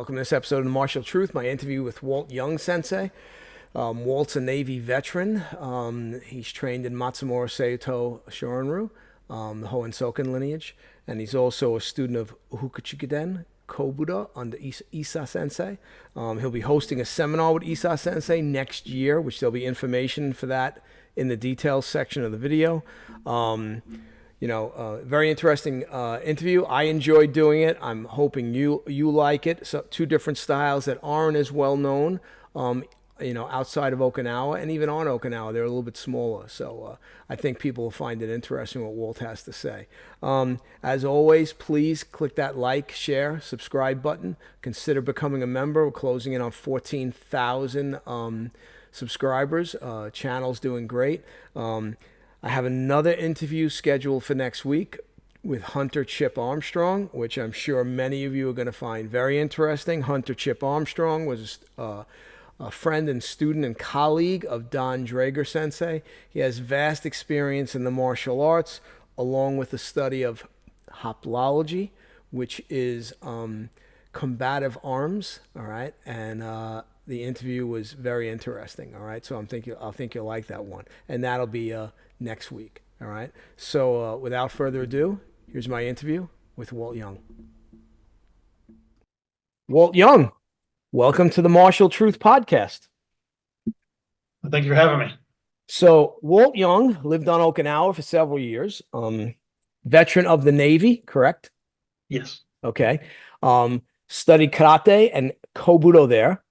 Welcome to this episode of The Martial Truth, my interview with Walt Young Sensei. Walt's a Navy veteran. He's trained in Matsumura, Seito, Shorin-ryu, the Hohan Soken lineage, and he's also a student of Ufuchiku-Den, Kobudo, under Isa Sensei. He'll be hosting a seminar with Isa Sensei next year, which there'll be information for that in the details section of the video. Very interesting interview. I enjoyed doing it. I'm hoping you like it. So two different styles that aren't as well known, outside of Okinawa, and even on Okinawa, they're a little bit smaller. So I think people will find it interesting what Walt has to say. As always, please click that like, share, subscribe button. Consider becoming a member. We're closing in on 14,000 subscribers. Channel's doing great. I have another interview scheduled for next week with Hunter Chip Armstrong, which I'm sure many of you are going to find very interesting. Hunter Chip Armstrong was a friend and student and colleague of Don Draeger Sensei. He has vast experience in the martial arts, along with the study of hoplology, which is combative arms. All right, and the interview was very interesting. All right, so I think you'll like that one, and that'll be next week. All right. So without further ado, here's my interview with Walt Young. Walt Young, welcome to the Martial Truth Podcast. Thank you for having me. So Walt Young lived on Okinawa for several years. Veteran of the Navy, correct? Yes. Okay. Studied karate and kobudo there.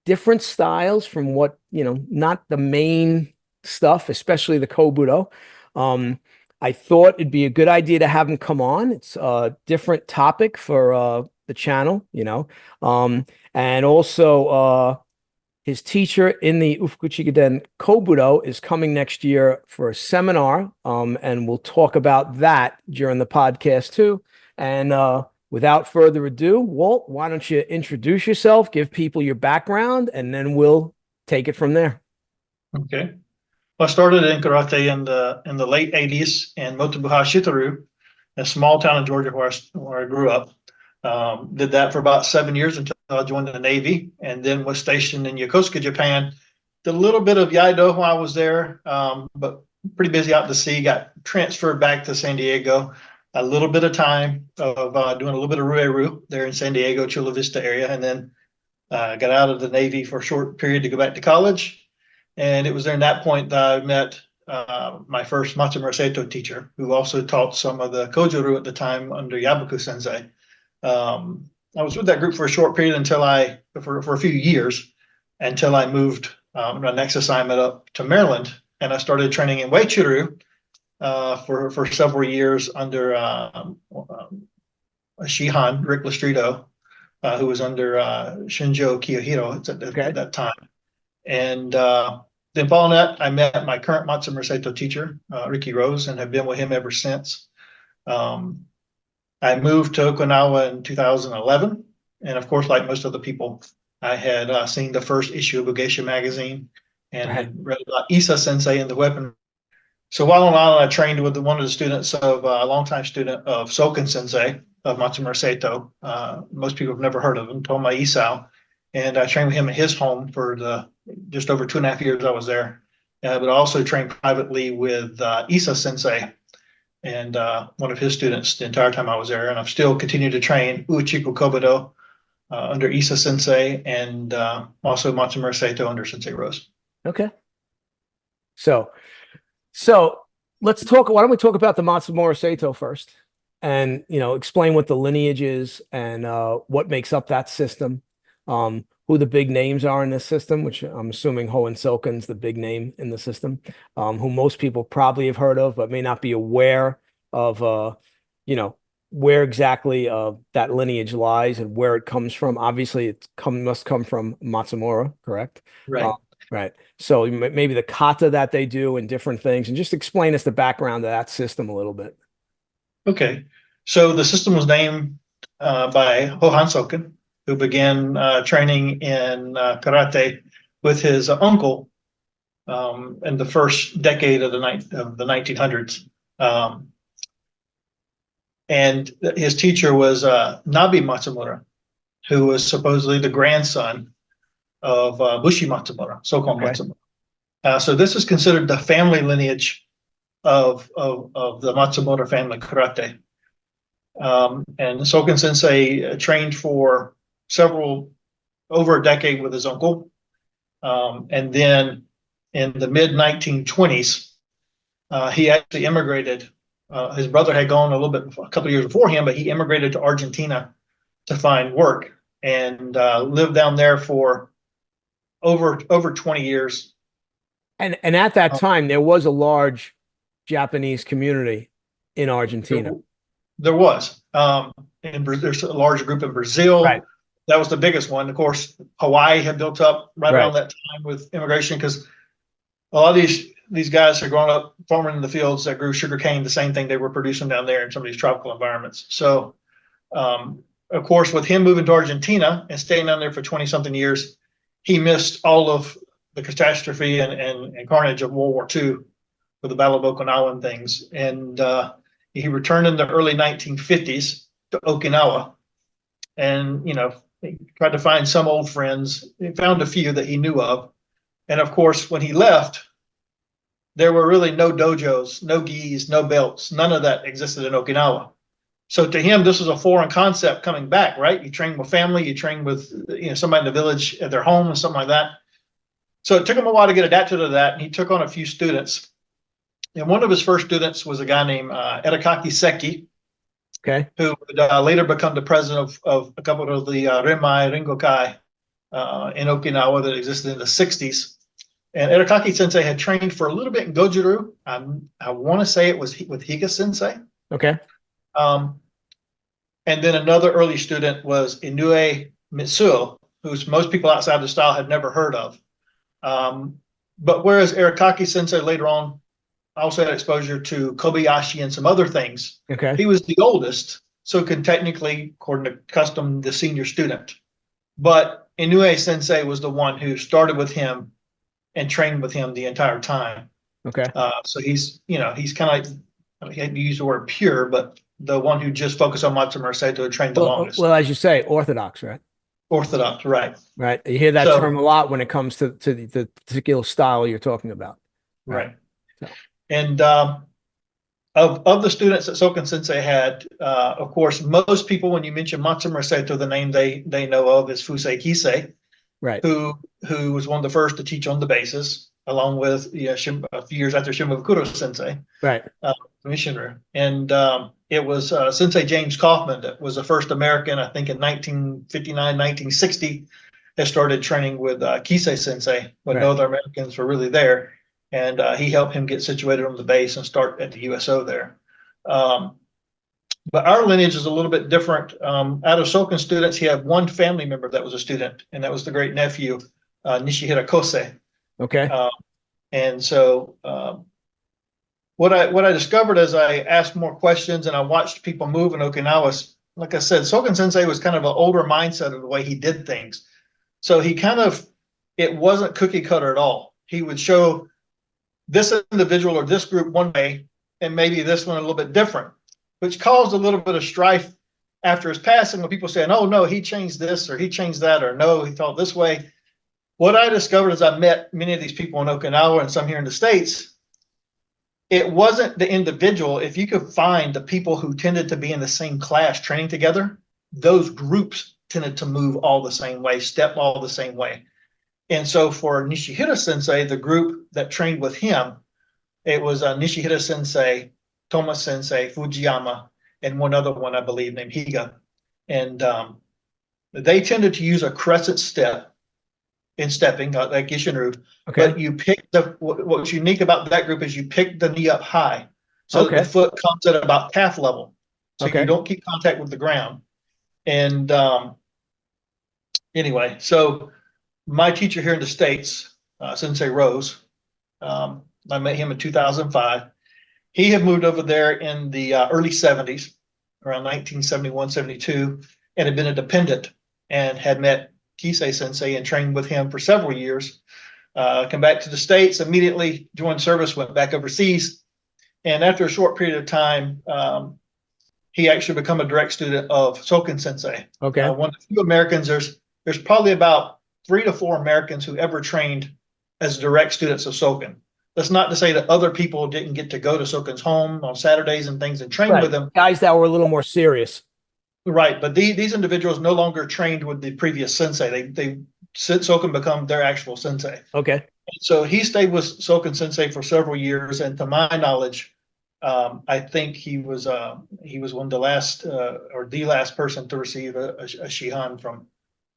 Different styles from what, not the main stuff, especially the kobudo. I thought it'd be a good idea to have him come on. It's a different topic for the channel, and also his teacher in the Ufuchiku-Den kobudo is coming next year for a seminar, and we'll talk about that during the podcast too. And without further ado, Walt, why don't you introduce yourself, give people your background, and then we'll take it from there. Okay. Well, I started in karate in the late 80s in Motobuha Shitaru, a small town in Georgia where I grew up. Did that for about 7 years until I joined the Navy, and then was stationed in Yokosuka, Japan. Did a little bit of Iaido while I was there, but pretty busy out to sea. Got transferred back to San Diego. A little bit of time of doing a little bit of Ryu there in San Diego, Chula Vista area, and then got out of the Navy for a short period to go back to college. And it was during that point that I met my first Matsumura Seito teacher, who also taught some of the Kojo-ryu at the time under Yabuku Sensei. I was with that group for a short period for a few years, until I moved my next assignment up to Maryland, and I started training in Wei-Churu for several years under Shihan, Rick Lestrito, who was under Shinjo Kiyohiro at that time. And then following that, I met my current Matsumura Seito teacher, Ricky Rose, and have been with him ever since. I moved to Okinawa in 2011. And of course, like most other people, I had seen the first issue of Bugeisha magazine and had read about Isa Sensei and the weapon. So while on island, I trained with one of the students of a longtime student of Soken Sensei of Matsumura Seito. Most people have never heard of him, Toma Isao. And I trained with him at his home for just over 2.5 years I was there. But I also trained privately with Isa Sensei and one of his students the entire time I was there. And I've still continued to train Ufuchiku-Den under Isa Sensei, and also Matsumura Seito under Sensei Rose. Okay. So let's talk. Why don't we talk about the Matsumura Seito first, and explain what the lineage is and what makes up that system. Who the big names are in this system, which I'm assuming Hohan Soken's the big name in the system, who most people probably have heard of, but may not be aware of, where exactly that lineage lies and where it comes from. Obviously, must come from Matsumura, correct? Right. Right. So maybe the kata that they do and different things, and just explain us the background of that system a little bit. Okay. So the system was named by Hohan Soken, who began training in karate with his uncle in the first decade of the 1900s. And his teacher was Nabi Matsumura, who was supposedly the grandson of Bushi Matsumura, Soken Okay. Matsumura. So this is considered the family lineage of the Matsumura family karate. And Soken Sensei trained for over a decade with his uncle. And then in the mid 1920s, he actually immigrated. His brother had gone a couple of years before him, but he immigrated to Argentina to find work and lived down there for over 20 years. And at that time, there was a large Japanese community in Argentina. There was. There's a large group in Brazil. Right. That was the biggest one. Of course, Hawaii had built up right Right. around that time with immigration, because a lot of these guys had grown up farming in the fields that grew sugar cane, the same thing they were producing down there in some of these tropical environments. So, of course, with him moving to Argentina and staying down there for 20-something years, he missed all of the catastrophe and carnage of World War II with the Battle of Okinawa and things. And he returned in the early 1950s to Okinawa, and he tried to find some old friends. He found a few that he knew of, and of course, when he left, there were really no dojos, no gis, no belts. None of that existed in Okinawa. So to him, this was a foreign concept coming back, right? You train with family, you train with somebody in the village at their home and something like that. So it took him a while to get adapted to that, and he took on a few students. And one of his first students was a guy named Edakaki Seki, Okay. who would later become the president of a couple of the Renmai Ringokai in Okinawa that existed in the 60s. And Edakaki Sensei had trained for a little bit in Goju-ryu. I want to say it was with Higa Sensei. Okay. And then another early student was Inoue Mitsuo, who's most people outside the style had never heard of. But whereas Edakaki Sensei later on also had exposure to Kobayashi and some other things, Okay. he was the oldest, so could technically, according to custom, the senior student. But Inoue Sensei was the one who started with him and trained with him the entire time. Okay. So he's kind of, I hate to use the word pure, but the one who just focused on Matsumura Seito trained the longest. Well, as you say, orthodox, right? Orthodox, right? Right. You hear that term a lot when it comes to the particular style you're talking about. Right. So. And of the students that Soken Sensei had, of course, most people, when you mention Matsumura Seito, the name they know of is Fusei Kisei, right? Who was one of the first to teach on the basis, along with a few years after Shimabukuro Sensei, right? Missionary. And it was Sensei James Kaufman that was the first American, I think, in 1959, 1960, that started training with Kisei Sensei when no other Americans were really there. And he helped him get situated on the base and start at the USO there. But our lineage is a little bit different. Out of Soken students, he had one family member that was a student, and that was the great nephew, Nishihira Kosei. Okay. And so what I discovered as I asked more questions and I watched people move in Okinawa, like I said, Soken Sensei was kind of an older mindset of the way he did things. So it wasn't cookie cutter at all. He would show this individual or this group one way, and maybe this one a little bit different, which caused a little bit of strife after his passing when people saying, oh, no, he changed this or he changed that, or no, he thought this way. What I discovered as I met many of these people in Okinawa and some here in the States, it wasn't the individual. If you could find the people who tended to be in the same class training together, those groups tended to move all the same way, step all the same way. And so for Nishihira Sensei, the group that trained with him, it was Nishihira Sensei, Toma Sensei, Fujiyama, and one other one, I believe, named Higa. And they tended to use a crescent step in stepping, like Gishinru. Okay. But you pick what's unique about that group is you pick the knee up high so that the foot comes at about calf level. So you don't keep contact with the ground. And anyway, so my teacher here in the States, Sensei Rose, I met him in 2005. He had moved over there in the early 70s, around 1971, 72, and had been a dependent and had met Kisei Sensei and trained with him for several years. Come back to the States, immediately joined service, went back overseas. And after a short period of time, he actually become a direct student of Soken Sensei. Okay. One of the few Americans, there's probably about 3 to 4 Americans who ever trained as direct students of Soken. That's not to say that other people didn't get to go to Soken's home on Saturdays and things and train with him. Guys that were a little more serious. Right, but these individuals no longer trained with the previous sensei. They Soken become their actual sensei. Okay. So he stayed with Soken Sensei for several years, and to my knowledge, I think he was one of the last or the last person to receive a Shihan from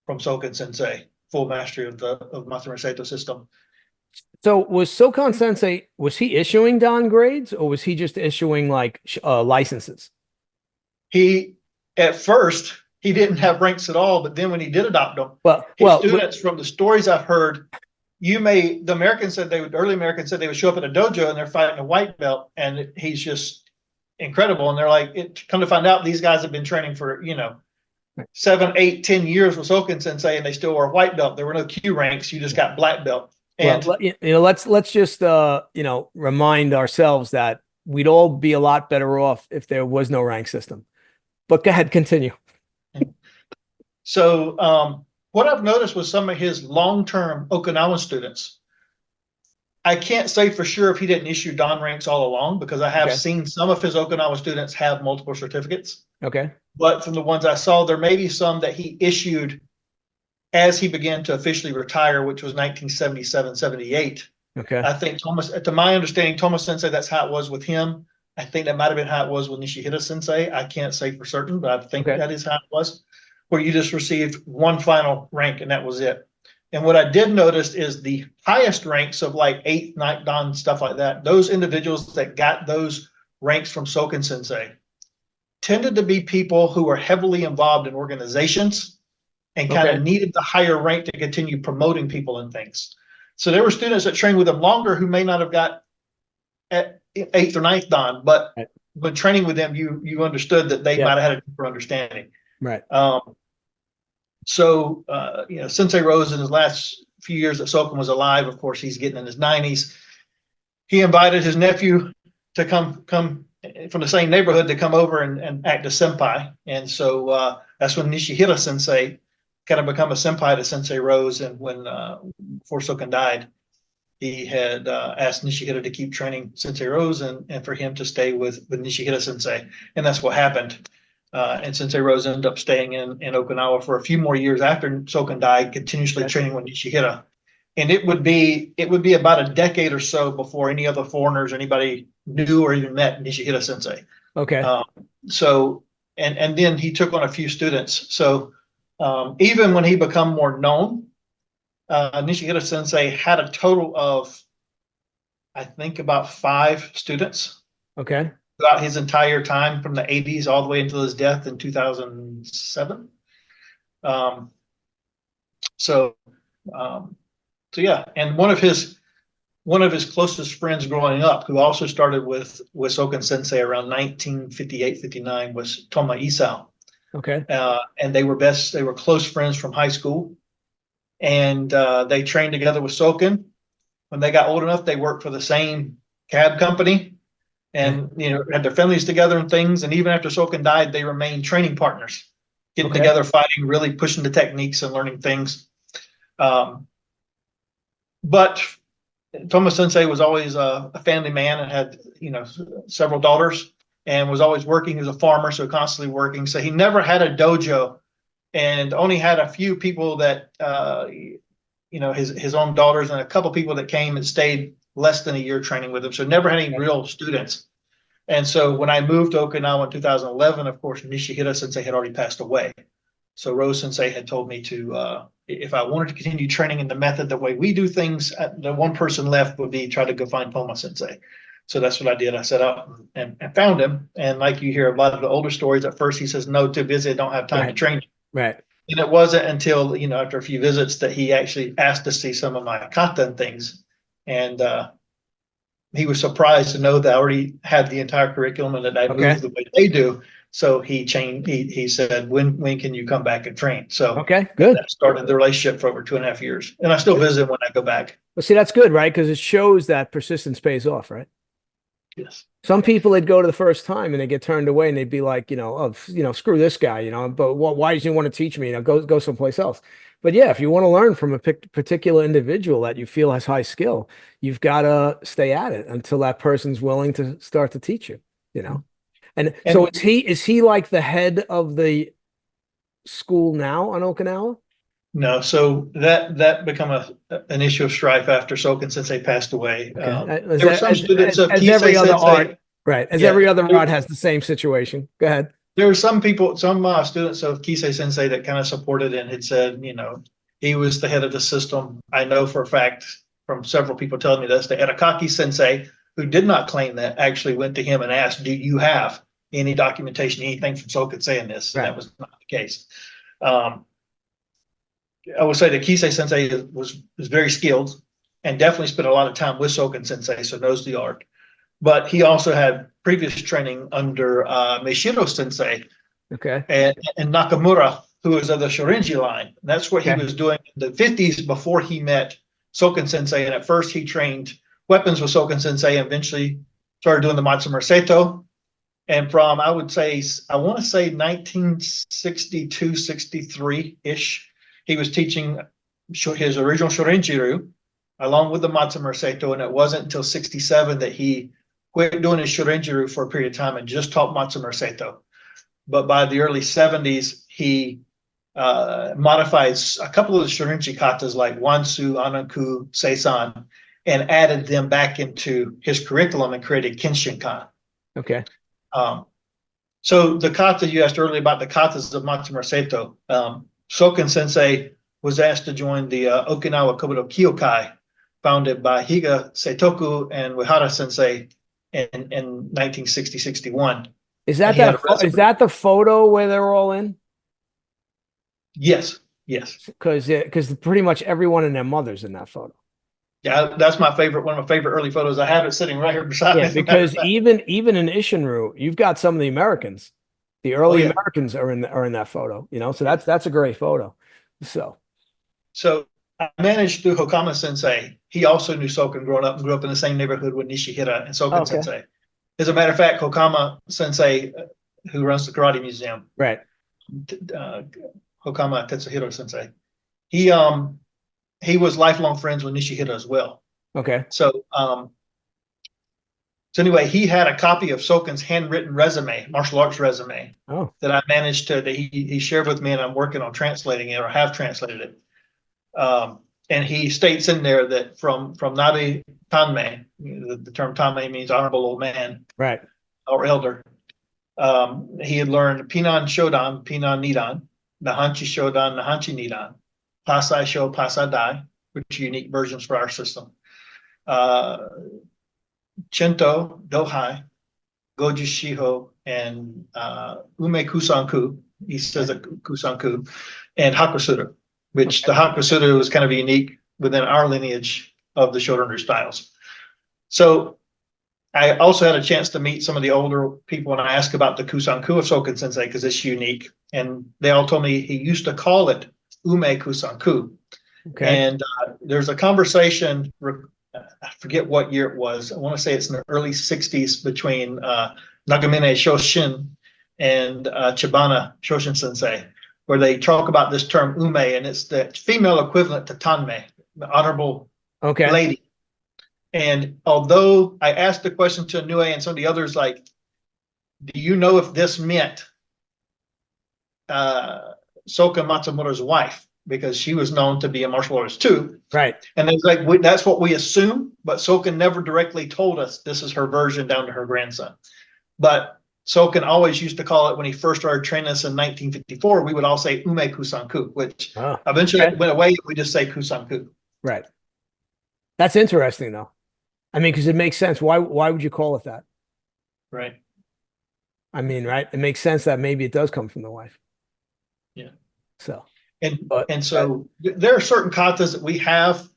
Soken Sensei, full mastery of Matsumura Seito system. So was Soken Sensei, was he issuing Dan grades, or was he just issuing like licenses? At first he didn't have ranks at all, but then when he did adopt them, students, from the stories I've heard, the Americans said early Americans said they would show up at a dojo and they're fighting a white belt, and he's just incredible. And they're like, come to find out, these guys have been training for 7, 8, 10 years with Soken Sensei, and they still were a white belt. There were no Q ranks. You just got black belt. And let's just remind ourselves that we'd all be a lot better off if there was no rank system. But go ahead, continue. So what I've noticed with some of his long-term Okinawan students, I can't say for sure if he didn't issue Dan ranks all along, because I have seen some of his Okinawa students have multiple certificates. Okay. But from the ones I saw, there may be some that he issued as he began to officially retire, which was 1977, 78. Okay. I think to my understanding, Toma Sensei, that's how it was with him. I think that might have been how it was with Nishihira Sensei. I can't say for certain, but I think that is how it was, where you just received one final rank and that was it. And what I did notice is the highest ranks of like 8th, 9th Dan, stuff like that, those individuals that got those ranks from Soken Sensei tended to be people who were heavily involved in organizations and kind of needed the higher rank to continue promoting people and things. So there were students that trained with them longer who may not have got at 8th or 9th Dan, but when training with them, you understood that they might have had a deeper understanding. Right. Sensei Rose, in his last few years that Soken was alive, of course, he's getting in his 90s. He invited his nephew to come from the same neighborhood to come over and act as senpai. And so that's when Nishihira Sensei kind of become a senpai to Sensei Rose. And before Soken died, he had asked Nishihira to keep training Sensei Rose and for him to stay with Nishihira Sensei. And that's what happened. And Sensei Rose ended up staying in Okinawa for a few more years after Soken died, continuously training with Nishihira. And it would be about a decade or so before any other foreigners or anybody knew or even met Nishihira Sensei. Okay. And then he took on a few students. So even when he become more known, Nishihira Sensei had a total of, I think, about 5 students. Okay. Throughout his entire time from the 80s all the way until his death in 2007. And one of his closest friends growing up, who also started with Soken Sensei around 1958, 59, was Toma Isao. Okay. And they were close friends from high school. And they trained together with Soken. When they got old enough, they worked for the same cab company and had their families together and things. And even after Soken died, they remained training partners, getting together, fighting, really pushing the techniques and learning things. But Toma Sensei was always a family man and had several daughters and was always working. He was a farmer, so constantly working. So he never had a dojo and only had a few people that his own daughters and a couple people that came and stayed less than a year training with him. So never had any real students. And so when I moved to Okinawa in 2011, of course, Nishihira Sensei had already passed away. So Rose Sensei had told me to, if I wanted to continue training in the method, the way we do things, the one person left would be try to go find Toma Sensei. So that's what I did. I set out and found him. And like you hear a lot of the older stories, at first he says, no, too busy, I don't have time to train. Right. And it wasn't until, after a few visits that he actually asked to see some of my kata and things. And he was surprised to know that I already had the entire curriculum and that I moved the way they do. So he said, when can you come back and train? So good. That started the relationship for over 2.5 years. And I still visit him when I go back. Well, see, that's good, right? Because it shows that persistence pays off, right? Yes. Some people they'd go to the first time and they get turned away and they'd be like, oh, screw this guy, but why does he want to teach me? Go someplace else. But yeah, if you want to learn from a particular individual that you feel has high skill, you've got to stay at it until that person's willing to start to teach you. And so And is he like the head of the school now on Okinawa? no, so that become an issue of strife after Soken Sensei passed away. Okay. There were some students of As every Kosei other Sensei. art, right? As Yeah, every other art has the same situation. Go ahead. there were some people, some students of Kosei Sensei that kind of supported and had said, he was the head of the system. I know for a fact from several people telling me this, the Erakaki Sensei, who did not claim that, actually went to him and asked, do you have any documentation, anything from Soken saying this? And Right. that was not the case. I would say that Kosei Sensei was very skilled and definitely spent a lot of time with Soken Sensei, so knows the art. But he also had previous training under Meishiro Sensei Okay. and Nakamura, who was of the Shorin-ryu line. And that's what he Okay. was doing in the 50s before he met Soken Sensei. And at first he trained weapons with Soken Sensei and eventually started doing the Matsumura Seito. And from, I want to say 1962, 63-ish, he was teaching his original Shorin-ryu along with the Matsumura Seito. And it wasn't until 67 that he quit doing his Shorin-ryu for a period of time and just taught Matsumura Seito. But by the early 70s, he modified a couple of the Shorin-ryu katas like Wansu, Anaku, Seisan, and added them back into his curriculum and created Kenshinkan. Okay. So the kata you asked earlier about the katas of Matsumura Seito, Soken Sensei was asked to join the Okinawa Kobudo Kyokai, founded by Higa Seitoku and Uehara Sensei in 1960-61. Is that the photo where they're all in? Yes. Because pretty much everyone and their mother's in that photo. Yeah, that's my favorite. One of my favorite early photos. I have it sitting right here beside me. Yeah, because even in Isshinryu, you've got some of the Americans. The early Americans are in that photo. So that's a great photo. So I managed through Hokama Sensei. He also knew Soken growing up and grew up in the same neighborhood with Nishihira and Soken Sensei. As a matter of fact, Hokama Sensei, who runs the Karate Museum, right, Hokama Tetsuhiro Sensei, he was lifelong friends with Nishihira as well. Okay. So anyway, he had a copy of Soken's handwritten resume, martial arts resume, that I managed that he shared with me, and I'm working on translating it or have translated it. And he states in there that from Nari Tanmei, the term Tanmei means honorable old man, right, or elder. He had learned Pinan Shodan, Pinan Nidan, Nahanchi Shodan, Nahanchi Nidan, Pasai Sho, Pasai Dai, which are unique versions for our system. Chinto, Dohai, Goju Shiho, and Ume Kusanku. He says a Kusanku, and Hakusura, which the Hakusura was kind of unique within our lineage of the Shorin-ryu styles. So I also had a chance to meet some of the older people, and I asked about the Kusanku of Soken Sensei because it's unique. And they all told me he used to call it Ume Kusanku. Okay. And there's a conversation, I forget what year it was. I want to say it's in the early 60s between Nagamine Shoshin and Chibana Shoshin Sensei, where they talk about this term ume, and it's the female equivalent to tanmei, the honorable lady. And although I asked the question to Noai and some of the others, like, do you know if this meant Soken Matsumura's wife? Because she was known to be a martial artist too. Right. And it's like, that's what we assume, but Soken never directly told us this is her version down to her grandson. But Soken always used to call it, when he first started training us in 1954, we would all say Ume Kusanku, which eventually went away. We just say Kusanku. Right. That's interesting though. I mean, because it makes sense. Why would you call it that? Right. I mean, right. It makes sense that maybe it does come from the wife. Yeah. So. So there are certain katas that we have.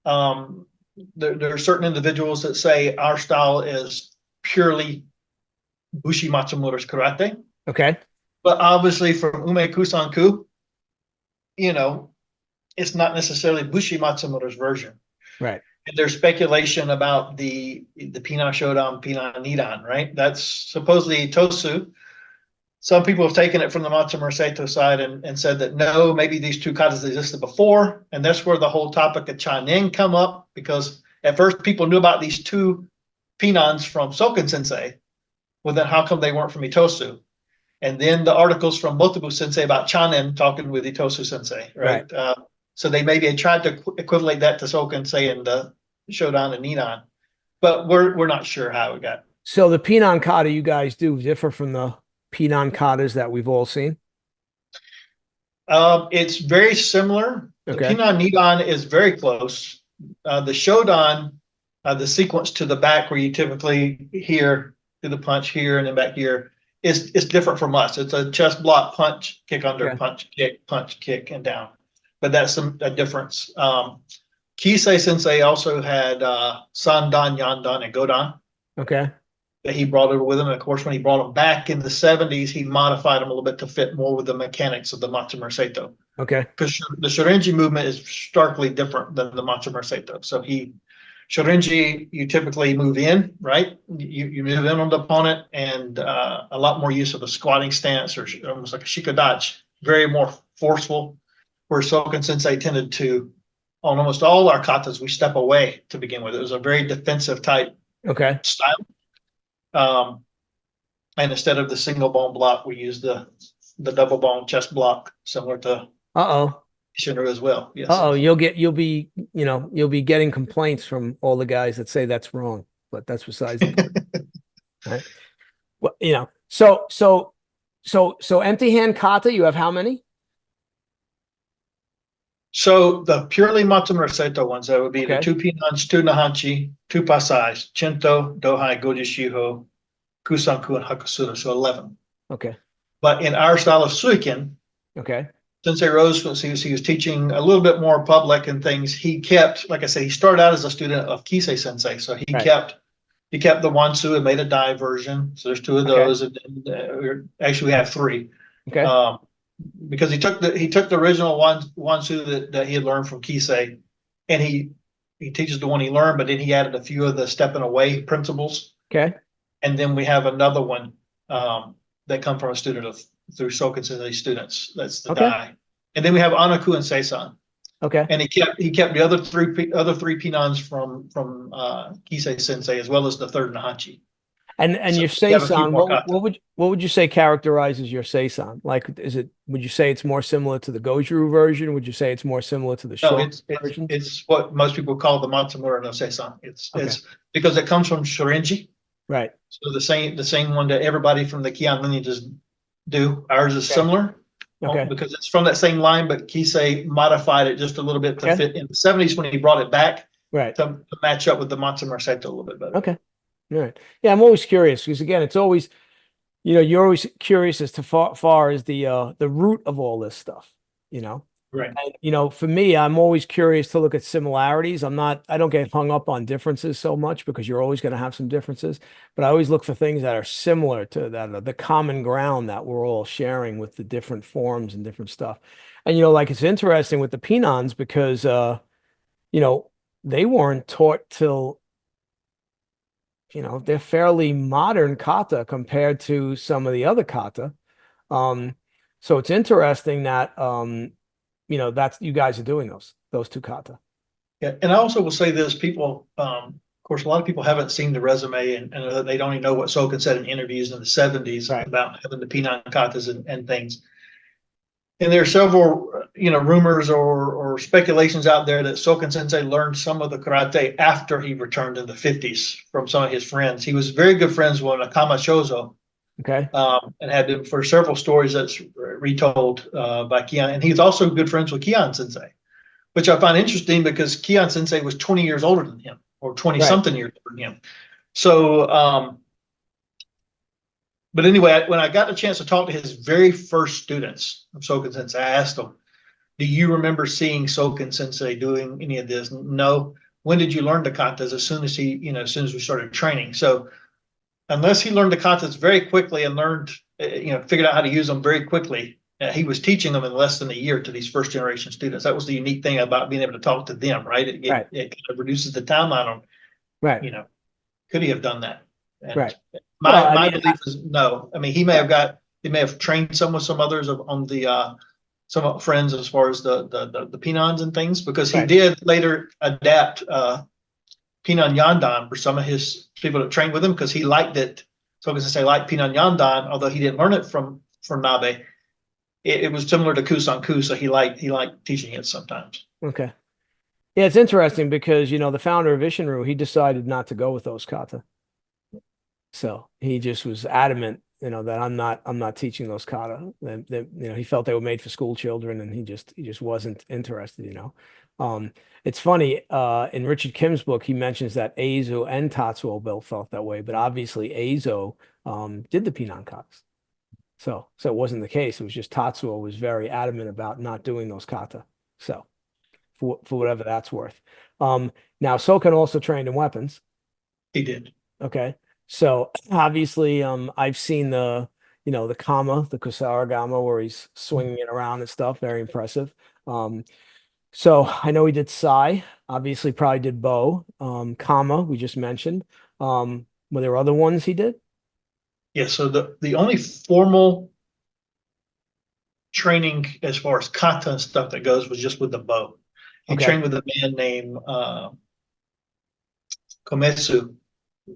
There are certain individuals that say our style is purely Bushi Matsumura's karate. Okay. But obviously from Ume Kusanku, it's not necessarily Bushi Matsumura's version. Right. And there's speculation about the Pinan Shodan, Pinan Nidan, right? That's supposedly Tosu. Some people have taken it from the Matsumura Seito side and said that no, maybe these two katas existed before, and that's where the whole topic of Chanin come up, because at first people knew about these two Pinans from Soken Sensei. Well, then how come they weren't from Itosu? And then the articles from Motobu Sensei about Chanin talking with Itosu Sensei, right? So they maybe tried to equivalent that to Soken Sensei and Shodan and Nidan, but we're not sure how it got. So the Pinan kata you guys do differ from the Pinan katas that we've all seen? It's very similar. Okay. The Pinan Nidan is very close. The Shodan, the sequence to the back where you typically hear do the punch here and then back here, is different from us. It's a chest block, punch, kick under, punch, kick, and down. But that's a difference. Kosei Sensei also had Sandan, Yandan, and Godan. Okay. That he brought over with him. And of course, when he brought them back in the 70s, he modified them a little bit to fit more with the mechanics of the Matsumura Seito. Okay. Because the Shorin-ryu movement is starkly different than the Matsumura Seito. So Shorin-ryu, you typically move in, right? You move in on the opponent, and a lot more use of a squatting stance or almost like a shikodachi, very more forceful. Where Soken Sensei tended to, on almost all our katas, we step away to begin with. It was a very defensive type style. And instead of the single bone block, we use the double bone chest block, similar to Shorin-ryu as well. Yes. You'll be getting complaints from all the guys that say that's wrong, but that's besides the point. Right? Well, so empty hand kata, you have how many? So the purely Matsumura Seito ones, that would be the two Pinans, two Nahanchi, two Pasais, Chinto, Dohai, Goji Shiho, Kusanku, and Hakusura, so 11. Okay. But in our style of Suiken, Sensei Rose, he was teaching a little bit more public and things. He kept, like I said, he started out as a student of Kosei Sensei, so he kept the Wansu and made a Dai version. So there's two of those, and actually we have three. Okay. Because he took the original Wansu that he had learned from Kosei, and he teaches the one he learned, but then he added a few of the stepping away principles. Okay. And then we have another one that come from a student through Soken Sensei students. That's the Dai. And then we have Anaku and Seisan. Okay. And he kept the other three Pinans from Kosei Sensei, as well as the third Nahanchi. And so your Seisan, what would you say characterizes your Seisan? Like, would you say it's more similar to the Goju version? Would you say it's more similar to the Shorin version? It's what most people call the Matsumura no Seisan. It's because it comes from Shorin-ryu. Right. So the same one that everybody from the Kean lineages do. Ours is similar. Because it's from that same line, but Kosei modified it just a little bit to fit in the 70s when he brought it back to match up with the Matsumura Seito a little bit better. Okay. All right. Yeah, I'm always curious because again, it's always, you're always curious as to far as the root of all this stuff, Right. And, for me, I'm always curious to look at similarities. I don't get hung up on differences so much because you're always going to have some differences, but I always look for things that are similar to that, the common ground that we're all sharing with the different forms and different stuff. And, like it's interesting with the Pinans because, they weren't taught till, they're fairly modern kata compared to some of the other kata. So it's interesting that, that's you guys are doing those two kata. Yeah, and I also will say this: people, of course, a lot of people haven't seen the resume, and they don't even know what Soken said in interviews in the 70s about having the Pinan katas and things. And there are several, rumors or speculations out there that Soken Sensei learned some of the karate after he returned in the 50s from some of his friends. He was very good friends with Akama Shozo. Okay. And had been for several stories that's retold by Kean. And he's also good friends with Kean Sensei, which I find interesting because Kean Sensei was 20 years older than him, or 20-something years older than him. So, but anyway, when I got the chance to talk to his very first students of Soken Sensei, I asked them, do you remember seeing Soken Sensei doing any of this? No. When did you learn the katas? As soon as as soon as we started training. So unless he learned the katas very quickly and learned, figured out how to use them very quickly, he was teaching them in less than a year to these first generation students. That was the unique thing about being able to talk to them, right? It kind of reduces the timeline on, Right. you know, could he have done that? And Right. Well, I my mean, belief is no. I mean, he may have trained some with some others on the some friends as far as the Pinons and things, because he right. did later adapt Pinan Yandan for some of his people that trained with him, because he liked it. So I was going to say like Pinan Yandan, although he didn't learn it from Nabe. It was similar to Kusanku, so he liked teaching it sometimes. Okay. Yeah, it's interesting because, the founder of Ishinryu, he decided not to go with those kata. So he just was adamant, that I'm not teaching those kata. That he felt they were made for school children, and he just wasn't interested. It's funny, in Richard Kim's book, he mentions that Eizo and Tatsuo both felt that way, but obviously Eizo did the Pinan katas. So it wasn't the case. It was just Tatsuo was very adamant about not doing those kata. So for whatever that's worth. Now Soken also trained in weapons. He did. Okay. So obviously, I've seen the kama, the kusarigama, where he's swinging it around and stuff. Very impressive. So I know he did sai. Obviously, probably did bo. Kama, we just mentioned. Were there other ones he did? Yeah. So the only formal training as far as kata and stuff that goes was just with the bow. He Okay. trained with a man named Kometsu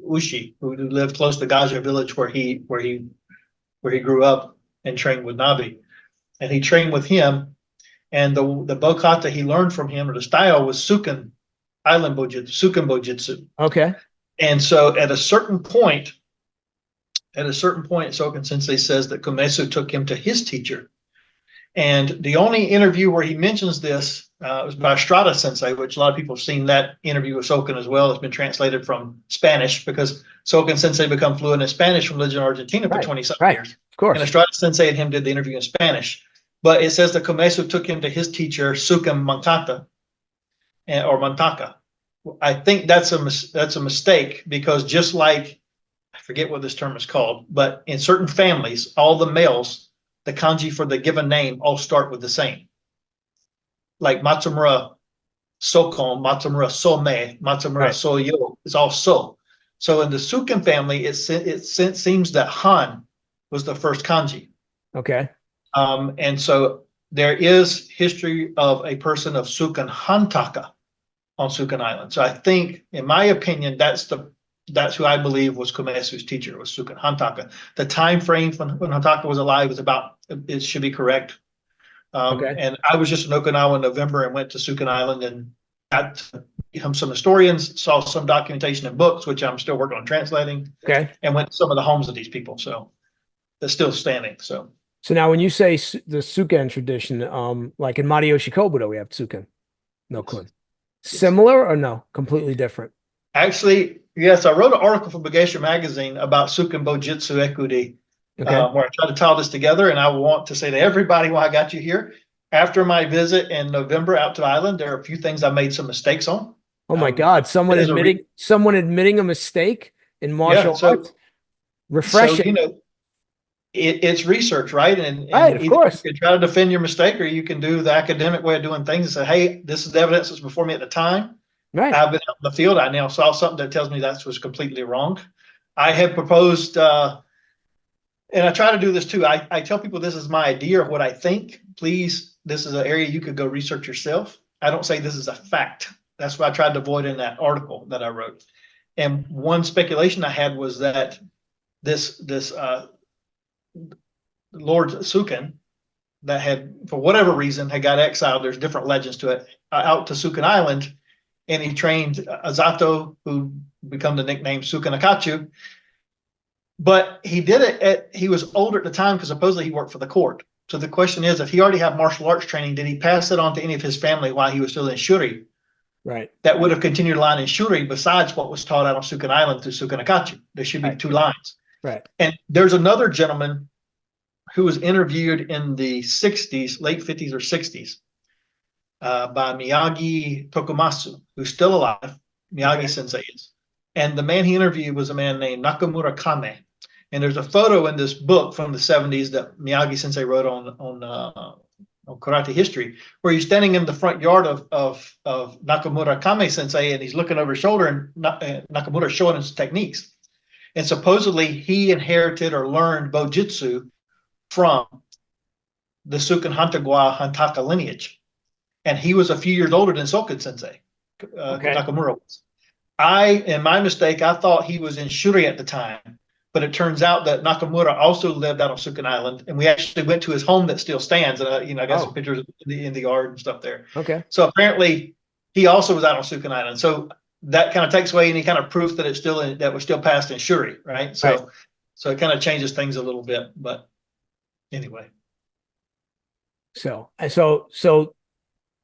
Ushi, who lived close to Gaja village where he grew up and trained with Nabi. And he trained with him. And the bow kata he learned from him, or the style, was Suken Island Suken Bo Jitsu. Okay. And so at a certain point, Soken Sensei says that Kometsu took him to his teacher. And the only interview where he mentions this was by Strada Sensei, which a lot of people have seen that interview with Soken as well. It's been translated from Spanish, because Soken Sensei became fluent in Spanish from living in Argentina for 20-something years. Of course. And Estrada Sensei and him did the interview in Spanish. But it says that Kometsu took him to his teacher, Suken Mankata, or Mantaka. I think that's a mistake, because just like, I forget what this term is called, but in certain families, all the males, the kanji for the given name all start with the same. Like Matsumura Sokon, Matsumura Some, Matsumura Soyo, it's all so. So in the Suken family, it seems that Han was the first kanji. Okay. And so there is history of a person of Suken Hantaka on Suken Island. So I think, in my opinion, that's who I believe was Kometsu's teacher, was Suken Hantaka. The time frame when Hantaka was alive was about, it should be correct. Okay. And I was just in Okinawa in November and went to Suken Island and got some historians, saw some documentation in books, which I'm still working on translating. Okay. And went to some of the homes of these people. So they're still standing. So now when you say the Suken tradition, like in Mariyoshi Kobudo, we have Suken no kun. Similar or no? Completely different? Actually, yes, I wrote an article for Bugesha magazine about Suken Bo Jitsu Ekudi, where I try to tie all this together. And I want to say to everybody, while I got you here, after my visit in November out to the island, there are a few things I made some mistakes on. Oh my God! Someone admitting a mistake in martial arts. Refreshing. So it's research, right? And of course, you can try to defend your mistake, or you can do the academic way of doing things and say, "Hey, this is the evidence that's before me at the time. Right. I've been out in the field. I now saw something that tells me that was completely wrong." I have proposed, and I try to do this too. I tell people this is my idea of what I think. Please, this is an area you could go research yourself. I don't say this is a fact. That's what I tried to avoid in that article that I wrote. And one speculation I had was that this Lord Suken, that had, for whatever reason, had got exiled. There's different legends to it, out to Suken Island, and he trained Azato, who become the nickname Suken Akachu. But he did it he was older at the time, because supposedly he worked for the court. So the question is, if he already had martial arts training, did he pass it on to any of his family while he was still in Shuri? Right. That would have continued line in Shuri besides what was taught out on Suken Island through Suken Akachu. There should be two lines. Right. And there's another gentleman who was interviewed in the 60s, late 50s or 60s, by Miyagi Tokumasu, who's still alive. Miyagi Sensei is. And the man he interviewed was a man named Nakamura Kame. And there's a photo in this book from the 70s that Miyagi Sensei wrote on karate history, where he's standing in the front yard of Nakamura Kame Sensei, and he's looking over his shoulder, and Nakamura's showing his techniques. And supposedly he inherited or learned Bojitsu from the Suken Hantagwa Hantaka lineage. And he was a few years older than Soken Sensei, Nakamura was. In my mistake, I thought he was in Shuri at the time, but it turns out that Nakamura also lived out on Suken Island, and we actually went to his home that still stands. And I got some pictures in the yard and stuff there. Okay. So apparently, he also was out on Suken Island. So that kind of takes away any kind of proof that that was still passed in Shuri, right? So it kind of changes things a little bit. But anyway. So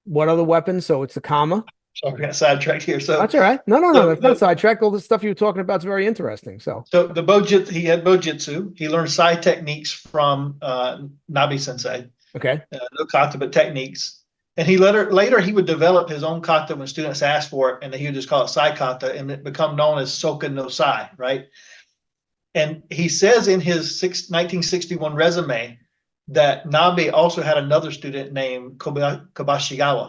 what other weapons? So it's the Kama. Sorry, I got sidetracked here. So that's all right. No, that's not sidetracked. All the stuff you were talking about is very interesting. So the Bojitsu, he had Bojitsu. He learned Sai techniques from Nabi Sensei. Okay. No kata, but techniques. And he later he would develop his own kata when students asked for it, and he would just call it Sai kata, and it become known as Soken no Sai, right? And he says in his 1961 resume that Nabi also had another student named Kobashigawa.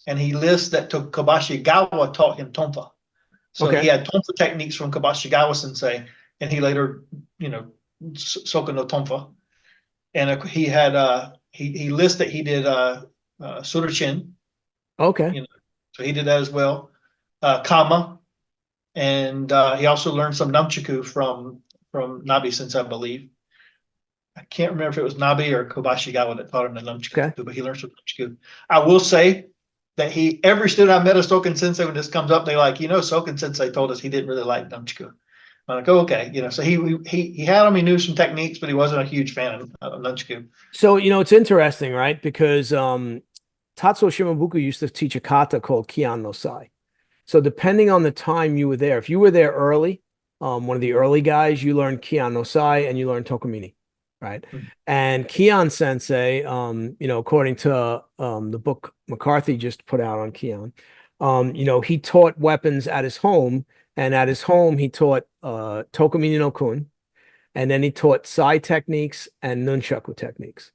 And he lists that Kobashigawa taught him Tonfa. So he had Tonfa techniques from Kobashigawa Sensei, and he later, Soken no Tonfa. And he had, he lists that he did Surushin. Okay. So he did that as well. Kama. And he also learned some Nunchaku from Nabi Sensei, I believe. I can't remember if it was Nabi or Kobashigawa that taught him the Nunchaku, but he learned some Nunchaku. I will say that every student I met a Soken Sensei, when this comes up, they like, Soken Sensei told us he didn't really like Nunchaku. I'm like, okay, so he had him, he knew some techniques, but he wasn't a huge fan of Nunchaku. So, it's interesting, right? Because Tatsuo Shimabuku used to teach a kata called Kean Noai. So depending on the time you were there, if you were there early, one of the early guys, you learned Kean Noai and you learned Tokumini. Right. And Kean Sensei, according to the book McCarthy just put out on Kean, he taught weapons at his home. And at his home, he taught Tokumini no Kun. And then he taught Sai techniques and Nunchaku techniques.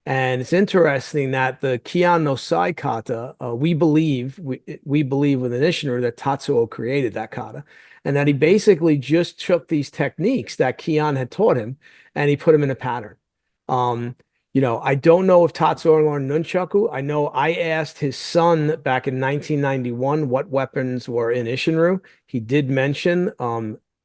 And it's interesting that the Kean no Sai kata, we believe with the Nishihira that Tatsuo created that kata. And that he basically just took these techniques that Kean had taught him and he put them in a pattern. I don't know if Tatsuo learned Nunchaku. I know I asked his son back in 1991 what weapons were in Isshinryu. He did mention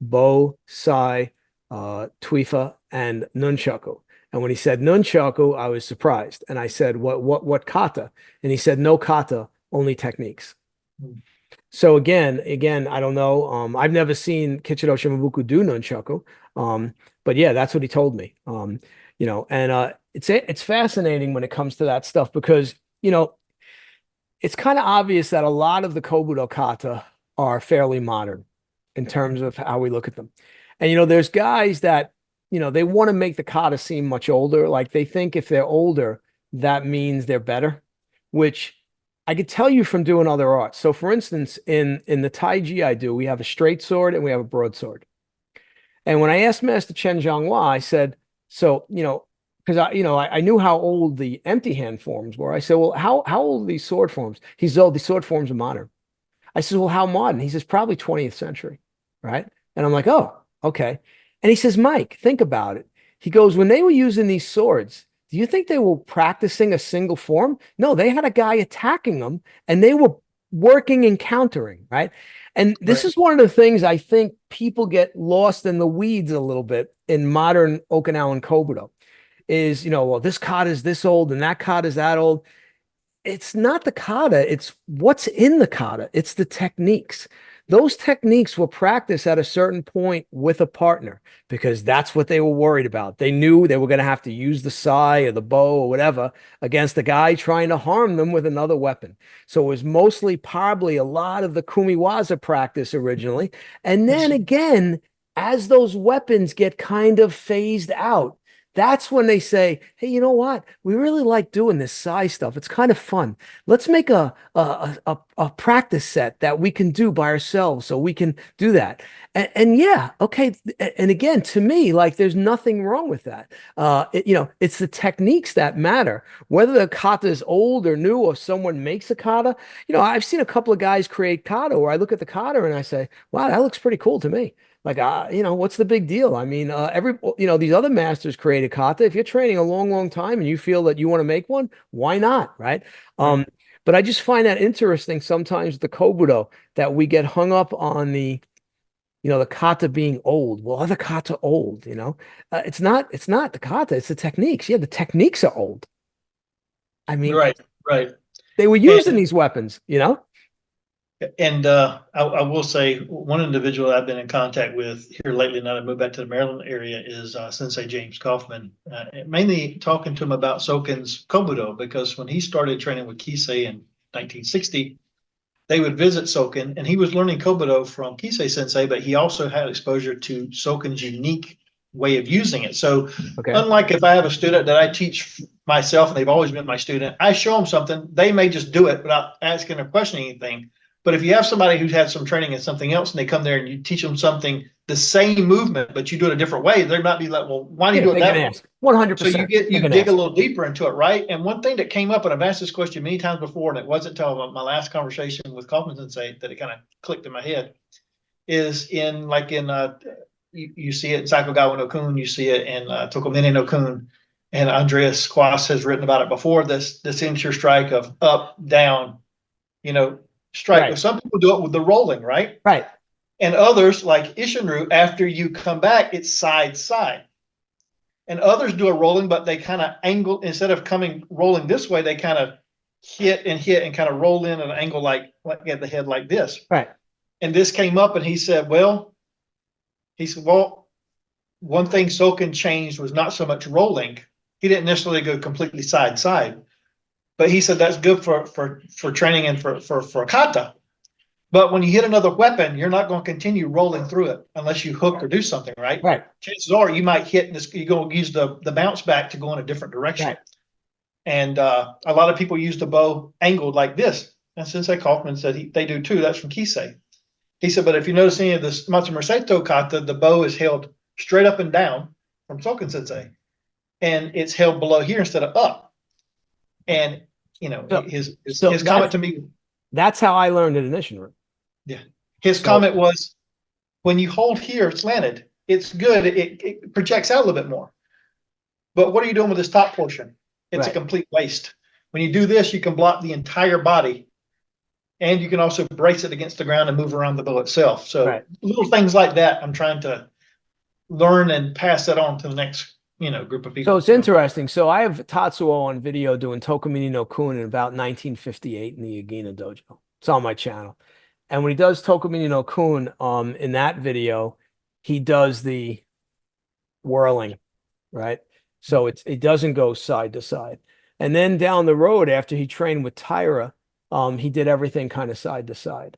Bo, Sai, Tuifa, and Nunchaku. And when he said Nunchaku, I was surprised. And I said, what kata? And he said, no kata, only techniques. So again, I don't know. I've never seen Kichiro Shimabuku do Nunchaku. But yeah, that's what he told me. And it's fascinating when it comes to that stuff because, it's kind of obvious that a lot of the Kobudo kata are fairly modern in terms of how we look at them. And, there's guys that, they want to make the kata seem much older. Like they think if they're older, that means they're better, which I could tell you from doing other arts. So for instance, in the Taiji I do, we have a straight sword and we have a broadsword. And when I asked Master Chen Zhanghua, I said, so, because I knew how old the empty hand forms were. I said, well, how old are these sword forms? He said, oh, the sword forms are modern. I said, well, how modern? He says, probably 20th century, right? And I'm like, oh, okay. And he says, Mike, think about it. He goes, when they were using these swords, do you think they were practicing a single form? No, they had a guy attacking them and they were working and countering, right? And this is one of the things I think people get lost in the weeds a little bit in modern Okinawan Kobudo is, well, this kata is this old and that kata is that old. It's not the kata. It's what's in the kata. It's the techniques. Those techniques were practiced at a certain point with a partner because that's what they were worried about. They knew they were going to have to use the sai or the bow or whatever against the guy trying to harm them with another weapon. So it was mostly probably a lot of the kumiwaza practice originally. And then again, as those weapons get kind of phased out, That's when they say, hey, you know what? We really like doing this size stuff. It's kind of fun. Let's make a practice set that we can do by ourselves so we can do that. And yeah, okay. And again, to me, like there's nothing wrong with that. It's the techniques that matter. Whether the kata is old or new or someone makes a kata, I've seen a couple of guys create kata where I look at the kata and I say, wow, that looks pretty cool to me. Like, what's the big deal? I mean, these other masters created kata. If you're training a long, long time and you feel that you want to make one, why not? Right. Right. But I just find that interesting sometimes the Kobudo that we get hung up on the kata being old. Well, are the kata old? It's not the kata, it's the techniques. Yeah, the techniques are old. I mean, Right. Right. they were using And these weapons. I will say one individual I've been in contact with here lately, now that I moved back to the Maryland area, is Sensei James Kaufman. Mainly talking to him about Soken's Kobudo, because when he started training with Kosei in 1960, they would visit Soken, and he was learning Kobudo from Kosei Sensei, but he also had exposure to Soken's unique way of using it. So, Okay. unlike if I have a student that I teach myself, and they've always been my student, I show them something, they may just do it without asking or questioning anything. But if you have somebody who's had some training in something else and they come there and you teach them something, the same movement, but you do it a different way, they might be like, well, why do you Yeah, do it they that can way? ask. So you 100%. They can dig a ask. little deeper into it, right? And one thing that came up, and I've asked this question many times before, and it wasn't until my last conversation with Kaufman Sensei that it kind of clicked in my head, is you see it in Sakogawa no Kun, you see it in Tokomine no Kun, and Andreas Quas has written about it before. This insure strike of up, down, strike. Right. But some people do it with the rolling, right? Right. And others, like Ishinru, after you come back, it's side side. And others do a rolling, but they kind of angle, instead of rolling this way, they kind of hit and kind of roll in at an angle like at the head like this. Right. And this came up, and he said, one thing Soken changed was not so much rolling. He didn't necessarily go completely side side, but he said that's good for training and for kata. But when you hit another weapon, you're not going to continue rolling through it unless you hook or do something, right? Right. Chances are you might hit this, you're going to use the bounce back to go in a different direction. Right. And a lot of people use the bow angled like this. And Sensei Kaufman said they do too. That's from Kosei. He said, but if you notice any of this Matsumura Seito kata, the bow is held straight up and down from Soken Sensei. And it's held below here instead of up. And, his comment to me. That's how I learned it in Ishinru. Yeah. His comment was, when you hold here slanted, it's good. It projects out a little bit more. But what are you doing with this top portion? It's a complete waste. When you do this, you can block the entire body, and you can also brace it against the ground and move around the bow itself. So little things like that, I'm trying to learn and pass that on to the next, group of people. So it's interesting. So I have Tatsuo on video doing Tokomini no Kun in about 1958 in the Yagina dojo. It's on my channel. And when he does Tokomini no Kun, in that video, he does the whirling, right? So it doesn't go side to side. And then down the road, after he trained with Taira, he did everything kind of side to side.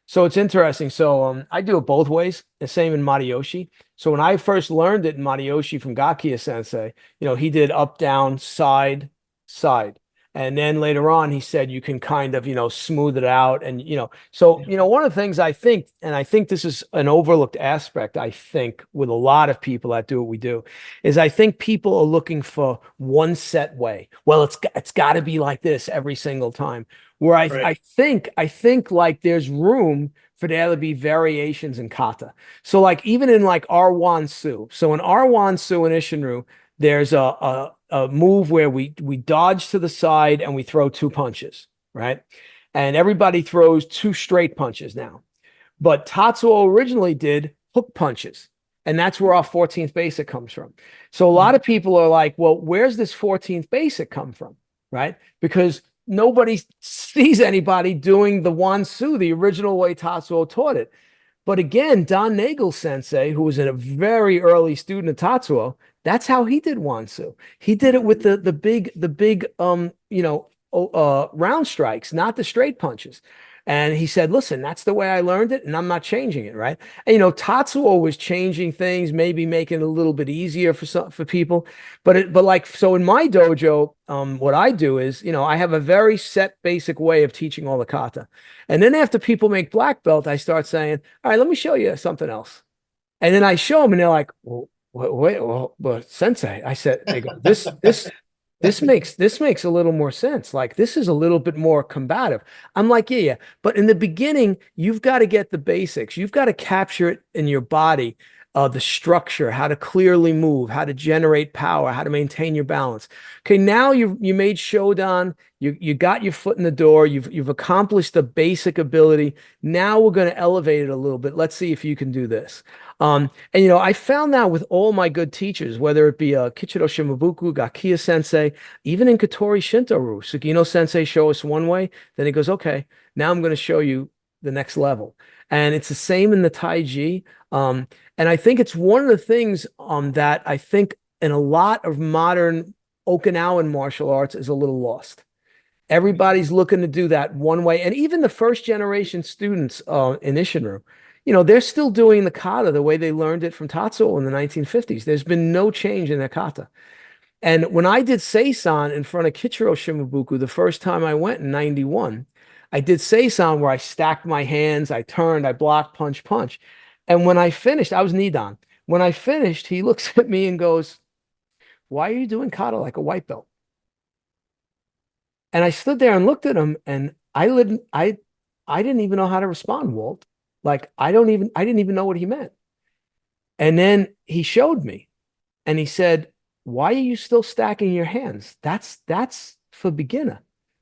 So it's interesting. So I do it both ways. The same in Matayoshi. So when I first learned it in Matayoshi from Gakia Sensei, he did up, down, side, side. And then later on, he said you can kind of, smooth it out. And, so, one of the things I think, and I think this is an overlooked aspect, I think, with a lot of people that do what we do, is I think people are looking for one set way. Well, it's got to be like this every single time. Where I think like there's room for there to be variations in kata. So like even in like R1 So in R1 and Ishinru, there's a move where we dodge to the side and we throw two punches, right? And everybody throws two straight punches now. But Tatsuo originally did hook punches. And that's where our 14th basic comes from. So a lot of people are like, well, where's this 14th basic come from? Right? Because nobody sees anybody doing the Wansu, the original way Tatsuo taught it. But again, Don Nagel Sensei, who was a very early student of Tatsuo, that's how he did Wansu. He did it with the big round strikes, not the straight punches. And he said, listen, that's the way I learned it, and I'm not changing it, right? And Tatsuo was changing things, maybe making it a little bit easier for people. But like, so in my dojo, what I do is, I have a very set basic way of teaching all the kata. And then after people make black belt, I start saying, all right, let me show you something else. And then I show them, and they're like, well, wait, well, Sensei. I said, they go, this makes a little more sense. Like, this is a little bit more combative. I'm like, yeah, yeah. But in the beginning, you've got to get the basics. You've got to capture it in your body, the structure, how to clearly move, how to generate power, how to maintain your balance. Okay, now you made Shodan. You got your foot in the door. You've accomplished the basic ability. Now we're going to elevate it a little bit. Let's see if you can do this. And I found that with all my good teachers, whether it be Kichiro Shimabuku, Gakiya Sensei, even in Katori Shinto-ryu, Sugino Sensei show us one way, then he goes, okay, now I'm going to show you the next level. And it's the same in the Taiji. And I think it's one of the things that I think in a lot of modern Okinawan martial arts is a little lost. Everybody's looking to do that one way. And even the first generation students in Isshinryu, they're still doing the kata the way they learned it from Tatsuo in the 1950s. There's been no change in their kata. And when I did Seisan in front of Kichiro Shimabuku the first time I went in 91, I did Seisan where I stacked my hands, I turned, I blocked, punch, punch. And when I finished, I was Nidan. When I finished, he looks at me and goes, why are you doing kata like a white belt? And I stood there and looked at him, and I didn't even know how to respond, Walt. Like, I didn't even know what he meant. And then he showed me, and he said, why are you still stacking your hands? That's for beginner.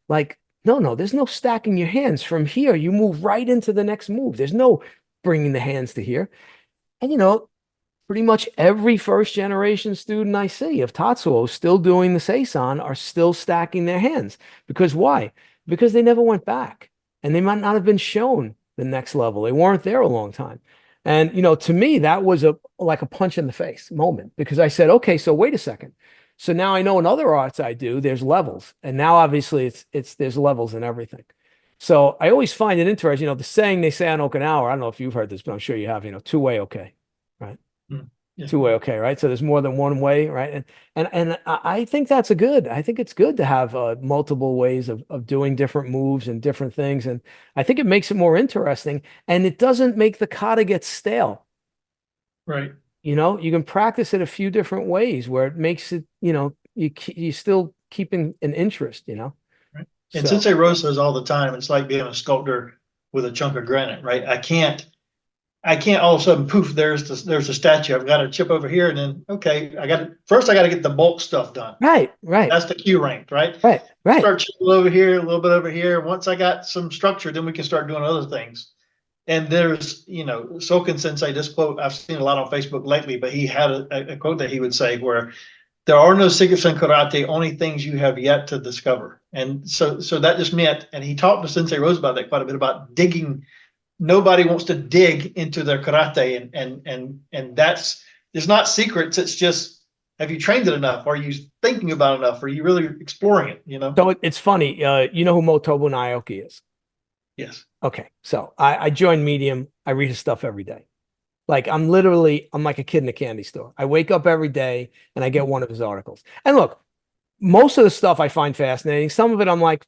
Like, no, there's no stacking your hands. From here, you move right into the next move. There's no bringing the hands to here. And pretty much every first generation student I see of Tatsuo still doing the Seisan are still stacking their hands. Because why? Because they never went back, and they might not have been shown the next level. They weren't there a long time. And to me, that was like a punch in the face moment, because I said, okay, so wait a second. So now I know in other arts I do, there's levels. And now obviously there's levels in everything. So I always find it interesting, the saying they say on Okinawa, I don't know if you've heard this, but I'm sure you have, two-way okay, right? Yeah. Two-way okay, right? So there's more than one way, right? And I think I think it's good to have multiple ways of doing different moves and different things. And I think it makes it more interesting, and it doesn't make the kata get stale. Right. You can practice it a few different ways where it makes it, you still keeping an interest, Right. And So, Sensei Rose says all the time, it's like being a sculptor with a chunk of granite, right? I can't all of a sudden poof, there's a statue. I've got to chip over here, and then okay, I got to get the bulk stuff done. right. That's the Q rank, right? Right. Start chipping over here, a little bit over here. Once I got some structure, then we can start doing other things. And there's, Soken Sensei, this quote I've seen a lot on Facebook lately, but he had a quote that he would say where there are no secrets in karate, only things you have yet to discover. And so that just meant, and he talked to Sensei Rose about that quite a bit, about digging. Nobody wants to dig into their karate, and that's, it's not secrets. It's just, have you trained it enough? Are you thinking about it enough? Are you really exploring it? So it's funny. You know who Motobu Naoki is? Yes. Okay. So I joined Medium. I read his stuff every day. Like, I'm like a kid in a candy store. I wake up every day and I get one of his articles. And look, most of the stuff I find fascinating. Some of it I'm like,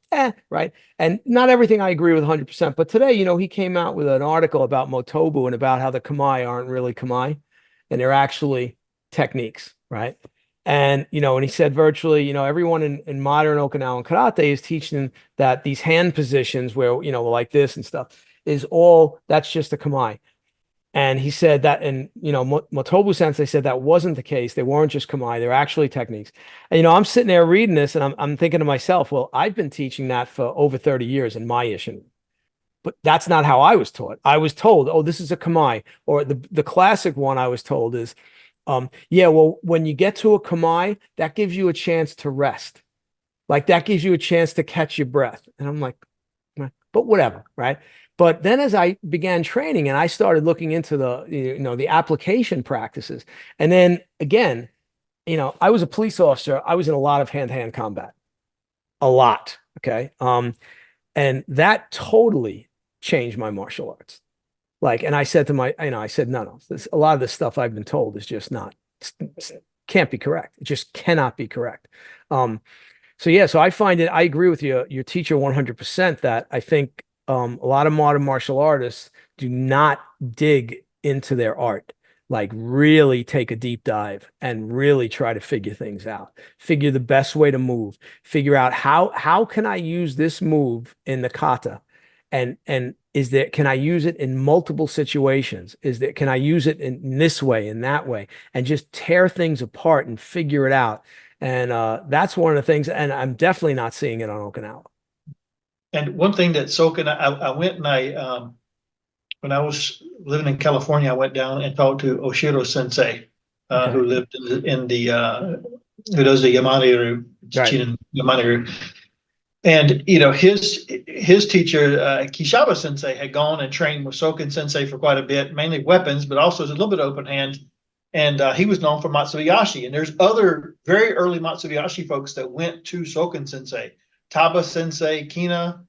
right. And not everything I agree with 100%. But today, he came out with an article about Motobu and about how the kamae aren't really kamae, and they're actually techniques, right? And, and he said virtually, everyone in modern Okinawan karate is teaching that these hand positions where, like this and stuff that's just a kamae. And he said that, and Motobu Sensei said that wasn't the case. They weren't just kamae; they're actually techniques. And I'm sitting there reading this, and I'm thinking to myself, well, I've been teaching that for over 30 years in my Isshin, but that's not how I was taught. I was told, oh, this is a kamae, or the classic one I was told is, yeah, well, when you get to a kamae, that gives you a chance to rest, like that gives you a chance to catch your breath. And I'm like, but whatever, right? But then as I began training and I started looking into the application practices, and then again, I was a police officer. I was in a lot of hand-to-hand combat, a lot. Okay. And that totally change my martial arts. Like, and I said to I said, no, a lot of the stuff I've been told is just not, can't be correct. It just cannot be correct. So yeah, so I find it, I agree with you, your teacher 100% that I think a lot of modern martial artists do not dig into their art, like really take a deep dive and really try to figure things out, figure the best way to move, figure out how can I use this move in the kata, and is there, can I use it in multiple situations? Can I use it in this way, in that way, and just tear things apart and figure it out. And that's one of the things, and I'm definitely not seeing it on Okinawa. And one thing that Soken, I went and when I was living in California, I went down and talked to Oshiro Sensei, Okay. who lived in the, who does the Yamane-ryu, Right. Chinen Yamane-ryu. And, you know, his teacher, Kishaba Sensei, had gone and trained with Soken Sensei for quite a bit, mainly weapons, but also as a little bit open hand. And he was known for Matsuyashi. And there's other very early Matsuyashi folks that went to Soken Sensei, Taba Sensei, Kina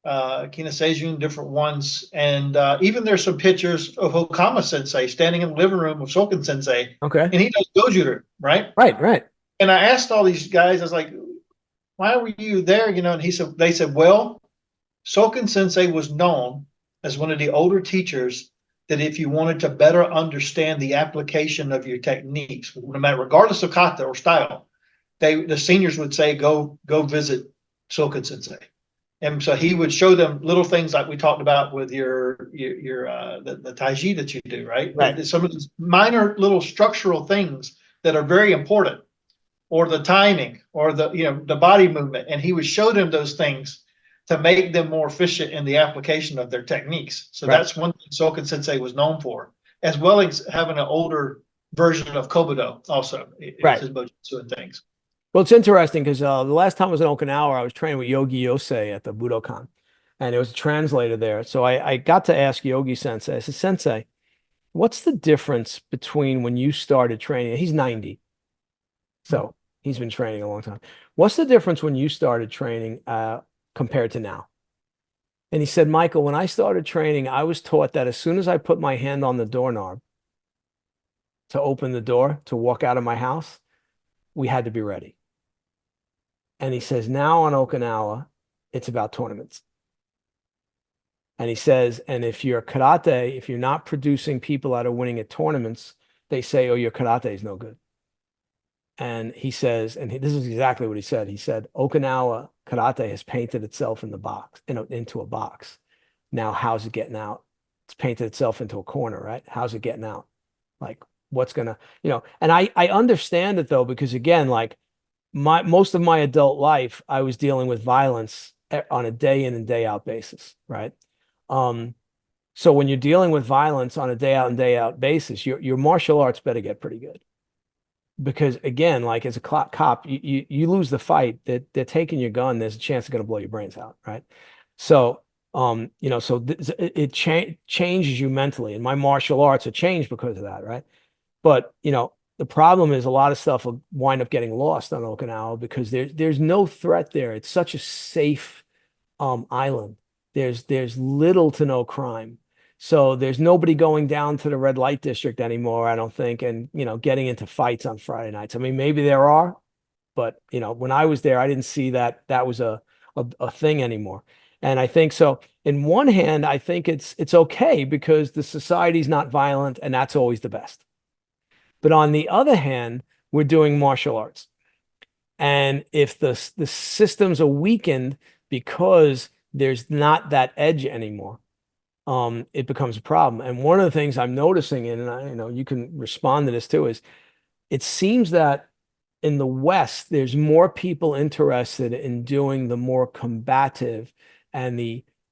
Seijun, different ones. And even there's some pictures of Hokama Sensei standing in the living room of Soken Sensei. Okay. And he does Dojuru, right? Right, right. And I asked all these guys, I was like, why were you there? You know, and they said, well, Soken Sensei was known as one of the older teachers that if you wanted to better understand the application of your techniques, no matter regardless of kata or style, the seniors would say, go visit Soken Sensei. And so he would show them little things like we talked about with the taiji that you do, right? Right. Some of these minor little structural things that are very important, or the timing, or the body movement, and he would show them those things to make them more efficient in the application of their techniques. So Right. that's one thing Soken Sensei was known for, as well as having an older version of Kobudo also, Right. his Bojutsu and things. Well, it's interesting because the last time I was in Okinawa, I was training with Yogi Yosei at the Budokan, and there was a translator there. So I got to ask Yogi Sensei, I said, Sensei, what's the difference between when you started training? He's 90, so he's been training a long time. What's the difference when you started training compared to now? And he said, Michael, when I started training, I was taught that as soon as I put my hand on the doorknob to open the door to walk out of my house, we had to be ready. And he says, now on Okinawa, it's about tournaments. And he says, and if you're karate, if you're not producing people that are winning at tournaments, they say, oh, your karate is no good. And he says, and this is exactly what he said. He said, Okinawa karate has painted itself in the box, into a box. Now, how's it getting out? It's painted itself into a corner, right? How's it getting out? Like, what's gonna, and I understand it though, because again, like most of my adult life, I was dealing with violence on a day in and day out basis, right? So when you're dealing with violence on a day out and day out basis, your martial arts better get pretty good. Because again, like as a cop, you lose the fight, they're taking your gun, there's a chance they're going to blow your brains out, right? So, so it changes you mentally, and my martial arts are changed because of that, right? But the problem is a lot of stuff will wind up getting lost on Okinawa because there's no threat there. It's such a safe island. There's little to no crime. So there's nobody going down to the red light district anymore, I don't think, and getting into fights on Friday nights. I mean, maybe there are, but when I was there, I didn't see that was a thing anymore. And I think so. In one hand, I think it's okay because the society's not violent, and that's always the best. But on the other hand, we're doing martial arts. And if the systems are weakened because there's not that edge anymore, it becomes a problem. And one of the things I'm noticing, and you can respond to this too, is it seems that in the West, there's more people interested in doing the more combative and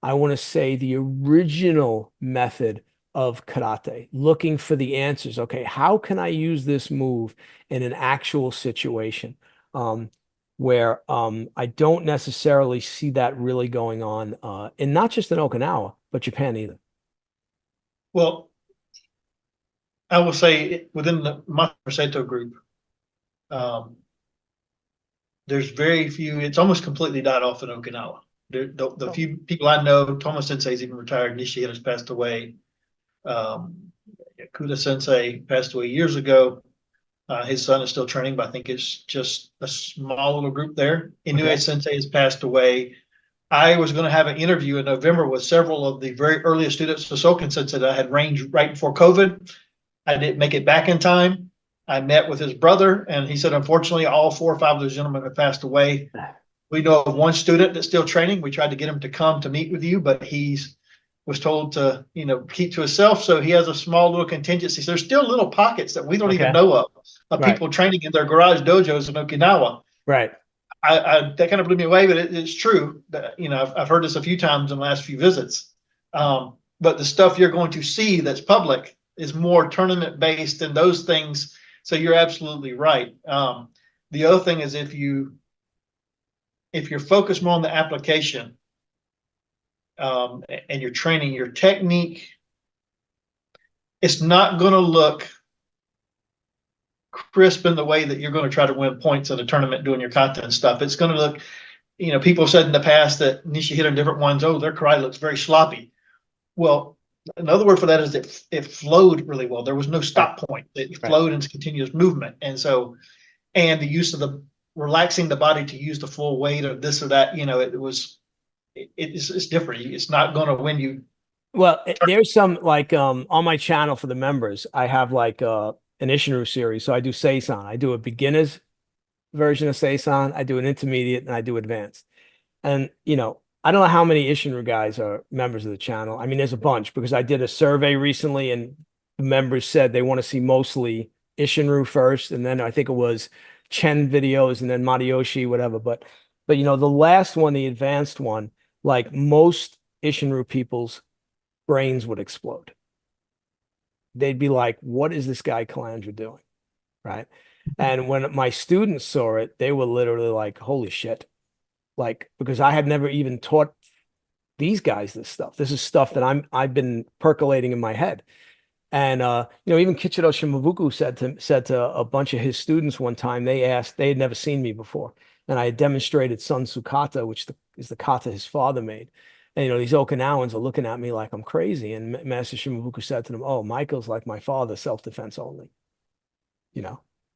I want to say, the original method of karate, looking for the answers. Okay, how can I use this move in an actual situation? Where I don't necessarily see that really going on, and not just in Okinawa, but Japan either. Well, I will say within the Matamoro Seito group, there's very few. It's almost completely died off in Okinawa. The few people I know, Tomo Sensei's even retired. Nishihira's passed away. Kuda Sensei passed away years ago. His son is still training, but I think it's just a small little group there. Inoue Sensei has passed away. I was going to have an interview in November with several of the very earliest students of Soken Sensei that I had ranged right before COVID. I didn't make it back in time. I met with his brother, and he said, unfortunately, all 4 or 5 of those gentlemen have passed away. We know of one student that's still training. We tried to get him to come to meet with you, but he's was told to, keep to himself. So he has a small little contingency. So there's still little pockets that we don't even know of people training in their garage dojos in Okinawa. Right. That kind of blew me away, but it's true that, I've heard this a few times in the last few visits. But the stuff you're going to see that's public is more tournament based and those things. So you're absolutely right. The other thing is if you're focused more on the application, and you're training your technique, it's not going to look crisp in the way that you're going to try to win points at a tournament doing your kata and stuff. It's going to look, people said in the past that Nishihira and different ones, their karate looks very sloppy. Well, another word for that is that it flowed really well. There was no stop point. It flowed into continuous movement. And the use of the relaxing the body to use the full weight of this or that, it's different. It's not going to win you. Well, there's some on my channel for the members, I have an Isshinryu series. So I do Seisan. I do a beginner's version of Seisan. I do an intermediate and I do advanced. And, I don't know how many Isshinryu guys are members of the channel. I mean, there's a bunch because I did a survey recently and the members said they want to see mostly Isshinryu first. And then I think it was Chen videos and then Matayoshi, whatever. But the last one, the advanced one, most Isshinryu people's brains would explode. They'd be like, what is this guy Calandra doing? Right. And when my students saw it, they were literally like, holy shit. Because I had never even taught these guys this stuff. This is stuff that I've been percolating in my head. And even Kichiro Shimabuku said to a bunch of his students one time, they had never seen me before. And I had demonstrated Sun Tzu Kata, which is the kata his father made. And, these Okinawans are looking at me like I'm crazy. And Master Shimabuku said to them, oh, Michael's like my father, self-defense only.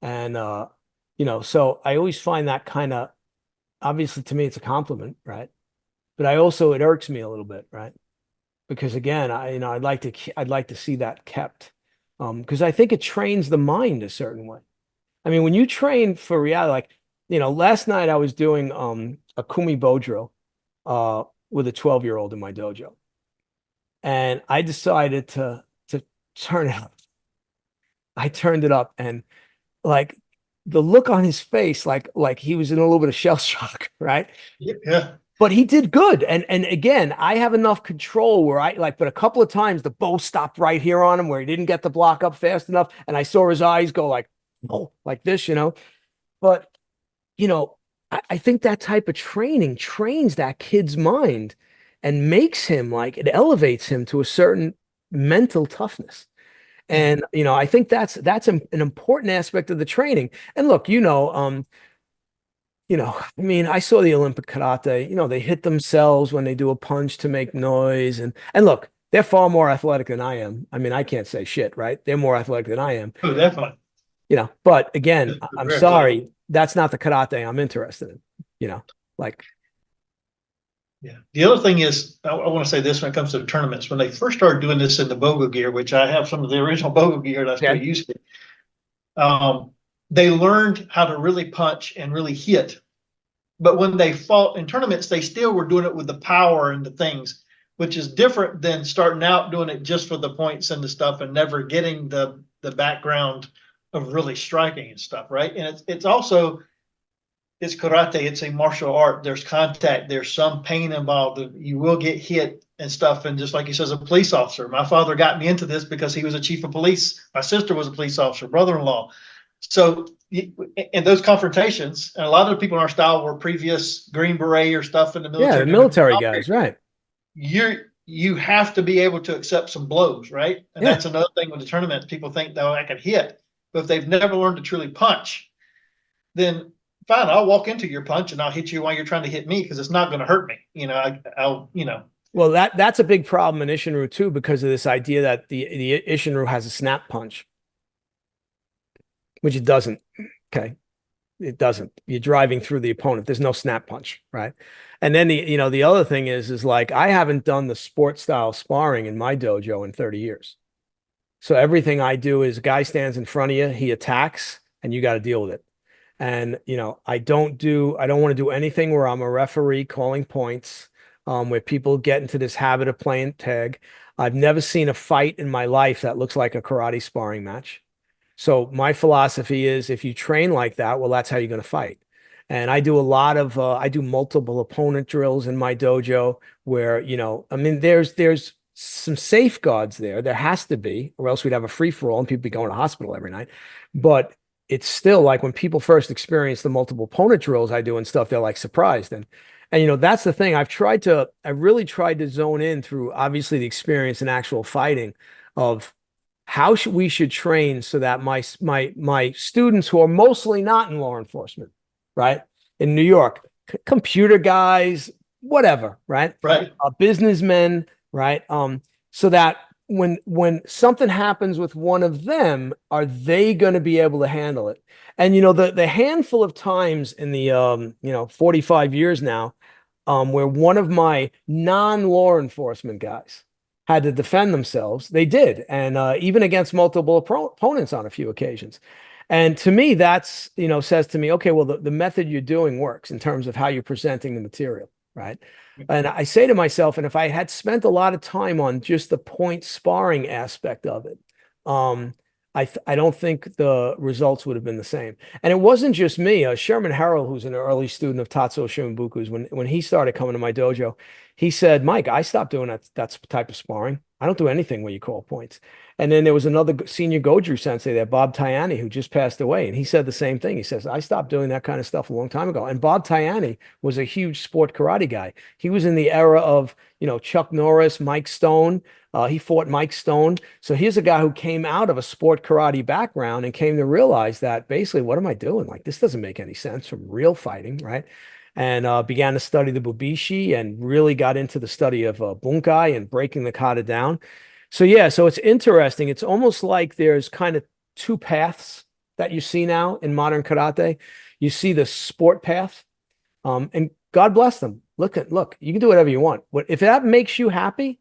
And, so I always find that kind of, obviously to me, it's a compliment, right? But it irks me a little bit, right? Because again, I'd like to see that kept. Because I think it trains the mind a certain way. I mean, when you train for reality, last night I was doing a kumi bo drill with a 12-year-old in my dojo. And I decided to turn it up. I turned it up and the look on his face, like he was in a little bit of shell shock, right? Yeah. But he did good. And again, I have enough control where but a couple of times the bow stopped right here on him where he didn't get the block up fast enough. And I saw his eyes go like this, But, I think that type of training trains that kid's mind and makes him it elevates him to a certain mental toughness. And, I think that's an important aspect of the training. And look, I mean, I saw the Olympic karate, they hit themselves when they do a punch to make noise. And look, they're far more athletic than I am. I mean, I can't say shit, right? They're more athletic than I am. Oh, definitely. But again, I'm sorry, that's not the karate I'm interested in, Yeah. The other thing is, I want to say this when it comes to the tournaments, when they first started doing this in the Bogo gear, which I have some of the original Bogo gear that I still use it, they learned how to really punch and really hit. But when they fought in tournaments, they still were doing it with the power and the things, which is different than starting out doing it just for the points and the stuff and never getting the background of really striking and stuff, right? And it's also, it's karate, it's a martial art. There's contact, there's some pain involved. You will get hit and stuff. And just like he says, a police officer. My father got me into this because he was a chief of police. My sister was a police officer, brother-in-law. So in those confrontations, and a lot of the people in our style were previous Green Beret or stuff in the military. Yeah, the military guys, right. You have to be able to accept some blows, right? And that's another thing with the tournament. People think, I can hit. But if they've never learned to truly punch, then fine, I'll walk into your punch and I'll hit you while you're trying to hit me because it's not going to hurt me. I'll, Well, that's a big problem in Isshinryu too, because of this idea that the Isshinryu has a snap punch, which it doesn't. Okay. It doesn't. You're driving through the opponent. There's no snap punch, right? And then the other thing is like I haven't done the sport style sparring in my dojo in 30 years. So everything I do is a guy stands in front of you, he attacks, and you got to deal with it. And I don't want to do anything where I'm a referee calling points, where people get into this habit of playing tag. I've never seen a fight in my life that looks like a karate sparring match. So my philosophy is if you train like that, well, that's how you're going to fight. And I do a lot of I do multiple opponent drills in my dojo where, I mean, there's some safeguards there. There has to be, or else we'd have a free for all and people be going to hospital every night. But it's still like when people first experience the multiple opponent drills I do and stuff, they're like surprised. And that's the thing. I really tried to zone in through obviously the experience in actual fighting of how we should train so that my students who are mostly not in law enforcement, right, in New York, computer guys, whatever, right, right. Businessmen, right, so that when something happens with one of them, are they going to be able to handle it? And the handful of times in the 45 years now, where one of my non-law enforcement guys had to defend themselves, they did, and even against multiple opponents on a few occasions. And to me, that's says to me, okay, well, the method you're doing works in terms of how you're presenting the material, right? And I say to myself, and if I had spent a lot of time on just the point sparring aspect of it, I don't think the results would have been the same. And it wasn't just me. Sherman Harrell, who's an early student of Tatsuo Shimbuku's, when he started coming to my dojo, he said, "Mike, I stopped doing that type of sparring. I don't do anything where you call points." And then there was another senior Goju sensei there, Bob Tayani, who just passed away, and he said the same thing. He says, "I stopped doing that kind of stuff a long time ago." And Bob Tayani was a huge sport karate guy. He was in the era of Chuck Norris, Mike Stone. He fought Mike Stone. So here's a guy who came out of a sport karate background and came to realize that basically, what am I doing? Like, this doesn't make any sense from real fighting, right? And began to study the Bubishi and really got into the study of Bunkai and breaking the kata down. So yeah, so it's interesting. It's almost like there's kind of two paths that you see now in modern karate. You see the sport path, and God bless them. Look, you can do whatever you want. If that makes you happy,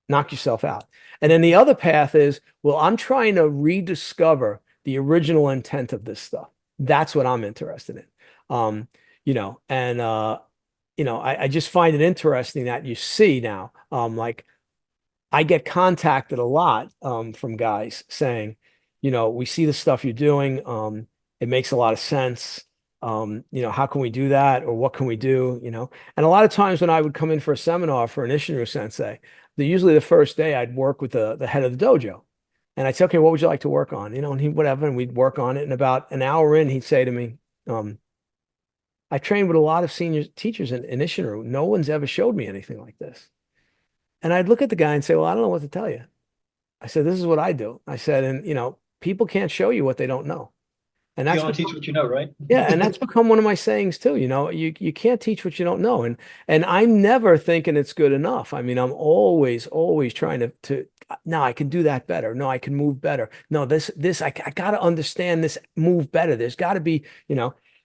knock yourself out. And then the other path is, well, I'm trying to rediscover the original intent of this stuff. That's what I'm interested in. I just find it interesting that you see now, like I get contacted a lot from guys saying, we see the stuff you're doing. It makes a lot of sense. How can we do that? Or what can we do? And a lot of times when I would come in for a seminar for an Isshinryu sensei, usually the first day I'd work with the head of the dojo. And I'd say, okay, what would you like to work on? And he, whatever, and we'd work on it. And about an hour in, he'd say to me, I trained with a lot of senior teachers in Isshinryu. No one's ever showed me anything like this. And I'd look at the guy and say, well, I don't know what to tell you. I said, this is what I do. I said, and people can't show you what they don't know. And that's you only teach what you know, right? Yeah, and that's become one of my sayings too. You can't teach what you don't know. And I'm never thinking it's good enough. I mean, I'm always trying to no, I can do that better. No, I can move better. No, this I got to understand this move better. There's got to be,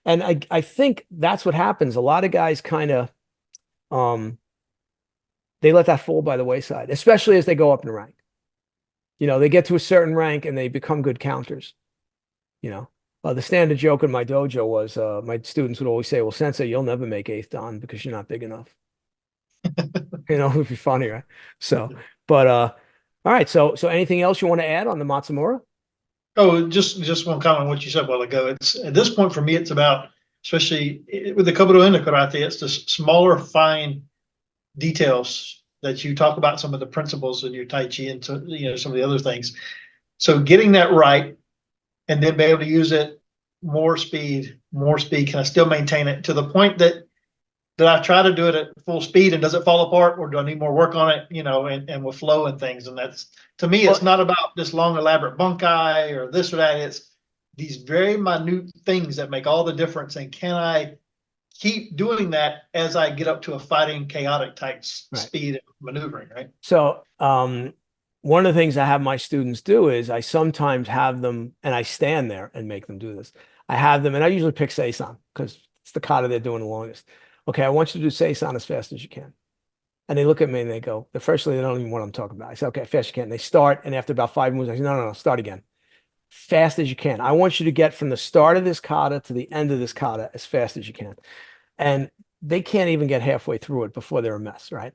and I think that's what happens. A lot of guys kind of they let that fall by the wayside, especially as they go up in rank. They get to a certain rank and they become good counters. The standard joke in my dojo was my students would always say, well, Sensei, you'll never make eighth dan because you're not big enough. It would be funny, right? So, but all right. So anything else you want to add on the Matsumura? Oh, just one comment on what you said a while ago. It's at this point for me, it's about, especially with the Kobudo and the karate, it's the smaller, fine details that you talk about, some of the principles in your Tai Chi and some of the other things. So getting that right and then be able to use it more speed, can I still maintain it to the point that I try to do it at full speed and does it fall apart, or do I need more work on it, and with flow and things. And that's, to me, it's not about this long elaborate bunkai or this or that. these very minute things that make all the difference. And can I keep doing that as I get up to a fighting chaotic type speed and maneuvering, right? So one of the things I have my students do is I sometimes have them, and I stand there and make them do this. I have them, and I usually pick Seisan because it's the kata they're doing the longest. Okay, I want you to do Seisan as fast as you can. And they look at me and they go, firstly, they don't even know what I'm talking about. I say, okay, fast as you can. They start, and after about 5 moves, I say, no, start again. Fast as you can. I want you to get from the start of this kata to the end of this kata as fast as you can. And they can't even get halfway through it before they're a mess, right?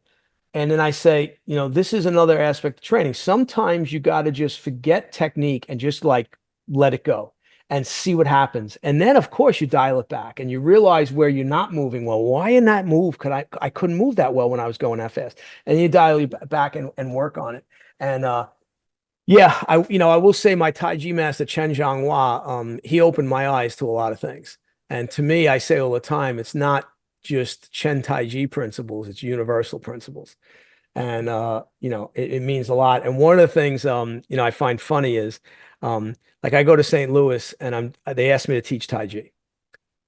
And then I say, this is another aspect of training. Sometimes you got to just forget technique and just like let it go and see what happens. And then, of course, you dial it back and you realize where you're not moving well. Why in that move could I couldn't move that well when I was going that fast? And you dial it back and work on it. And yeah, I will say my Taiji master Chen Zhanghua, he opened my eyes to a lot of things. And to me, I say all the time, it's not just Chen Taiji principles, it's universal principles. And it means a lot. And one of the things I find funny is like I go to St. Louis and they asked me to teach Taiji.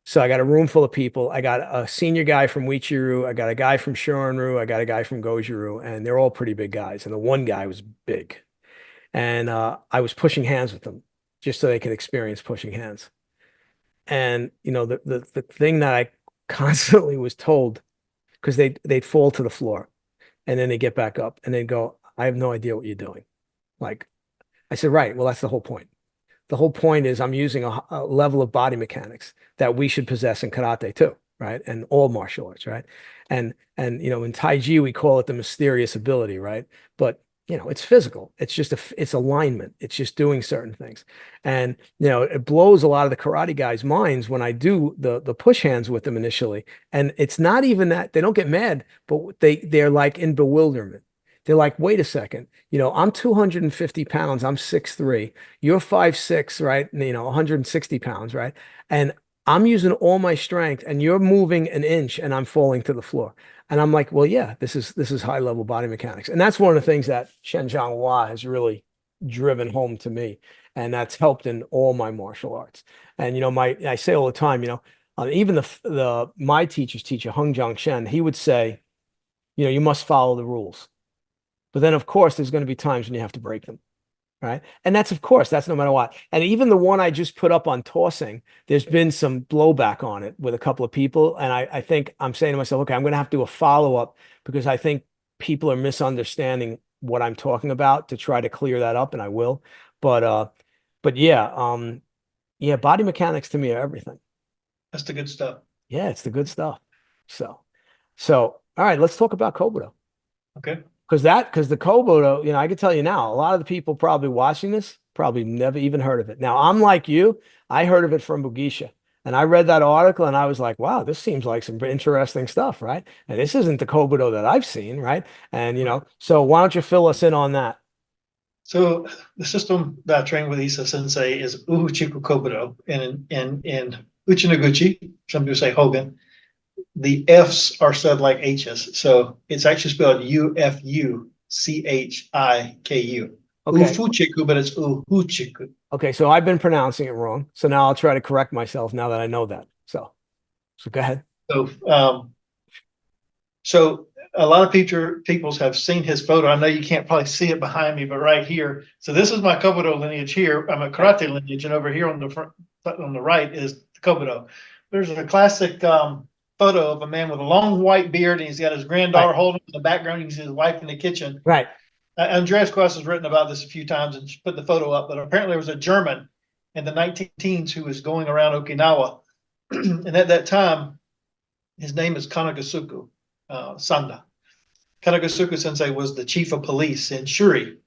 So I got a room full of people. I got a senior guy from Uichiru, I got a guy from Shorin-ryu, I got a guy from Goju-ryu, and they're all pretty big guys. And the one guy was big. And I was pushing hands with them just so they could experience pushing hands. And the thing that I constantly was told, because they'd fall to the floor and then they get back up and they'd go, I have no idea what you're doing. Like I said, right, well, that's the whole point. The whole point is I'm using a level of body mechanics that we should possess in karate too, right? And all martial arts, right? And in Taiji we call it the mysterious ability, right? But it's physical. It's just it's alignment. It's just doing certain things. And, it blows a lot of the karate guys' minds when I do the push hands with them initially. And it's not even that they don't get mad, but they're like in bewilderment. They're like, wait a second, I'm 250 pounds. I'm 6'3". You're 5'6", right? 160 pounds, right? And I'm using all my strength and you're moving an inch and I'm falling to the floor. And I'm like, well, yeah, this is high level body mechanics. And that's one of the things that Chen Zhanghua has really driven home to me. And that's helped in all my martial arts. And, I say all the time, even my teacher's teacher, Hung Jiang Shen, he would say, you must follow the rules. But then, of course, there's going to be times when you have to break them. Right. And that's, of course, that's no matter what. And even the one I just put up on tossing, there's been some blowback on it with a couple of people. And I think I'm saying to myself, okay, I'm going to have to do a follow-up because I think people are misunderstanding what I'm talking about to try to clear that up. And I will. But yeah, body mechanics to me are everything. That's the good stuff. Yeah, it's the good stuff. So all right, let's talk about Kobudo. Okay. Because the Kobudo, I can tell you now, a lot of the people probably watching this probably never even heard of it. Now, I'm like you, I heard of it from Bugisha. And I read that article and I was like, wow, this seems like some interesting stuff, right? And this isn't the Kobudo that I've seen, right? And, so why don't you fill us in on that? So the system that I trained with Isa Sensei is Ufuchiku-Kobudo. And in Uchinoguchi, some people say Hogan, the F's are said like H's. So it's actually spelled Ufuchiku. Okay. Ufuchiku, but it's Ufuchiku. Okay, so I've been pronouncing it wrong. So now I'll try to correct myself now that I know that. So go ahead. So a lot of people have seen his photo. I know you can't probably see it behind me, but right here. So this is my Kobudo lineage here. I'm a karate lineage, and over here on the front, on the right is the Kobudo. There's a classic photo of a man with a long white beard, and he's got his granddaughter holding him in the background. You can see his wife in the kitchen. Right. Andreas Quest has written about this a few times and put the photo up, but apparently there was a German in the 19 teens who was going around Okinawa. And at that time, his name is Kanagusuku Sanda. Kanagusuku Sensei was the chief of police in Shuri.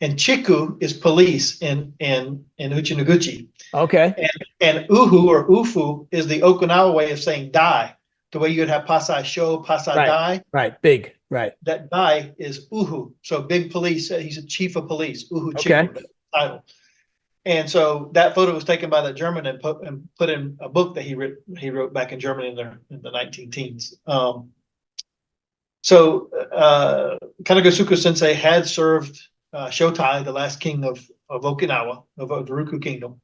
And Chiku is police in Uchinoguchi. Okay. And Uhu or Ufu is the Okinawa way of saying die. The way you'd have Pasai Sho, Pasai Dai. Right, big, right. That Dai is Uhu. So big police, he's a chief of police, Uhu Okay. Chiku, title. And so that photo was taken by that German and put in a book that he wrote back in Germany in the 19 teens. So Kanagusuku Sensei had served Shotai, the last king of Okinawa, of the Ryukyu kingdom.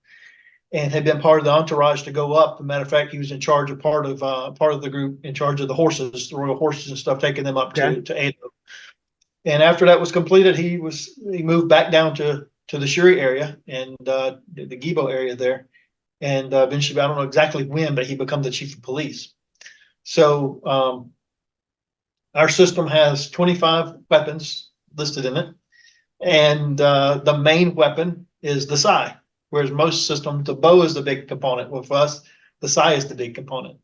and had been part of the entourage to go up. As a matter of fact, he was in charge of part of the group, in charge of the horses, the royal horses and stuff, taking them up Okay. to Edo. And after that was completed, he moved back down to the Shuri area and the Gibo area there. And eventually, I don't know exactly when, but he became the chief of police. So our system has 25 weapons listed in it. And the main weapon is the sai, whereas most systems, the bow is the big component. With us, the sai is the big component.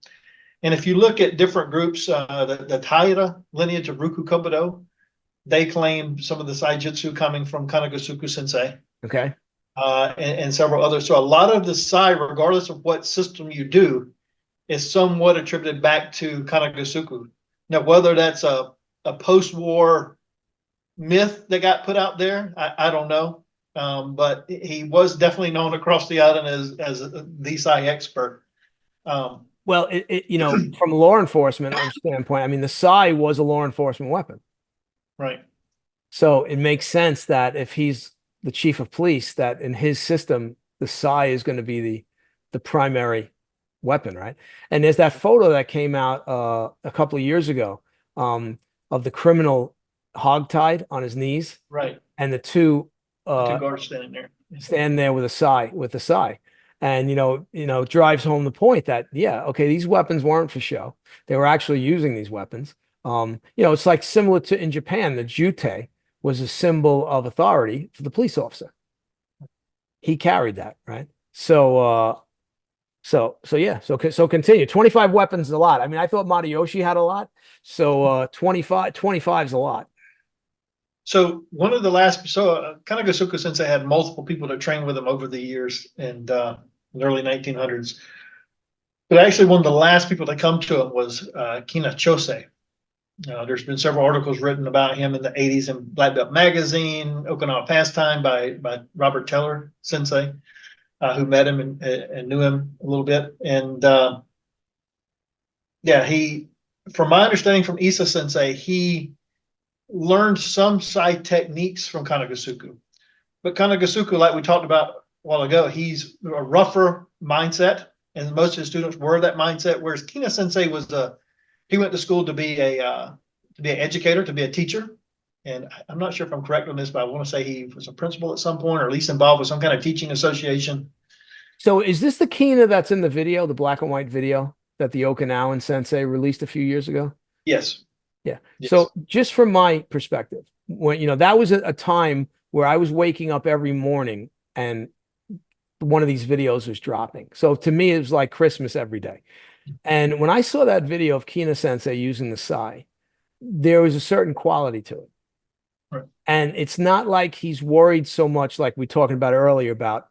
And if you look at different groups, the Taira lineage of Ryukyu Kobudo, they claim some of the sai jutsu coming from Kanagusuku Sensei. Okay. And several others. So a lot of the sai, regardless of what system you do, is somewhat attributed back to Kanagusuku. Now, whether that's a post-war myth that got put out there, I don't know. But he was definitely known across the island as the sai expert. Well, from a law enforcement standpoint, I mean, the sai was a law enforcement weapon. Right. So it makes sense that if he's the chief of police, that in his system, the sai is going to be the primary weapon, right? And there's that photo that came out a couple of years ago of the criminal hogtied on his knees, Right. and the two guards standing there with the sai. And drives home the point that, yeah, okay, these weapons weren't for show. They were actually using these weapons. It's like similar to in Japan, the jute was a symbol of authority for the police officer. He carried that, right? So continue. 25 weapons is a lot. I mean, I thought Matayoshi had a lot. So 25 is a lot. So Kanagusuku Sensei had multiple people to train with him over the years in the early 1900s. But actually, one of the last people to come to him was Kina Chose. There's been several articles written about him in the 80s in Black Belt Magazine, Okinawa Pastime by Robert Teller Sensei, who met him and knew him a little bit. And from my understanding from Isa Sensei, he learned some sai techniques from Kanagusuku. But Kanagusuku, like we talked about a while ago, he's a rougher mindset, and most of his students were that mindset, whereas Kina Sensei he went to school to be an educator, to be a teacher. And I'm not sure if I'm correct on this, but I want to say he was a principal at some point, or at least involved with some kind of teaching association. So is this the Kina that's in the video, the black and white video that the Okinawan Sensei released a few years ago? Yes. Yeah. Yes. So just from my perspective, when, that was a time where I was waking up every morning and one of these videos was dropping. So to me, it was like Christmas every day. And when I saw that video of Kina Sensei using the sai, there was a certain quality to it. Right. And it's not like he's worried so much, like we talked about earlier, about,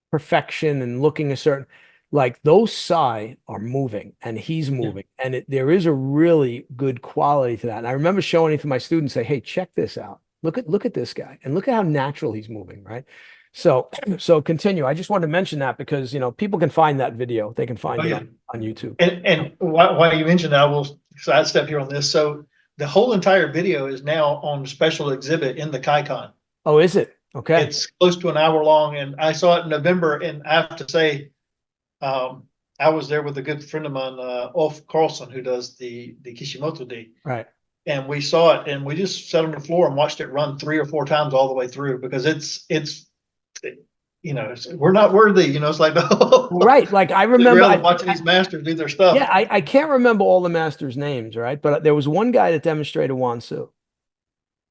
perfection and looking a certain, like those sai are moving and he's moving. Yeah. And there is a really good quality to that. And I remember showing it to my students, say, hey, check this out. Look at this guy and look at how natural he's moving, right? So continue. I just wanted to mention that because, people can find that video. They can find it on YouTube. And while you mentioned that, I will sidestep here on this. So the whole entire video is now on special exhibit in the Kaikon. Oh, is it? Okay. It's close to an hour long, and I saw it in November, and I have to say, I was there with a good friend of mine, Ulf Carlson, who does the Kishimoto-Den. Right. And we saw it, and we just sat on the floor and watched it run 3 or 4 times all the way through, because we're not worthy, it's like, right. Like I remember really watching these masters do their stuff. Yeah, I can't remember all the masters' names, right? But there was one guy that demonstrated Wansu.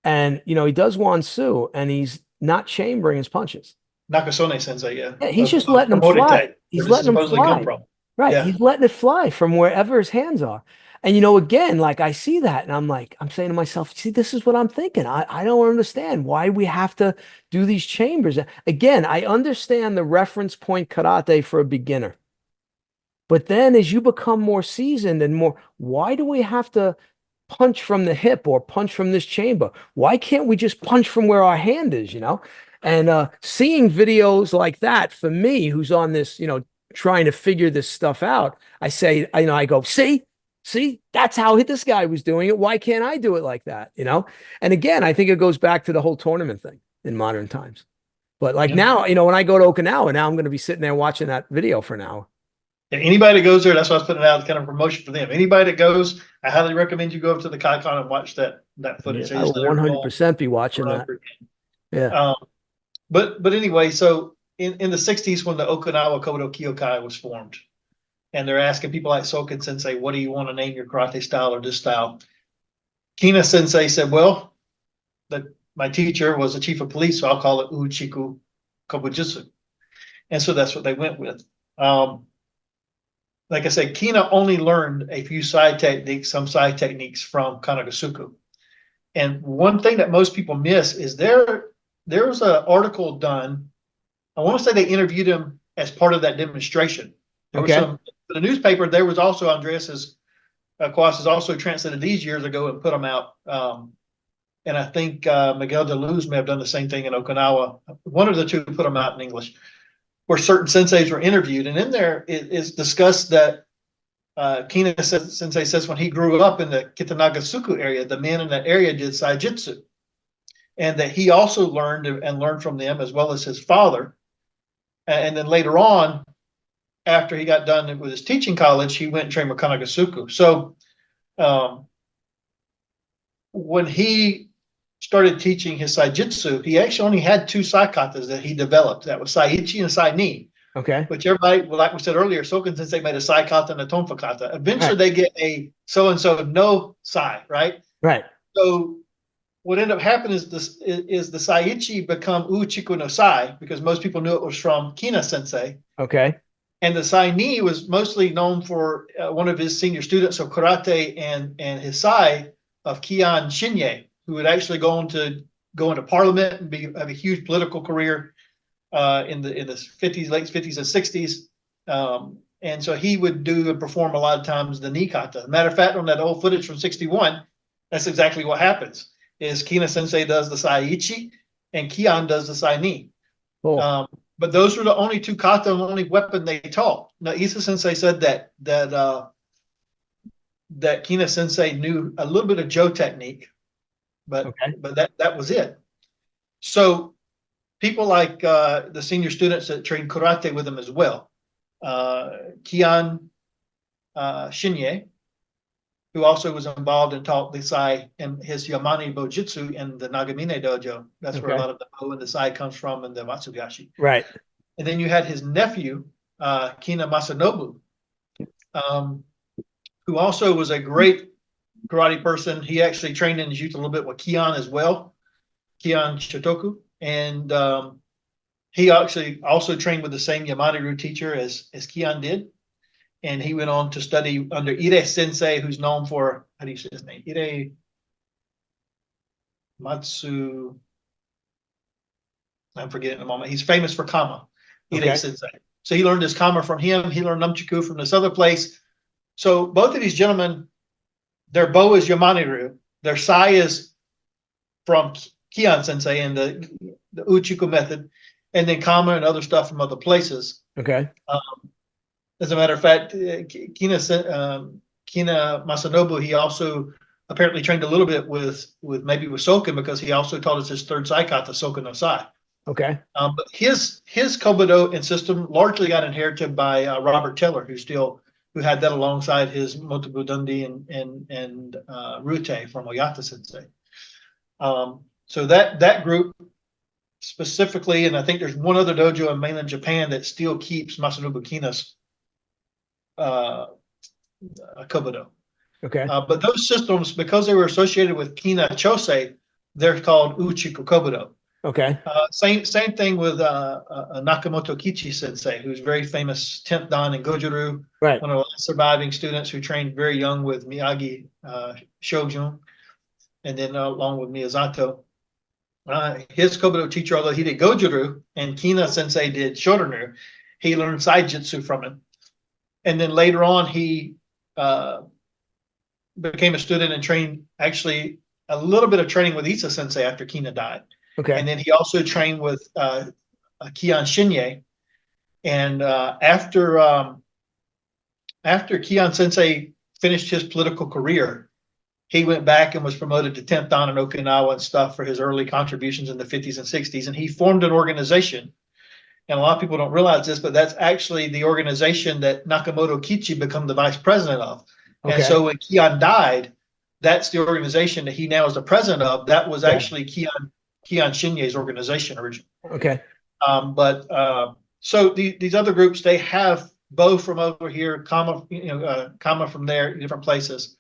And, he does Wansu, and he's not chambering his punches. Nakasone Sensei, yeah. He's just letting them fly. He's letting them fly. Right. Yeah. He's letting it fly from wherever his hands are. And, again, like I see that and I'm saying to myself, see, this is what I'm thinking. I don't understand why we have to do these chambers. Again, I understand the reference point karate for a beginner. But then as you become more seasoned and more, why do we have to punch from the hip or punch from this chamber? Why can't we just punch from where our hand is, And seeing videos like that for me, who's on this, trying to figure this stuff out, I say, I go, see, that's how this guy was doing it. Why can't I do it like that? And again, I think it goes back to the whole tournament thing in modern times. But like Yeah. now, when I go to Okinawa, now I'm going to be sitting there watching that video for an hour. Yeah, anybody that goes there, that's why I was putting it out as kind of promotion for them. Anybody that goes, I highly recommend you go up to the Kaikon and watch that Yeah, footage. They I just will let it roll 100% be watching over and that. over again. Yeah. But anyway, so in the 60s when the Okinawa Kobudo Kyokai was formed, and they're asking people like Soken Sensei, what do you want to name your karate style or this style? Kina Sensei said, well, that my teacher was a chief of police, so I'll call it Uchiku Kobujutsu. And so that's what they went with. Like I said, Kina only learned a few some side techniques from Kanagusuku. And one thing that most people miss is there was an article done. I want to say they interviewed him as part of that demonstration. There were Okay. some the newspaper. There was also Andreas's Quas has also translated these years ago and put them out. And I think Miguel de Luz may have done the same thing in Okinawa. One of the two put them out in English, where certain senseis were interviewed, and in there it is discussed that Kina Sensei says when he grew up in the Kanagusuku area, the men in that area did Saijitsu, and that he also learned from them as well as his father. And then later on, after he got done with his teaching college, he went and trained with Kanagusuku. So when he started teaching his Saijitsu, he actually only had two Saikatas that he developed. That was Saiichi and Sai-Ni. Okay. Which everybody, like we said earlier, Soken Sensei made a Sai Kata and a Tonfa Kata. Eventually, Right. they get a so-and-so no Sai, right? Right. So what ended up happening is the Saiichi become Uchiku no Sai because most people knew it was from Kina Sensei. Okay. And the Sai-Ni was mostly known for one of his senior students of karate and his Sai of Kean Shinyei, who would actually go into parliament and have a huge political career in the 50s, late 50s and 60s. And so he would do and perform a lot of times the ni kata. Matter of fact, on that old footage from 61, that's exactly what happens. Is Kina Sensei does the Saiichi and Kean does the Sai-Ni. Cool. But those were the only two kata and the only weapon they taught. Now Isa Sensei said that Kina Sensei knew a little bit of Jo technique, but that was it. So people like the senior students that trained karate with him as well. Kean Shinyei, who also was involved and taught the Sai and his Yamani Bojitsu in the Nagamine dojo. That's where a lot of the Bo and the Sai comes from and the Matsugashi. Right. And then you had his nephew, Kina Masanobu, who also was a great karate person. He actually trained in his youth a little bit with Kean as well, Kean Shotoku. And he actually also trained with the same Yamani-ryu teacher as Kean did. And he went on to study under Ire Sensei, who's known for, how do you say his name? Ire Matsu. I'm forgetting in a moment. He's famous for Kama, Ire Sensei. So he learned his Kama from him. He learned Numchiku from this other place. So both of these gentlemen, their Bo is Yamani-ryu. Their Sai is from Kean Sensei and the Uchiku method, and then Kama and other stuff from other places. Okay. As a matter of fact, Kina Masanobu, he also apparently trained a little bit with Soken because he also taught us his third Sai Kata, Soken no Sai. Okay. But his Kobudo and system largely got inherited by Robert Teller, who had that alongside his Motobu Dundi and Rute from Oyata Sensei. So that group specifically, and I think there's one other dojo in mainland Japan that still keeps Masanobu Kina's Kobudo. Okay. But those systems, because they were associated with Kina Chosei, they're called Uchiku Kobudo. Okay. Same thing with Nakamoto Kichi Sensei, who's very famous 10th Dan in Goju-ryu, Right. one of the surviving students who trained very young with Miyagi Shojun, and then along with Miyazato. His Kobudo teacher, although he did Goju-ryu and Kina Sensei did Shorin-ryu, he learned Saijitsu from him. And then later on, he became a student and trained actually a little bit of training with Isa Sensei after Kina died. Okay. And then he also trained with Kean Shinyei. And after Kean Sensei finished his political career, he went back and was promoted to 10th Dan in Okinawa and stuff for his early contributions in the 50s and 60s. And he formed an organization. And a lot of people don't realize this, but that's actually the organization that Nakamoto Kichi became the vice president of. And Okay. so when Kean died, that's the organization that he now is the president of. That was actually Kean Shinye's organization originally. Okay. So these other groups, they have Bo from over here, Kama from there, different places.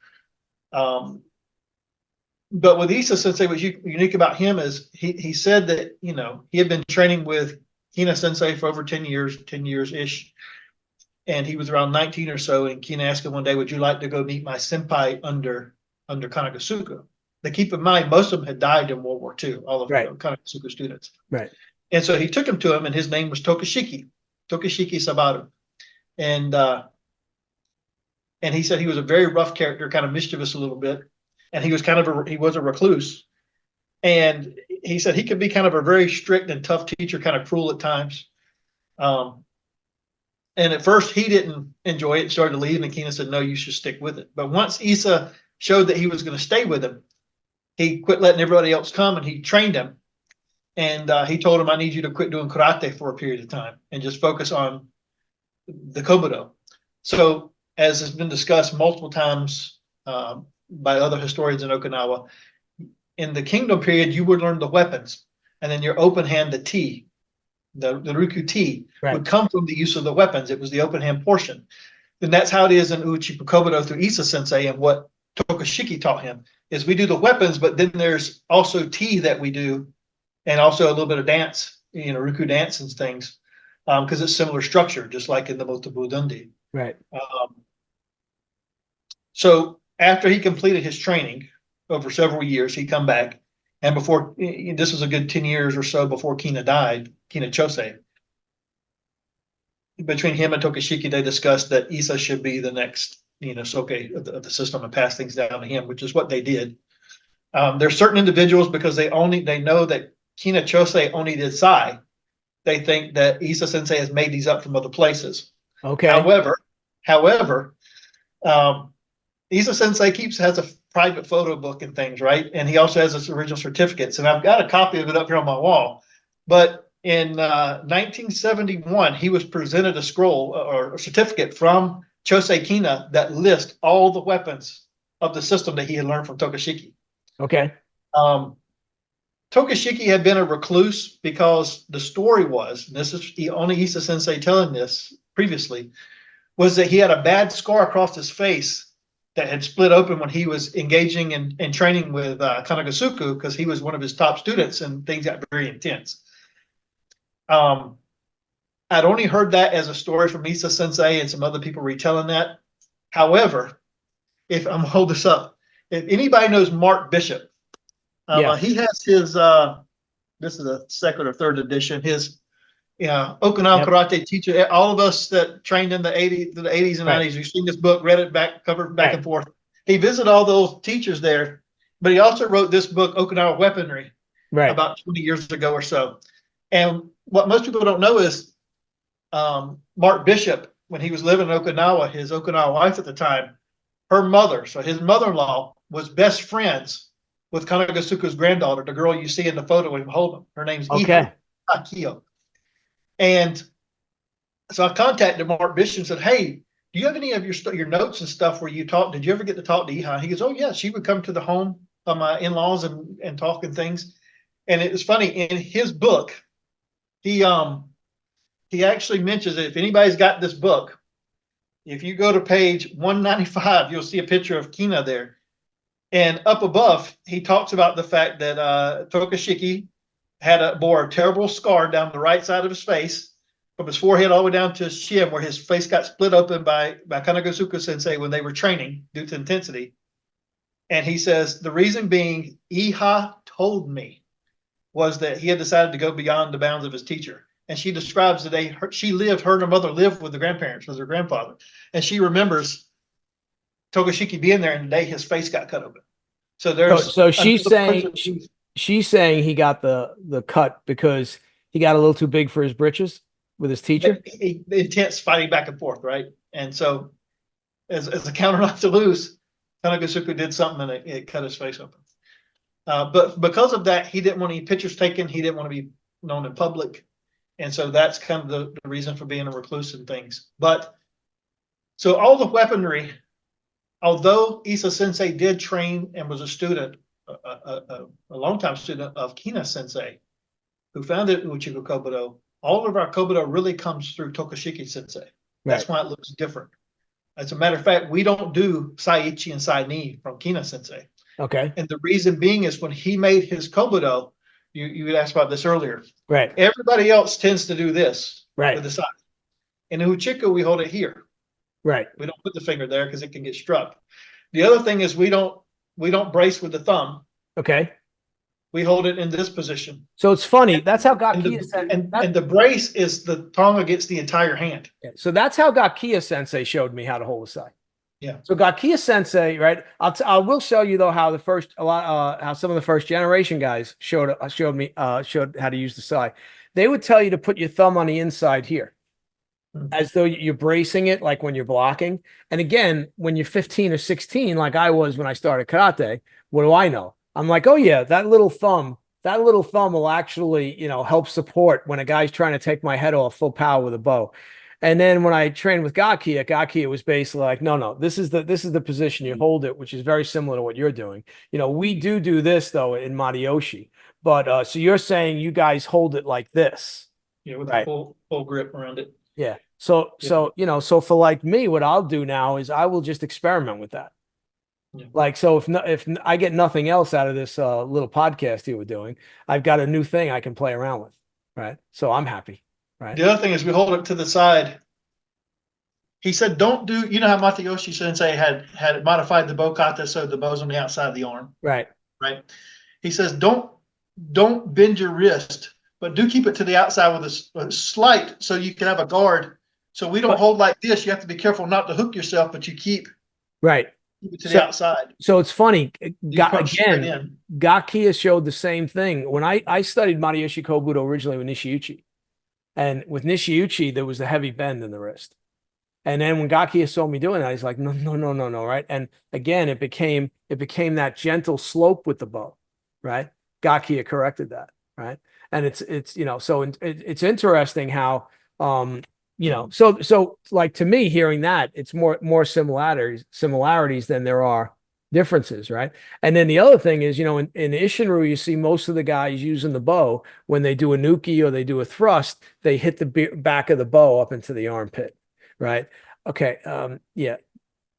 But with Isa Sensei, what's unique about him is he said that, he had been training with Kina Sensei for over 10 years-ish. And he was around 19 or so. And Kina asked him one day, would you like to go meet my senpai under Kanagusuku? Now, keep in mind, most of them had died in World War II, all of Kanagusuku students. Right. And so he took him to him, and his name was Tokashiki Sabaru. And he said he was a very rough character, kind of mischievous a little bit. And he was he was a recluse. And he said he could be kind of a very strict and tough teacher, kind of cruel at times. And at first he didn't enjoy it and started to leave. And Kina said, no, you should stick with it. But once Isa showed that he was going to stay with him, he quit letting everybody else come and he trained him. And he told him, I need you to quit doing karate for a period of time and just focus on the Kobudo. So as has been discussed multiple times by other historians in Okinawa, in the kingdom period, you would learn the weapons, and then your open hand, the T, the Ryukyu T, would come from the use of the weapons. It was the open hand portion. And that's how it is in Ufuchiku-Den through Isa Sensei, and what Tokashiki taught him is we do the weapons, but then there's also T that we do, and also a little bit of dance, Ryukyu dance and things, because it's similar structure, just like in the Motobu-Dundee. Right. So after he completed his training over several years, he'd come back. And before, this was a good 10 years or so before Kina died, Kina Chosei. Between him and Tokashiki, they discussed that Isa should be the next, Soke of the system and pass things down to him, which is what they did. There's certain individuals, because they know that Kina Chosei only did Sai. They think that Isa Sensei has made these up from other places. Okay. However, Isa Sensei has a private photo book and things, right? And he also has his original certificates. And I've got a copy of it up here on my wall. But in 1971, he was presented a scroll or a certificate from Chosei Kina that lists all the weapons of the system that he had learned from Tokashiki. Okay. Tokashiki had been a recluse because the story was, and this is the only Isa Sensei telling this previously, was that he had a bad scar across his face that had split open when he was engaging in training with Kanagusuku, because he was one of his top students and things got very intense. I'd only heard that as a story from Isa Sensei and some other people retelling that. However, if I'm gonna hold this up, if anybody knows Mark Bishop, he has his, this is a second or third edition, his Okinawan Karate teacher. All of us that trained in the 80s and 90s, we've seen this book, read it covered back and forth. He visited all those teachers there, but he also wrote this book, Okinawa Weaponry, about 20 years ago or so. And what most people don't know is Mark Bishop, when he was living in Okinawa, his Okinawa wife at the time, her mother, so his mother-in-law, was best friends with Kanagusuku's granddaughter, the girl you see in the photo of him holding. Her name's Iha Akio. And so I contacted Mark Bishop and said, hey, do you have any of your notes and stuff where you talk? Did you ever get to talk to Iha? He goes, oh, yeah, she would come to the home of my in-laws and talk and things. And it was funny, in his book, he actually mentions that if anybody's got this book, if you go to page 195, you'll see a picture of Kina there. And up above, he talks about the fact that Tokashiki bore a terrible scar down the right side of his face, from his forehead all the way down to his chin, where his face got split open by Kanagusuku Sensei when they were training due to intensity. And he says, the reason being, Iha told me, was that he had decided to go beyond the bounds of his teacher. And she describes the day her and her mother lived with the grandparents, with her grandfather. And she remembers Tokashiki being there, and the day his face got cut open. So there's she's saying he got the cut because he got a little too big for his britches with his teacher. Intense fighting back and forth, right? And so as a counter not to lose, Kanagusuku did something and it cut his face open. But because of that, he didn't want any pictures taken. He didn't want to be known in public. And so that's kind of the reason for being a recluse and things. But so all the weaponry, although Isa Sensei did train and was a student, a longtime student of Kean Sensei, who founded Ufuchiku Kobudo, all of our Kobudo really comes through Tokushiki Sensei. That's why it looks different. As a matter of fact, we don't do Saiichi and Sai-Ni from Kean Sensei. Okay. And the reason being is when he made his Kobudo, you had asked about this earlier. Right. Everybody else tends to do this Right. with the side. In Ufuchiku, we hold it here. Right. We don't put the finger there because it can get struck. The other thing is we don't brace with the thumb. Okay. We hold it in this position. So it's funny. That's how Gakiya and the brace is the tongue against the entire hand. So that's how Gakiya Sensei showed me how to hold a sai. Yeah. So Gakiya Sensei, right? I will show you though how how some of the first generation guys showed how to use the sai. They would tell you to put your thumb on the inside here, as though you're bracing it, like when you're blocking. And again, when you're 15 or 16, like I was when I started karate, what do I know? I'm like, oh yeah, that little thumb will actually, help support when a guy's trying to take my head off full power with a bow. And then when I trained with Gakiya was basically like, no, this is the position you hold it, which is very similar to what you're doing. We do this though in Mariyoshi, but so you're saying you guys hold it like this, with a full grip around it. Yeah. So for like me, what I'll do now is I will just experiment with that. Yeah. Like, so if I get nothing else out of this little podcast you were doing, I've got a new thing I can play around with. Right. So I'm happy. Right. The other thing is we hold it to the side. He said, don't do, how Matayoshi Sensei had modified the bow kata so the bow's on the outside of the arm. Right. Right. He says, don't bend your wrist, but do keep it to the outside with a slight so you can have a guard. So we don't hold like this. You have to be careful not to hook yourself, but you keep it to the outside. So it's funny. Again, Gakiya showed the same thing. When I studied Mariyoshi Kobudo originally with Nishiuchi. And with Nishiuchi, there was a heavy bend in the wrist. And then when Gakiya saw me doing that, he's like, no, right? And again, it became that gentle slope with the bow, right? Gakiya corrected that, right? And it's so it's interesting how so like to me hearing that it's more similarities than there are differences, right? And then the other thing is, in Isshinryu, you see most of the guys using the bow when they do a nuki or they do a thrust, they hit the back of the bow up into the armpit, right? Okay, yeah,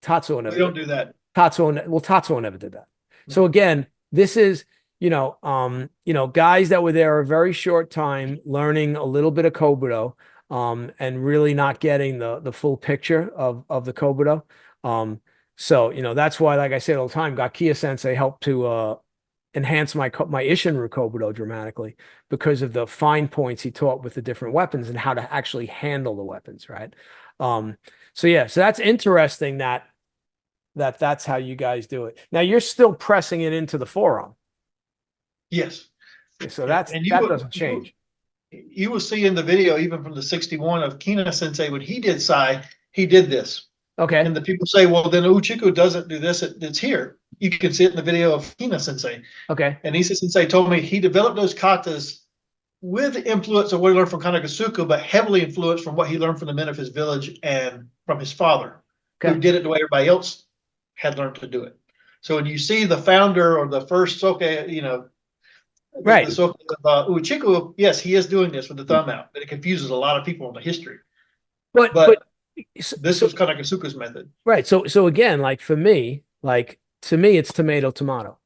Tatsuo never. We don't do that. Tatsuo never did that. So again, this is guys that were there a very short time learning a little bit of Kobudo, and really not getting the full picture of the Kobudo. So, that's why, like I said all the time, Gakiya Sensei helped to enhance my Isshinryu Kobudo dramatically because of the fine points he taught with the different weapons and how to actually handle the weapons, right? So that's interesting that's how you guys do it. Now you're still pressing it into the forearm. Yes. So that doesn't change. You will see in the video, even from the 61 of Kean Sensei, when he did Sai, he did this. Okay. And the people say, well, then Ufuchiku doesn't do this. It's here. You can see it in the video of Kean Sensei. Okay. And Isa Sensei told me he developed those katas with the influence of what he learned from Kanagusuku, but heavily influenced from what he learned from the men of his village and from his father, who did it the way everybody else had learned to do it. So when you see the founder or the first Soke, right. The Soke of Ufuchiku, yes, he is doing this with the thumb out, but it confuses a lot of people in the history. But this was Kanagusuku's method. Right. So again, like for me, to me, it's tomato.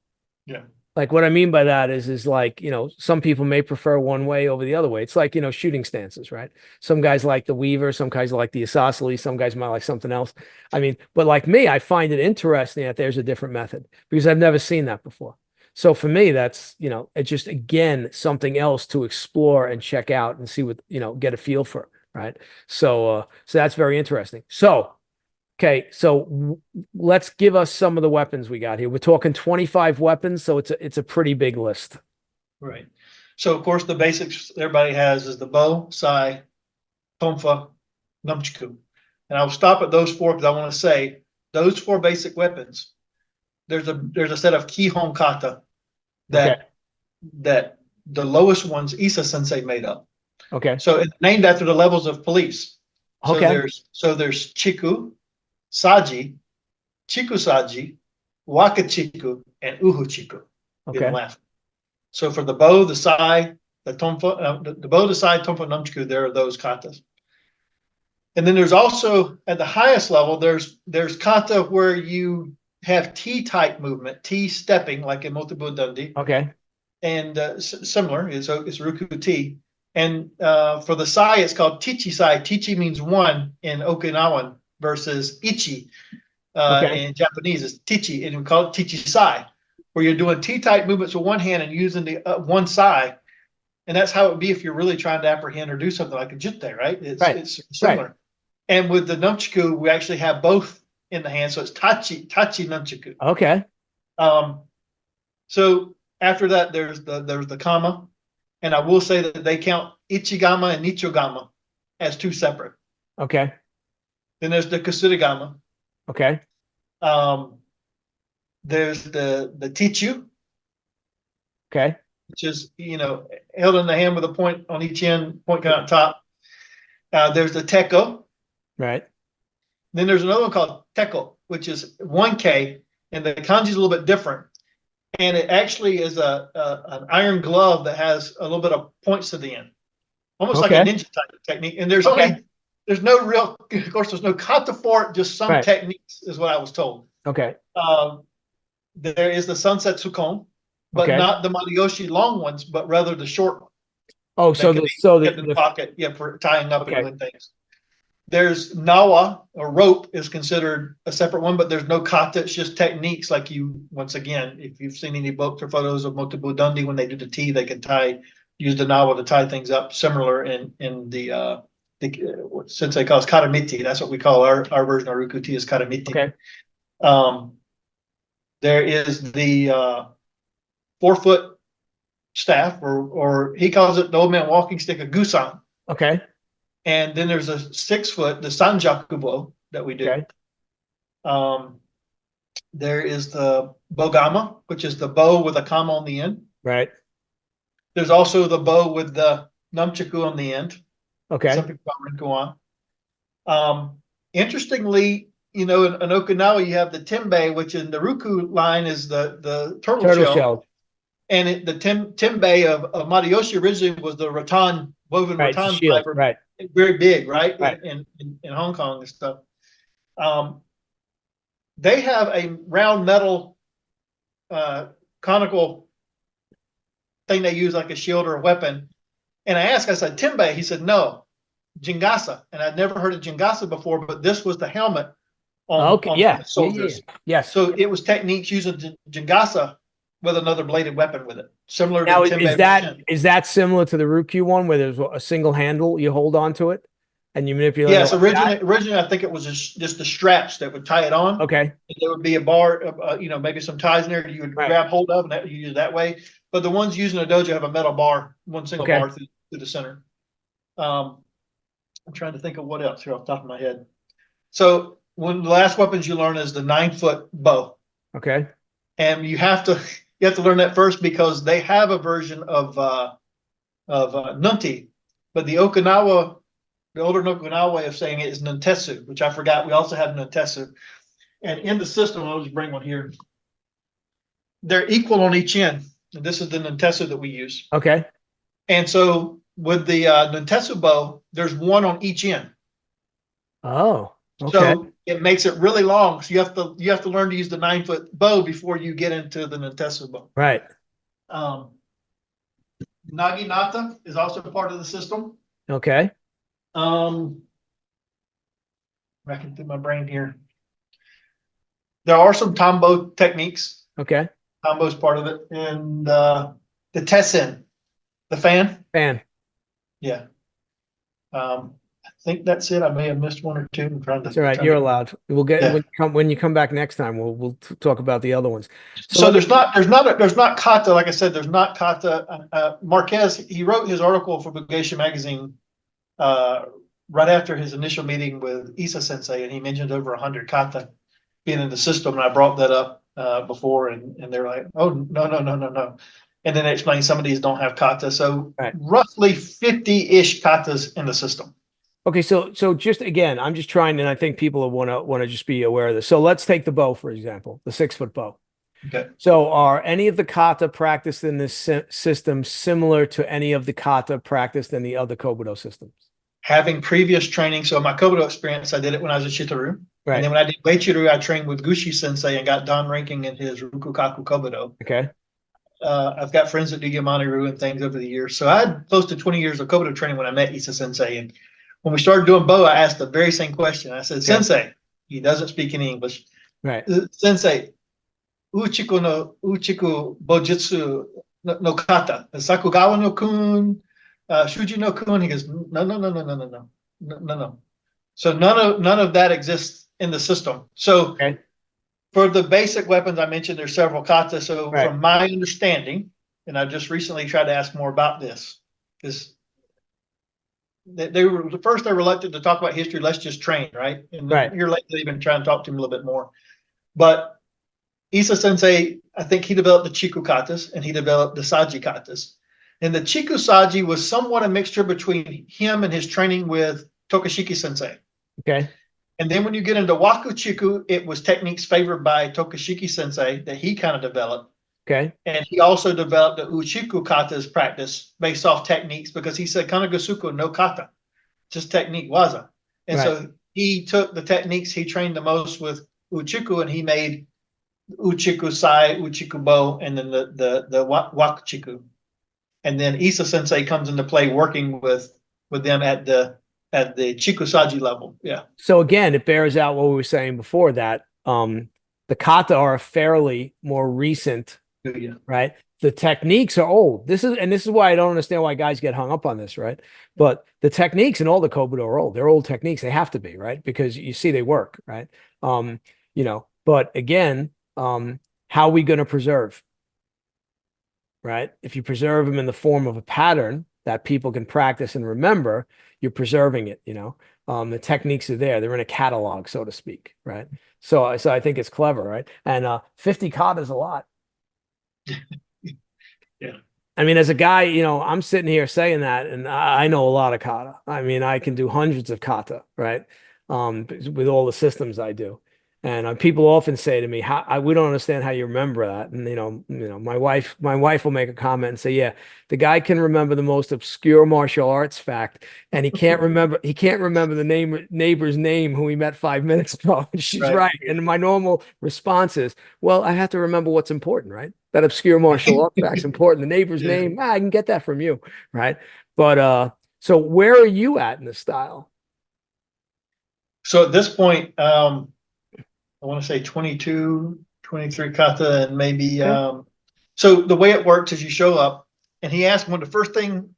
Yeah. Like what I mean by that is like, some people may prefer one way over the other way. It's like, shooting stances, right? Some guys like the Weaver, some guys like the isosceles, some guys might like something else. I mean, but like me, I find it interesting that there's a different method because I've never seen that before. So for me, that's, it's just, again, something else to explore and check out and see what, get a feel for, right? So that's very interesting. So, okay, so let's give us some of the weapons we got here. We're talking 25 weapons, so it's a pretty big list. Right. So, of course, the basics everybody has is the bow, sai, tonfa, nunchaku. And I'll stop at those four because I want to say those four basic weapons there's a set of Kihon kata Okay. that the lowest ones Isa Sensei made up. Okay. So it's named after the levels of police. So Okay. there's Chiku, Saji, Chikusaji, Wakachiku, and Ufuchiku in the Okay. left. So for the bow, the sai, the tonfa, the bow, the sai, tonfa, nunchaku, there are those katas. And then there's also at the highest level, there's kata where you have T-type movement, T stepping like in Motobu Dundee, Okay. and similar. It's Ryukyu T. And for the sai, it's called Tichi sai. Tichi means one in Okinawan versus Ichi Okay. in Japanese. It's Tichi, and we call it Tichi sai, where you're doing T-type movements with one hand and using the one sai. And that's how it would be if you're really trying to apprehend or do something like a jitte, right? It's similar. Right. And with the nunchaku, we actually have both in the hand, so it's tachi nunchaku. Okay. So after that, there's the kama, and I will say that they count ichigama and nichogama as two separate. Okay. Then there's the kusudagama. Okay. There's the tichu, Okay. which is held in the hand with a point on each end, point coming out top. There's the teko. Right. Then there's another one called teko, which is 1K, and the kanji is a little bit different. And it actually is an iron glove that has a little bit of points to the end, almost like a ninja type of technique. And there's no real, of course, there's no kata for it, just some techniques is what I was told. Okay. There is the sunset sukon, but not the Matayoshi long ones, but rather the short one. Oh, so the pocket, for tying up and doing things. There's nawa, or rope, is considered a separate one, but there's no kata. It's just techniques. Like once again, if you've seen any books or photos of Motobu Dundee, when they do the tea, they can use the nawa to tie things up. Similar in the what Sensei calls katamiti. That's what we call our version of Ryukyu tea is katamiti. Okay. There is the 4-foot staff, or he calls it the old man walking stick, a gusan. Okay. And then there's a 6-foot, the sanjakubo that we do. Okay. There is the bogama, which is the bow with a kama on the end. Right. There's also the bow with the nunchaku on the end. Okay. Some people call rinkuan. Interestingly, in Okinawa, you have the tenbei, which in the Ryukyu line is the turtle shell. And the tenbei of Matayoshi originally was the rattan, woven rattan fiber. Right. Very big, right? In Hong Kong and stuff. They have a round metal conical thing they use like a shield or a weapon. And I said, tenbei? He said, no, jingasa. And I'd never heard of jingasa before, but this was the helmet on the soldiers. Yes. So it was techniques using jingasa with another bladed weapon with it. Similar now, to tenbei. Is that similar to the Ryukyu one where there's a single handle, you hold on to it and you manipulate Yes, originally I think it was just the straps that would tie it on. Okay. And there would be a bar, maybe some ties in there you would grab hold of, and you use it that way. But the ones using a dojo have a metal bar, one single bar through the center. I'm trying to think of what else here off the top of my head. So one of the last weapons you learn is the 9-foot bow. Okay. And you have to learn that first because they have a version of nunti, but the older Okinawa way of saying it is nuntetsu, which I forgot. We also have nuntetsu. And in the system, I'll just bring one here. They're equal on each end. And this is the nuntetsu that we use. Okay. And so with the nuntetsu bow, there's one on each end. Oh, okay. So it makes it really long. So you have to learn to use the 9-foot bow before you get into the nuntetsu bow. Right. Naginata is also part of the system. Okay. Racking through my brain here. There are some tambo techniques. Okay. Tambo's part of it. And the tessen, the fan. Yeah. I think that's it. I may have missed one or two. I'm trying to. That's all right. You're allowed. We'll get when you come back next time. We'll talk about the other ones. So there's not kata. Like I said, there's not kata. Marquez, he wrote his article for Bugeisha magazine right after his initial meeting with Isa Sensei, and he mentioned over 100 kata being in the system. And I brought that up before, and they're like, oh, no, no, no, no, no. And then they explain some of these don't have kata. So Right. roughly 50-ish katas in the system. Okay, so just again, I'm just trying, and I think people want to just be aware of this. So let's take the bow, for example, the 6-foot bow. Okay. So are any of the kata practiced in this system similar to any of the kata practiced in the other Kobudo systems? Having previous training, so my Kobudo experience, I did it when I was a Shitaru. Right. And then when I did Weichiru, I trained with Gushi Sensei and got Dan ranking in his Rukukaku Kobudo. Okay. I've got friends that do Yamane-ryu and things over the years. So I had close to 20 years of Kobudo training when I met Isa Sensei. And when we started doing Bo, I asked the very same question. I said, Okay. Sensei, he doesn't speak any English. Right. Sensei, Ufuchiku-Den Bo Jitsu no kata, Sakugawa no kun, Shuji no kun. He goes, no, no, no, no, no, no, no, no, no, no. So none of that exists in the system. So Okay. for the basic weapons I mentioned, there's several kata. So Right. from my understanding, and I just recently tried to ask more about this, because they were the first, they're reluctant to talk about history. Let's just train, right? And Right. here lately, they've been trying to talk to him a little bit more. But Isa Sensei, I think he developed the Chiku katas and he developed the Saji katas. And the Chiku Saji was somewhat a mixture between him and his training with Tokashiki Sensei. Okay. And then when you get into Waku Chiku, it was techniques favored by Tokashiki Sensei that he kind of developed. Okay. And he also developed the Uchiku kata's practice based off techniques, because he said Kanagusuku no kata, just technique waza. And Right. so he took the techniques he trained the most with Uchiku and he made Uchiku Sai, Uchiku Bo, and then the Wakuchiku. And then Isa Sensei comes into play working with them at the Chiku Saji level. Yeah. So again, it bears out what we were saying before, that the kata are fairly more recent, Yeah. right? The techniques are old. This is why I don't understand why guys get hung up on this, right? But the techniques in all the Kobudo are old. They're old techniques. They have to be, right? Because you see they work, right? But again, how are we going to preserve, right? If you preserve them in the form of a pattern that people can practice and remember, you're preserving it, the techniques are there. They're in a catalog, so to speak, right? So I think it's clever, right? And 50 kata is a lot. Yeah. I mean, as a guy, I'm sitting here saying that, and I know a lot of kata. I mean, I can do hundreds of kata, right? With all the systems I do. And people often say to me, we don't understand how you remember that." And my wife will make a comment and say, "Yeah, the guy can remember the most obscure martial arts fact, and he can't remember the neighbor's name who he met 5 minutes ago." And she's right. And my normal response is, "Well, I have to remember what's important, right? That obscure martial arts fact's important. The neighbor's name, I can get that from you, right?" But so where are you at in the style? So at this point, I want to say 22, 23 kata, and maybe, so the way it works is you show up, and he asked one of the first thing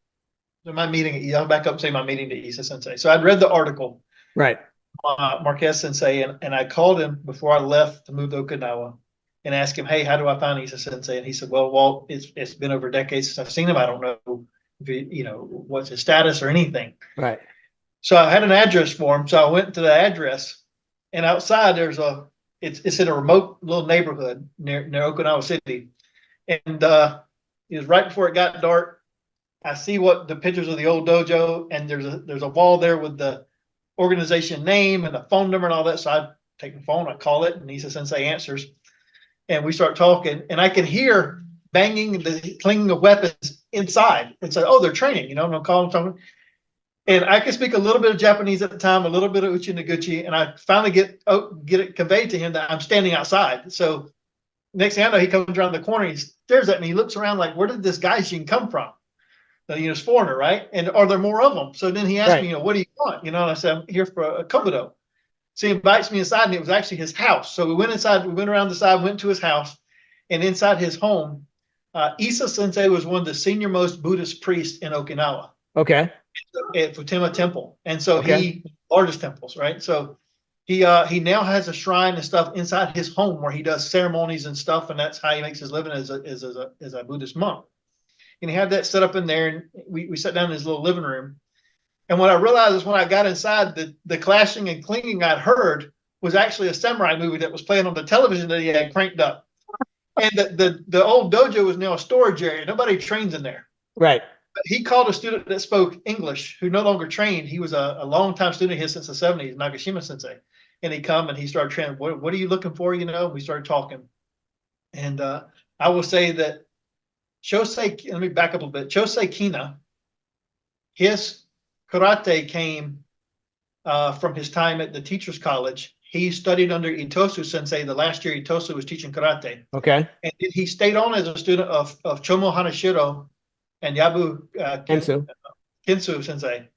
in my meeting, I'll back up and say my meeting to Isa Sensei. So I'd read the article, Right. Marquez Sensei, and I called him before I left to move to Okinawa and asked him, "Hey, how do I find Isa Sensei?" And he said, "Well, Walt, it's been over decades since I've seen him. I don't know if what's his status or anything." Right. So I had an address for him. So I went to the address, and outside it's in a remote little neighborhood near Okinawa City. And it was right before it got dark. I see the pictures of the old dojo, and there's a wall there with the organization name and the phone number and all that. So I take the phone, I call it, and Isa Sensei answers. And we start talking, and I can hear banging, the clinging of weapons inside. And so, oh, they're training, and I'm calling, talking. And I could speak a little bit of Japanese at the time, a little bit of Uchi Noguchi, and I finally get it conveyed to him that I'm standing outside. So next thing I know, he comes around the corner, he stares at me, he looks around like, where did this gaijin come from? It's foreigner, right? And are there more of them? So then he asked me, what do you want? And I said, I'm here for a Kobudo. So he invites me inside, and it was actually his house. So we went inside, we went around the side, went to his house, and inside his home, Isa Sensei was one of the senior most Buddhist priests in Okinawa. Okay. At Futenma Temple. And so he largest temples, right? So he now has a shrine and stuff inside his home where he does ceremonies and stuff, and that's how he makes his living as a Buddhist monk. And he had that set up in there, and we sat down in his little living room. And what I realized is when I got inside, the clashing and clinging I'd heard was actually a samurai movie that was playing on the television that he had cranked up. And the old dojo was now a storage area. Nobody trains in there. Right. But he called a student that spoke English who no longer trained. He was a long-time student of his since the 70s, Nagashima Sensei. And he come and he started training. What are you looking for? You know, we started talking. And I will say that Shosei, let me back up a little bit. Shosei Kina, his karate came from his time at the teacher's college. He studied under Itosu Sensei the last year Itosu was teaching karate. Okay. And he stayed on as a student of Chomo Hanashiro and Yabu Kinsu Sensei.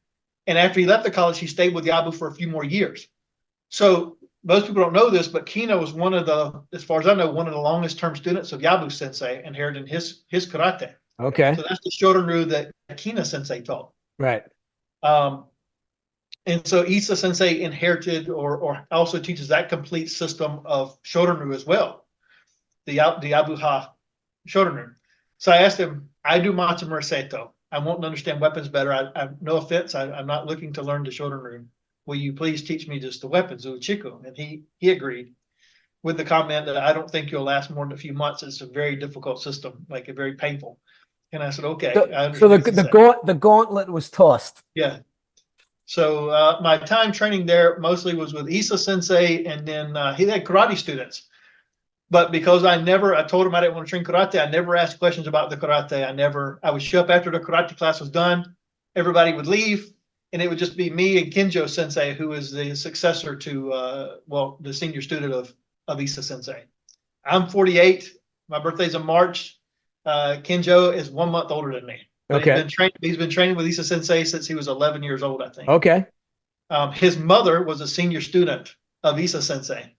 And after he left the college, he stayed with Yabu for a few more years. So most people don't know this, but Kina was one of the, as far as I know, one of the longest term students of Yabu Sensei, inheriting his karate. Okay. So that's the Shorin-ryu that Kina Sensei taught. Right. And so Isa Sensei inherited or also teaches that complete system of Shorin-ryu as well, the Abuha Shorin-ryu. So I asked him, I do Matsumura Seito. I want to understand weapons better. I no offense, I'm not looking to learn the Shorin-ryu. Will you please teach me just the weapons, Ufuchiku? And he agreed with the comment that I don't think you'll last more than a few months. It's a very difficult system, like a very painful. And I said, okay. So the gauntlet was tossed. Yeah. So my time training there mostly was with Isa Sensei, and then he had karate students. But because I told him I didn't want to train karate, I never asked questions about the karate. I would show up after the karate class was done. Everybody would leave, and it would just be me and Kenjo Sensei, who is the successor to, the senior student of Isa Sensei. I'm 48. My birthday's in March. Kenjo is 1 month older than me. But okay. He's been training with Isa Sensei since he was 11 years old, I think. Okay. His mother was a senior student of Isa Sensei.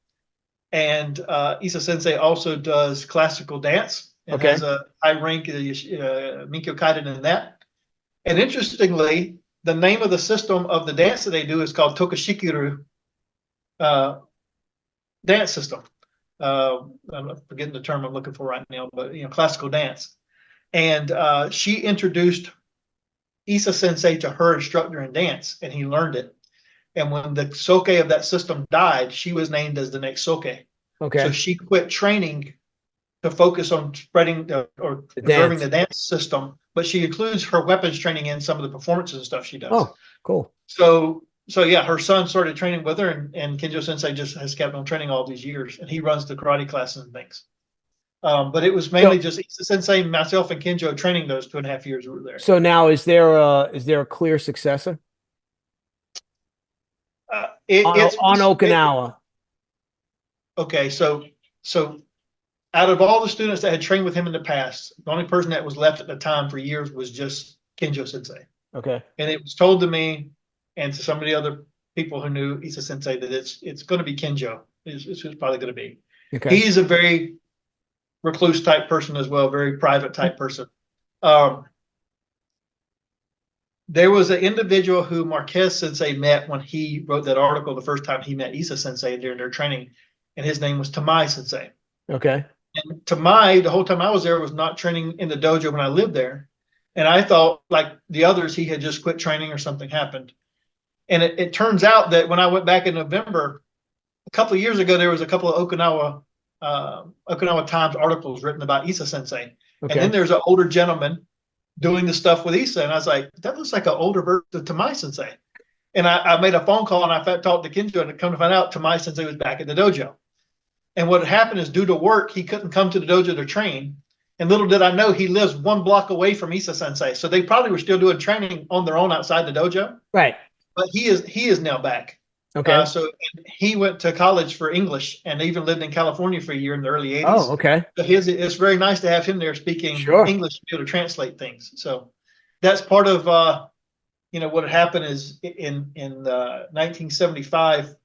And Isa Sensei also does classical dance and has a high rank, Minkyo Kaiden in that. And interestingly, the name of the system of the dance that they do is called Tokashikiru dance system. I'm forgetting the term I'm looking for right now, but classical dance. And she introduced Isa Sensei to her instructor in dance, and he learned it. And when the Soke of that system died, she was named as the next Soke. Okay. So she quit training to focus on spreading or preserving the dance system, but she includes her weapons training in some of the performances and stuff she does. Oh, cool. So yeah, her son started training with her, and Kenjo Sensei just has kept on training all these years, and he runs the karate classes and things. But it was mainly just Isa Sensei, myself, and Kenjo training those 2.5 years we were there. So now, is there a clear successor on Okinawa? Okay, so out of all the students that had trained with him in the past, the only person that was left at the time for years was just Kenjo Sensei. Okay. And it was told to me and to some of the other people who knew Isa Sensei that it's going to be Kenjo. It's probably going to be. Okay. He's a very recluse type person as well, very private type person. There was an individual who Marquez Sensei met when he wrote that article the first time he met Isa Sensei during their training, and his name was Tamai Sensei. Okay. And Tamai, the whole time I was there, was not training in the dojo when I lived there. And I thought, like the others, he had just quit training or something happened. And it turns out that when I went back in November, a couple of years ago, there was a couple of Okinawa Times articles written about Isa Sensei. Okay. And then there's an older gentleman doing the stuff with Isa. And I was like, that looks like an older version of Tamai Sensei. And I made a phone call and I talked to Kenjo, and come to find out Tamai Sensei was back at the dojo. And what happened is, due to work, he couldn't come to the dojo to train. And little did I know, he lives 1 block away from Isa Sensei. So they probably were still doing training on their own outside the dojo. Right. But he is now back. Okay. So he went to college for English and even lived in California for a year in the early 80s. Oh, okay. So it's very nice to have him there speaking English to be able to translate things. So that's part of what had happened is in 1975,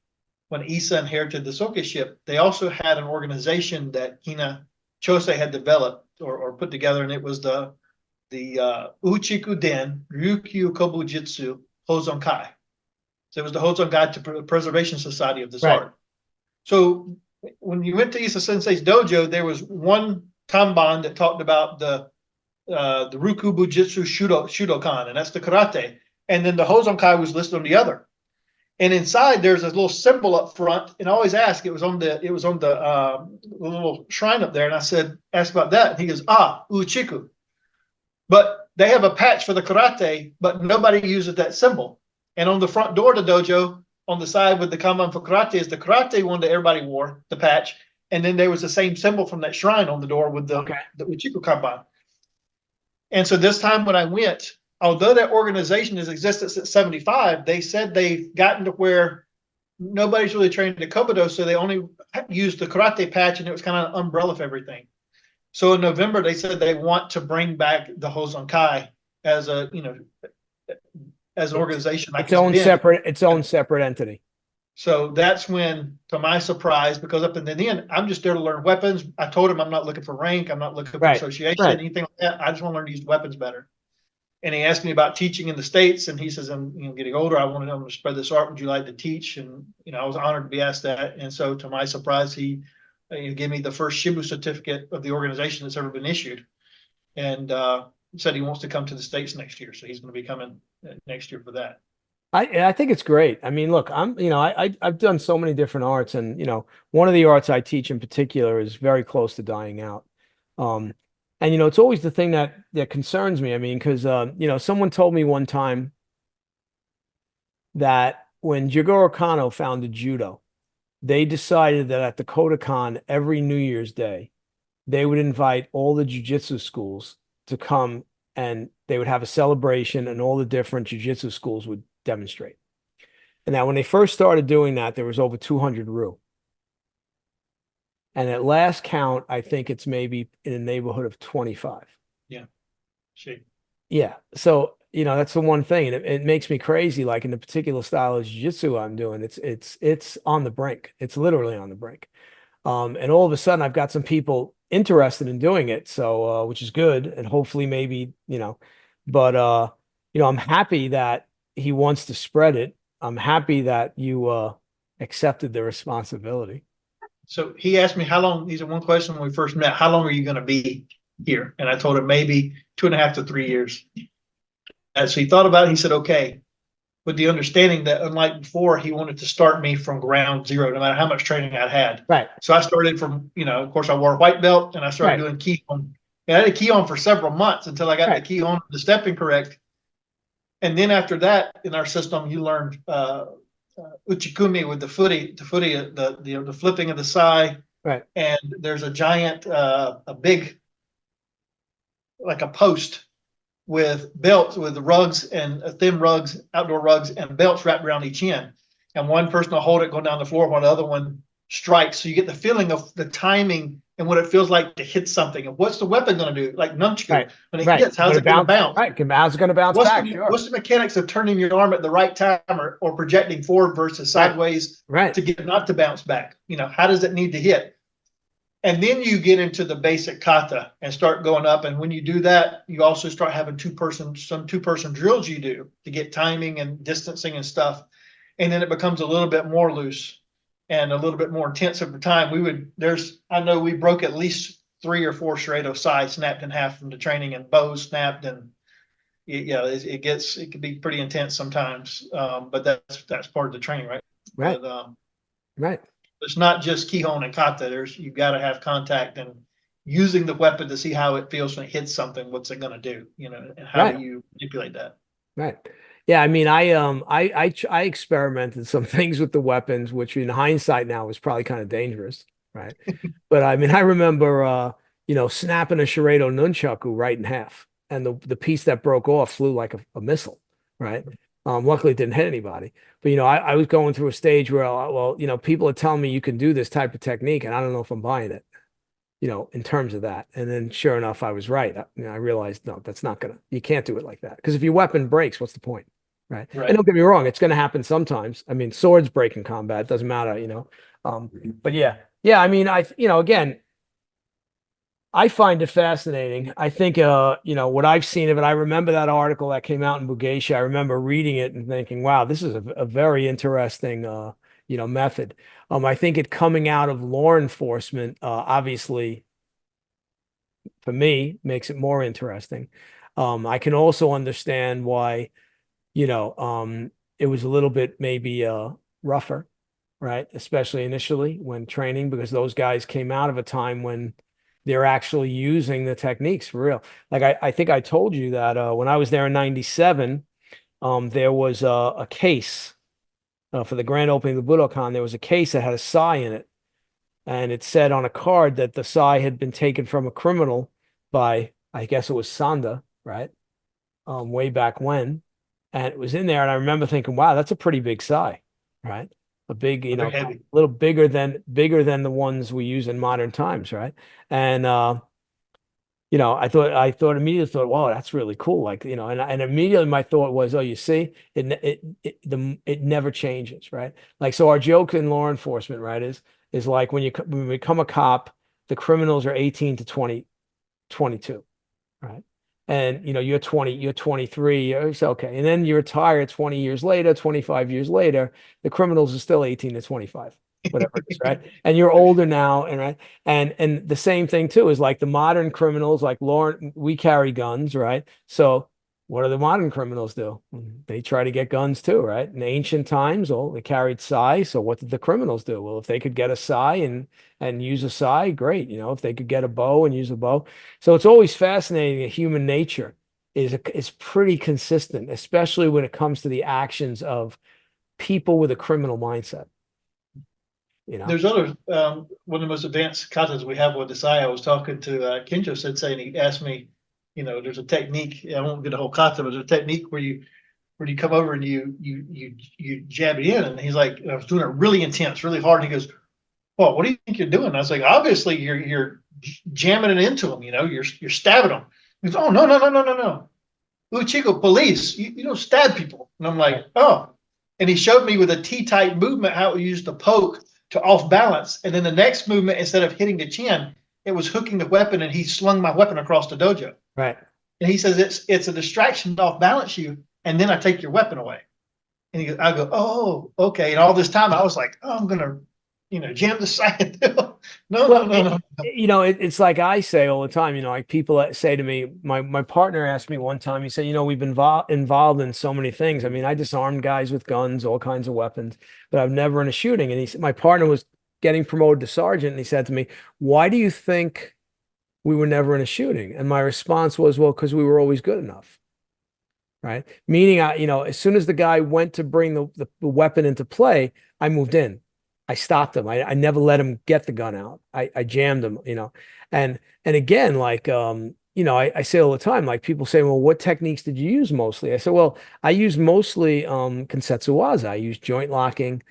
when Isa inherited the Soke ship, they also had an organization that Hina Chosei had developed or put together, and it was the Ufuchiku-Den Ryukyu Kobujutsu Hozonkai. So it was the Hozonkai to Preservation Society of this art. So when you went to Isa Sensei's dojo, there was one kanban that talked about the Ryukyu Bujitsu Shudokan, and that's the karate. And then the Hozonkai was listed on the other. And inside there's a little symbol up front. And I always ask, it was on the little shrine up there. And I said, ask about that. And he goes, Uchiku. But they have a patch for the karate, but nobody uses that symbol. And on the front door of the dojo, on the side with the kanban for karate, is the karate one that everybody wore, the patch. And then there was the same symbol from that shrine on the door with the Uchiku kanban. And so this time when I went, although that organization has existed since 75, they said they've gotten to where nobody's really trained to Kobudo, so they only used the karate patch, and it was kind of an umbrella for everything. So in November, they said they want to bring back the Hozonkai as a, as an organization. Its own separate entity. So that's when, to my surprise, because up in the end, I'm just there to learn weapons. I told him I'm not looking for rank. I'm not looking for association, anything like that. I just want to learn to use weapons better. And he asked me about teaching in the States, and he says, I'm getting older. I want to spread this art. Would you like to teach? And, I was honored to be asked that. And so to my surprise, he gave me the first Shibu certificate of the organization that's ever been issued. And said he wants to come to the States next year. So he's going to be coming next year for that. I think it's great. I mean, look, I've done so many different arts, and one of the arts I teach in particular is very close to dying out. And it's always the thing that concerns me. I mean, because someone told me one time that when Jigoro Kano founded judo, they decided that at the Kodokan every New Year's Day, they would invite all the jiu-jitsu schools to come, and they would have a celebration, and all the different jiu-jitsu schools would demonstrate. And now when they first started doing that, there was over 200 ryu. And at last count, I think it's maybe in the neighborhood of 25. Yeah. Yeah. So, that's the one thing. And it makes me crazy. Like in the particular style of jiu-jitsu I'm doing, it's on the brink. It's literally on the brink. And all of a sudden I've got some people interested in doing it. So, which is good. And hopefully maybe, but, I'm happy that he wants to spread it. I'm happy that you accepted the responsibility. So he asked me how long, he said one question when we first met, how long are you going to be here? And I told him maybe 2.5 to 3 years. And so he thought about it. He said, okay, with the understanding that unlike before, he wanted to start me from ground zero, no matter how much training I'd had. Right. So I started from, of course I wore a white belt, and I started doing Kihon. And I did Kihon for several months until I got the Kihon, the stepping correct. And then after that, in our system, you learned uchikumi with the flipping of the sai. Right. And there's a giant, a big, like a post with belts, with the rugs and thin rugs, outdoor rugs, and belts wrapped around each end. And one person will hold it going down the floor while the other one strikes. So you get the feeling of the timing and what it feels like to hit something. And what's the weapon going to do? Like nunchaku. When it hits, how's it going to bounce? Right. How's it going to bounce back? What's the mechanics of turning your arm at the right time or projecting forward versus sideways to get it not to bounce back? How does it need to hit? And then you get into the basic kata and start going up. And when you do that, you also start having some two-person drills you do to get timing and distancing and stuff. And then it becomes a little bit more loose and a little bit more intense over time. I know we broke at least 3 or 4 Shiredo sides snapped in half from the training, and bows snapped, and it can be pretty intense sometimes. But that's part of the training, right? Right. But, right. It's not just Kihon and kata. You've got to have contact and using the weapon to see how it feels when it hits something. What's it going to do? And how do you manipulate that? Right. Yeah, I mean, I experimented some things with the weapons, which in hindsight now is probably kind of dangerous, right? But I mean, I remember, snapping a Shiredo nunchaku right in half, and the piece that broke off flew like a missile, right? Luckily, it didn't hit anybody. But I was going through a stage where, people are telling me you can do this type of technique, and I don't know if I'm buying it, in terms of that. And then sure enough, I was right. I realized, no, you can't do it like that. Because if your weapon breaks, what's the point? Right. And don't get me wrong, it's going to happen sometimes. I mean, swords break in combat, doesn't matter, but yeah. I mean, again, I find it fascinating. I think, what I've seen of it, I remember that article that came out in Bugeisha. I remember reading it and thinking, wow, this is a very interesting, method. I think it coming out of law enforcement, obviously, for me, makes it more interesting. I can also understand why, it was a little bit maybe rougher, right? Especially initially when training, because those guys came out of a time when they're actually using the techniques for real. Like I think I told you that when I was there in '97, there was a case for the grand opening of the Budokan. There was a case that had a sai in it, and it said on a card that the sai had been taken from a criminal by, I guess it was Sanda, right? Way back when, and it was in there. And I remember thinking, wow, that's a pretty big sai, right? A big, They're a heavy. little bigger than the ones we use in modern times, right? And I thought immediately thought, wow, that's really cool. Like, and immediately my thought was, oh, you see, it never changes, right? Like, so our joke in law enforcement, right, is like when you become a cop, the criminals are 18 to 22, right? And you're 23, it's okay. And then you retire 20 years later, 25 years later, the criminals are still 18 to 25, whatever it is, right? And you're older now, and right. And the same thing too is like the modern criminals, like Lauren, we carry guns, right? So what do the modern criminals do? They try to get guns too, right? In ancient times, well, they carried sai. So what did the criminals do? Well, if they could get a sai and use a sai, great. If they could get a bow and use a bow. So it's always fascinating that human nature is pretty consistent, especially when it comes to the actions of people with a criminal mindset, you know? There's other one of the most advanced katas we have with the sai. I was talking to Kenjo Sensei, and he asked me, there's a technique. I won't get a whole kata, but there's a technique where you come over and you jab it in, and he's like, I was doing it really intense, really hard. And he goes, "Well, what do you think you're doing?" I was like, "Obviously, you're jamming it into him. You're stabbing him." He goes, "Oh, no, no, no, no, no, no. Uchigo, police. You don't stab people." And I'm like, "Oh." And he showed me with a T-type movement how we used to poke to off balance. And then the next movement, instead of hitting the chin, it was hooking the weapon, and he slung my weapon across the dojo. Right. And he says it's a distraction to off balance you, and then I take your weapon away. And I go, "Oh, okay." And all this time I was like, "Oh, I'm gonna, jam the side." No, no, Well, no, no. it's like I say all the time, like people that say to me, my partner asked me one time, he said, we've been involved in so many things. I mean, I disarmed guys with guns, all kinds of weapons, but I've never in a shooting. And he said, my partner was getting promoted to sergeant, and he said to me, "Why do you think we were never in a shooting?" And my response was, well, because we were always good enough. Right. Meaning, as soon as the guy went to bring the weapon into play, I moved in. I stopped him. I never let him get the gun out. I jammed him, and again, like, I say all the time, like people say, well, what techniques did you use mostly? I said, well, I use mostly Kensetsu Waza. I use joint locking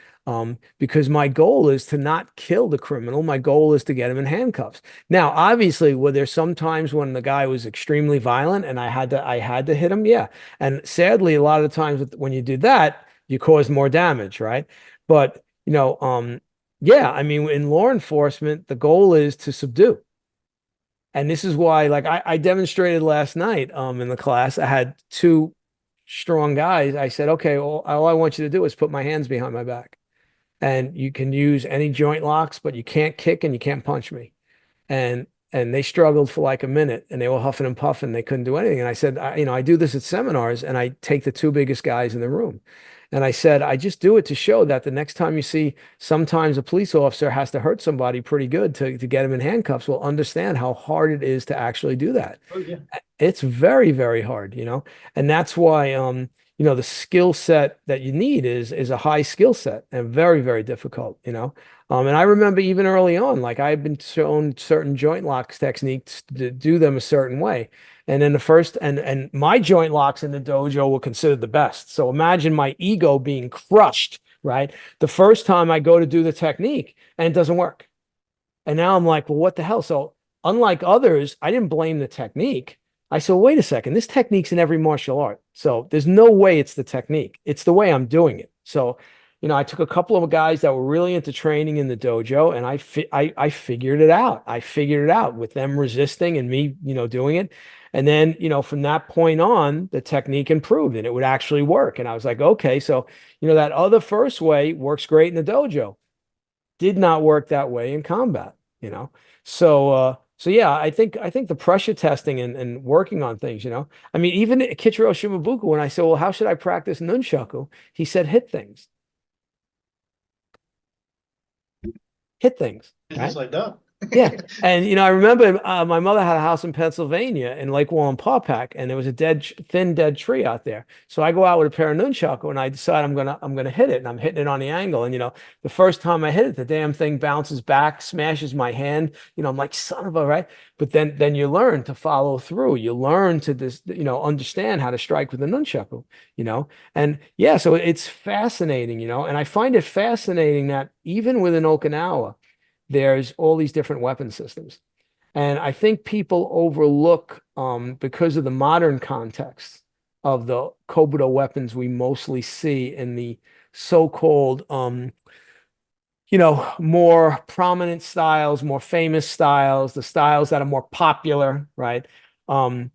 because my goal is to not kill the criminal. My goal is to get him in handcuffs. Now, obviously, were there some times when the guy was extremely violent and I had to hit him? Yeah. And sadly, a lot of the times when you do that, you cause more damage, right? But yeah, I mean, in law enforcement, the goal is to subdue. And this is why, like I demonstrated last night in the class, I had two strong guys. I said, okay, well, all I want you to do is put my hands behind my back. And you can use any joint locks, but you can't kick and you can't punch me. And they struggled for like a minute, and they were huffing and puffing. They couldn't do anything. And I said, I do this at seminars, and I take the two biggest guys in the room. And I said, I just do it to show that the next time you see sometimes a police officer has to hurt somebody pretty good to get him in handcuffs, will understand how hard it is to actually do that. Oh, yeah. It's very, very hard, and that's why, the skill set that you need is a high skill set and very, very difficult. And I remember even early on, like I've been shown certain joint locks techniques to do them a certain way. And then the first, and my joint locks in the dojo were considered the best. So imagine my ego being crushed, right? The first time I go to do the technique and it doesn't work. And now I'm like, well, what the hell? So unlike others, I didn't blame the technique. I said, wait a second, this technique's in every martial art. So there's no way it's the technique. It's the way I'm doing it. So, I took a couple of guys that were really into training in the dojo, and I figured it out. I figured it out with them resisting and me, doing it. And then, from that point on, the technique improved and it would actually work. And I was like, okay, so, that other first way works great in the dojo. Did not work that way in combat. So So yeah, I think the pressure testing and working on things, I mean, even Kichiro Shimabuku, when I said, well, how should I practice nunchaku? He said, hit things, It's just right? like that. Yeah. And, I remember my mother had a house in Pennsylvania in Lake Wallenpaupack, and there was a thin dead tree out there. So I go out with a pair of nunchaku and I decide I'm gonna hit it, and I'm hitting it on the angle. And, the first time I hit it, the damn thing bounces back, smashes my hand. I'm like, son of a, right? But then you learn to follow through. You learn to understand how to strike with a nunchaku, and yeah, so it's fascinating, and I find it fascinating that even within Okinawa, there's all these different weapon systems. And I think people overlook, because of the modern context of the Kobudo weapons we mostly see in the so-called, more prominent styles, more famous styles, the styles that are more popular, right? That,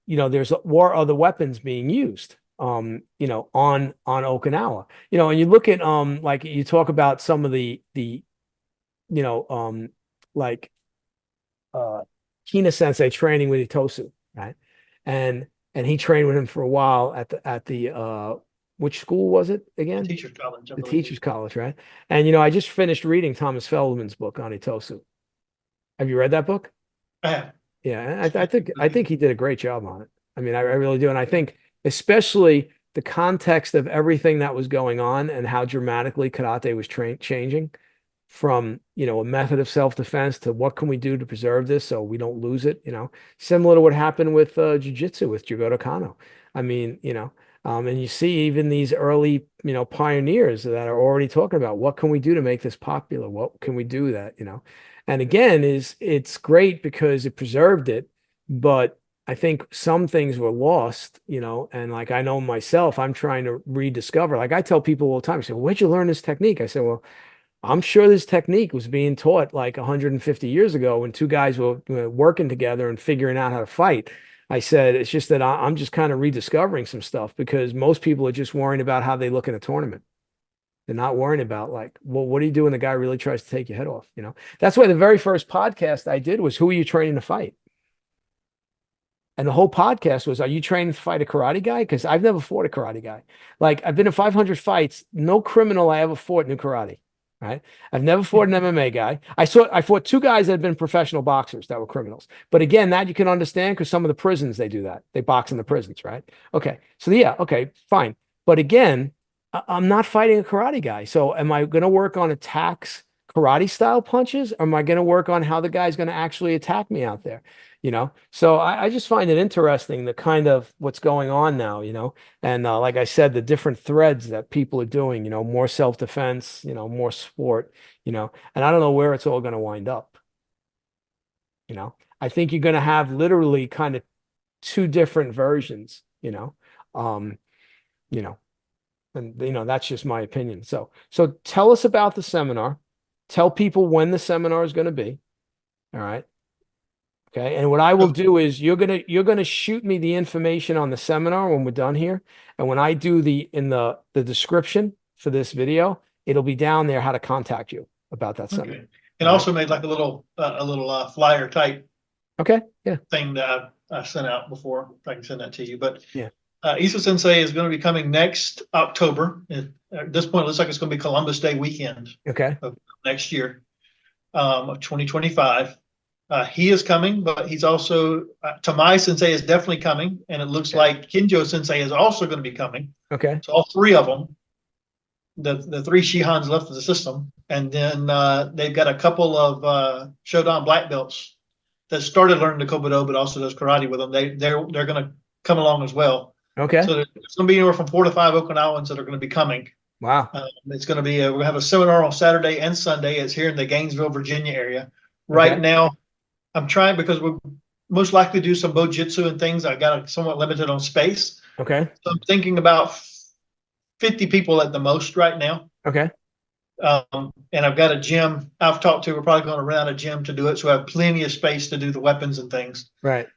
there's war other weapons being used, on Okinawa. And you look at, like you talk about some of the you know, like Hina Sensei training with Itosu, right? And he trained with him for a while at the which school was it The again? teacher's college, I The believe. teacher's college, right? And I just finished reading Thomas Feldman's book on Itosu. Have you read that book? I have. Yeah, I think he did a great job on it. I mean, I really do, and I think especially the context of everything that was going on and how dramatically karate was changing from, a method of self-defense to what can we do to preserve this so we don't lose it, similar to what happened with jiu-jitsu with Jugoto Kano. I mean, and you see even these early, pioneers that are already talking about what can we do to make this popular? What can we do that? And again, it's great because it preserved it, but I think some things were lost, and like I know myself, I'm trying to rediscover. Like I tell people all the time, I say, well, where'd you learn this technique? I say, well, I'm sure this technique was being taught like 150 years ago when two guys were working together and figuring out how to fight. I said, it's just that I'm just kind of rediscovering some stuff because most people are just worrying about how they look in a tournament. They're not worrying about like, well, what do you do when the guy really tries to take your head off? That's why the very first podcast I did was, who are you training to fight? And the whole podcast was, are you training to fight a karate guy? Because I've never fought a karate guy. Like I've been in 500 fights. No criminal I ever fought knew karate. Right. I've never fought an MMA guy. I fought two guys that had been professional boxers that were criminals. But again, that you can understand because some of the prisons they do that. They box in the prisons, right? Okay. So yeah, okay, fine. But again, I'm not fighting a karate guy. So am I going to work on attacks, karate style punches, or am I going to work on how the guy's going to actually attack me out there? So I just find it interesting the kind of what's going on now, and like I said, the different threads that people are doing, more self-defense, more sport, and I don't know where it's all going to wind up. I think you're going to have literally kind of two different versions, um, you know, and that's just my opinion. So tell us about the seminar. Tell people when the seminar is going to be. All right. Okay. And what I will do is you're gonna shoot me the information on the seminar when we're done here. And when I do in the description for this video, it'll be down there how to contact you about that seminar. Okay. And All right. also made like a little flyer type Okay. Yeah. thing that I sent out before. If I can send that to you. But Yeah. Isa Sensei is going to be coming next October. At this point, it looks like it's going to be Columbus Day weekend Okay. of next year, of 2025. He is coming, but he's also Tamai Sensei is definitely coming, and it looks like Kinjo Sensei is also going to be coming. Okay. So all three of them, the three Shihans left of the system, and then they've got a couple of Shodan black belts that started learning the Kobudo, but also does karate with them. They're going to come along as well. Okay. So there's going to be anywhere from 4 to 5 Okinawans that are going to be coming. Wow. It's going to be we're going to have a seminar on Saturday and Sunday. It's here in the Gainesville, Virginia area. Right Okay. now, I'm trying because we'll most likely do some Bo Jitsu and things. I got somewhat limited on space. Okay. So I'm thinking about 50 people at the most right now. Okay. And I've got a gym I've talked to. We're probably going to rent out a gym to do it. So I have plenty of space to do the weapons and things. Right.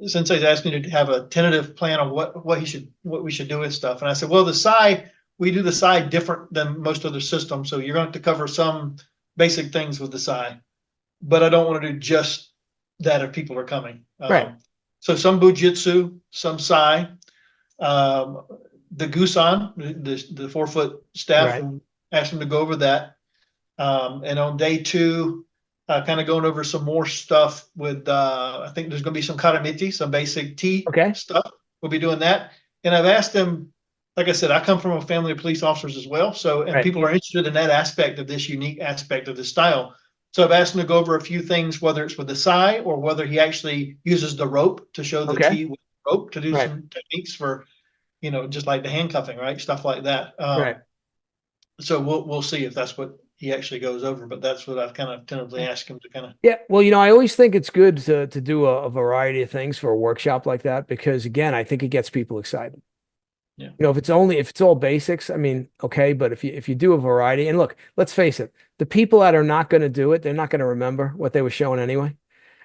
Sensei's asked me to have a tentative plan on what we should do with stuff. And I said, well, we do the side different than most other systems. So you're going to have to cover some basic things with the side. but I don't want to do just that if people are coming. Right. So some Bujitsu, some Sai, the Gusan, the 4-foot staff, Right. asked them to go over that. And on day 2, kind of going over some more stuff with, I think there's going to be some karamiti, some basic tea Okay. stuff. We'll be doing that. And I've asked them, like I said, I come from a family of police officers as well. So, and Right. people are interested in that aspect of this unique aspect of the style. So I've asked him to go over a few things, whether it's with the sai or whether he actually uses the rope to show the Okay. tea with the rope to do Right. some techniques for, just like the handcuffing, right? Stuff like that. Right. So we'll see if that's what he actually goes over, but that's what I've kind of tentatively asked him to kind of. Yeah, well, I always think it's good to do a variety of things for a workshop like that because again, I think it gets people excited. Yeah. If it's all basics, I mean, okay, but if you do a variety, and look, let's face it, the people that are not going to do it, they're not going to remember what they were showing anyway.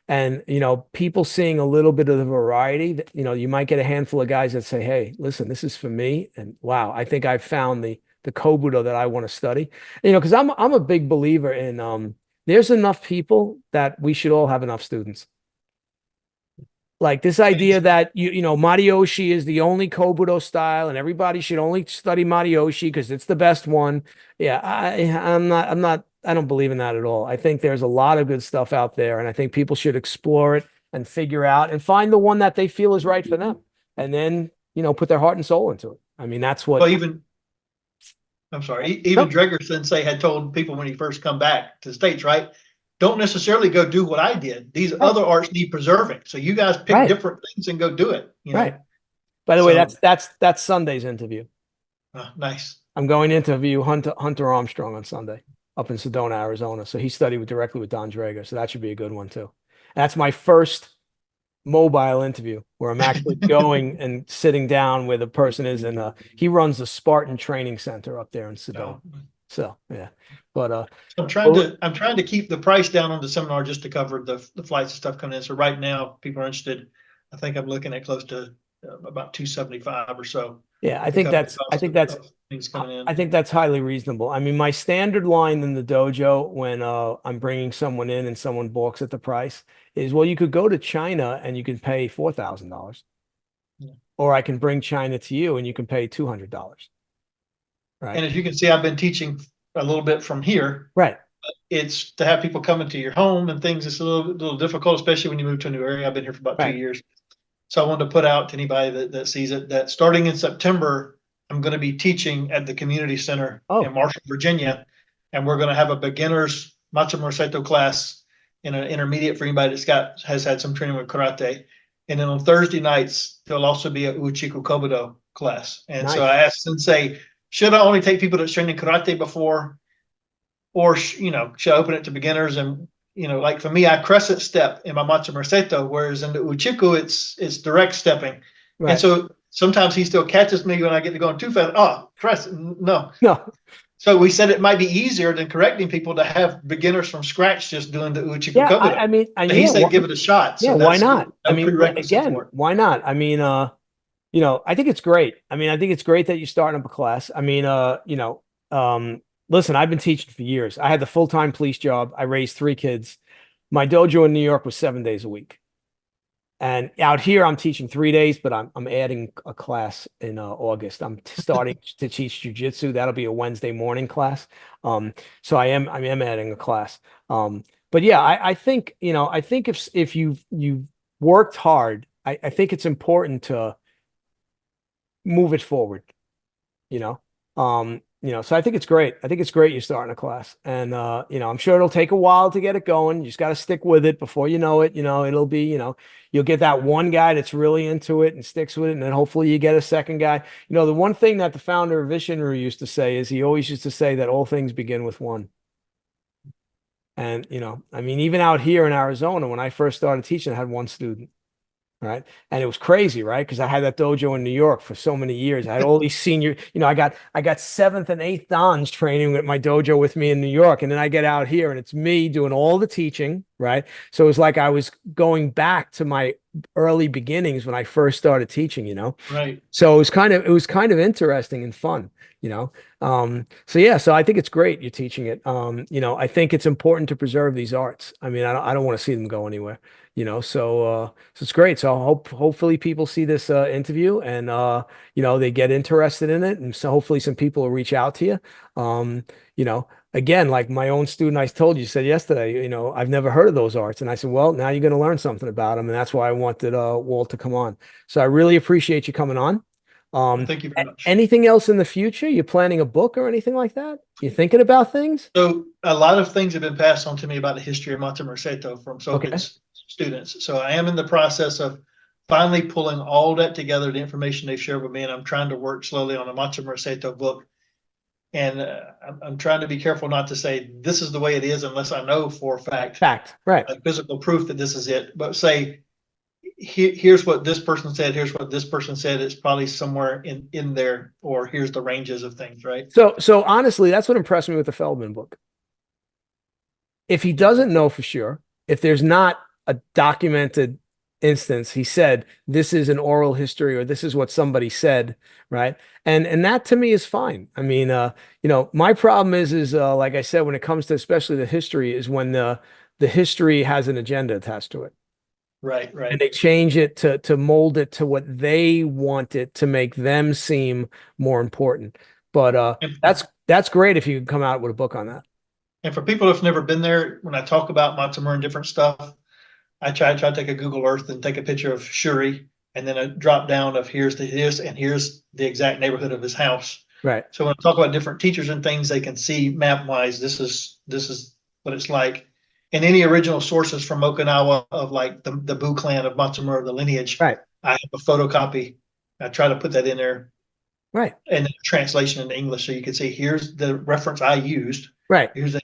And people seeing a little bit of the variety, you might get a handful of guys that say, "Hey, listen, this is for me," and wow, I think I've found the Kobudo that I want to study. Because I'm a big believer in there's enough people that we should all have enough students. Like this idea that Mariyoshi is the only Kobudo style and everybody should only study Mariyoshi because it's the best one. Yeah, I don't believe in that at all. I think there's a lot of good stuff out there, and I think people should explore it and figure out and find the one that they feel is right for them, and then put their heart and soul into it. I mean, that's what. Well, I'm sorry, even Dreger Sensei had told people when he first come back to the States, right? Don't necessarily go do what I did. These other arts need preserving. So you guys pick different things and go do it. Right. By the way, that's Sunday's interview. Nice. I'm going to interview Hunter Armstrong on Sunday up in Sedona, Arizona. So he studied directly with Don Drager. So that should be a good one too. That's my first mobile interview where I'm actually going and sitting down where the person is. And he runs the Spartan Training Center up there in Sedona. Oh. So yeah, but I'm trying to keep the price down on the seminar just to cover the flights and stuff coming in. So right now, people are interested. I think I'm looking at close to about 275 or so. Yeah, I think that's things coming in. I think that's highly reasonable. I mean, my standard line in the dojo when I'm bringing someone in and someone balks at the price is, well, you could go to China and you can pay $4,000, or I can bring China to you and you can pay $200. Right. And as you can see, I've been teaching a little bit from here. Right. It's to have people come into your home and things. It's a little difficult, especially when you move to a new area. I've been here for about 2 years. So I wanted to put out to anybody that sees it that starting in September, I'm going to be teaching at the community center in Marshall, Virginia. And we're going to have a beginner's Matsumura Seito class and an intermediate for anybody has had some training with karate. And then on Thursday nights, there'll also be a Ufuchiku Kobudo class. And so I asked Sensei, should I only take people that's trained in karate before, or should I open it to beginners? And like for me, I crescent step in my Matsumura Seito, whereas in the Uchiku, it's direct stepping. Right. And so sometimes he still catches me when I get to going too fast. Oh, crescent, no. So we said it might be easier than correcting people to have beginners from scratch just doing the Uchiku Kobudo. I mean, he said give it a shot. So why not? I mean, again, why not? I mean, I think it's great. I mean, I think it's great that you're starting up a class. I mean, listen, I've been teaching for years. I had the full-time police job. I raised 3 kids. My dojo in New York was 7 days a week. And out here, I'm teaching 3 days, but I'm adding a class in August. I'm starting to teach jujitsu. That'll be a Wednesday morning class. So I am adding a class. But yeah, I think if you've worked hard, I think it's important to move it forward. So I think it's great. I think it's great you're starting a class, and I'm sure it'll take a while to get it going. You just got to stick with it. Before you know it, it'll be, you'll get that one guy that's really into it and sticks with it, and then hopefully you get a second guy. The one thing that the founder of Shorin-ryu used to say is he always used to say that all things begin with one. And I mean, even out here in Arizona, when I first started teaching, I had 1 student. Right. And it was crazy, right? Because I had that dojo in New York for so many years. I had all these senior, I got 7th and 8th Dans training with my dojo with me in New York. And then I get out here and it's me doing all the teaching. Right. So it was like I was going back to my early beginnings when I first started teaching, Right. So it was kind of interesting and fun, you know. So yeah, so I think it's great you're teaching it. I think it's important to preserve these arts. I mean, I don't want to see them go anywhere, so it's great. So hopefully people see this interview and they get interested in it, and so hopefully some people will reach out to you. Again, like my own student, I told you, said yesterday, I've never heard of those arts. And I said, well, now you're going to learn something about them. And that's why I wanted Walt to come on. So I really appreciate you coming on. Well, thank you very much. Anything else in the future? You planning a book or anything like that? You thinking about things? So a lot of things have been passed on to me about the history of Matamoro Seito from Okay. Soken's students. So I am in the process of finally pulling all that together, the information they've shared with me, and I'm trying to work slowly on a Matsumura Seito book. And I'm trying to be careful not to say this is the way it is unless I know for a fact, Right. like physical proof that this is it. But say, here's what this person said, here's what this person said. It's probably somewhere in there, or here's the ranges of things, right? So honestly, that's what impressed me with the Feldman book. If he doesn't know for sure, if there's not a documented instance, he said this is an oral history or this is what somebody said, right? And that to me is fine. I mean, my problem is like I said, when it comes to especially the history, is when the history has an agenda attached to it. Right, And right. they change it to mold it to what they want it to make them seem more important. But And, that's great if you can come out with a book on that. and for people who've never been there, when I talk about Matsumura and different stuff, I try to take a Google Earth and take a picture of Shuri, and then a drop down of here's and here's the exact neighborhood of his house. Right. So when I talk about different teachers and things, they can see map wise, this is what it's like. And any original sources from Okinawa of like the Bu clan of Matsumura, the lineage, Right. I have a photocopy. I try to put that in there Right. and then translation into English so you can see here's the reference I used. Right. Here's the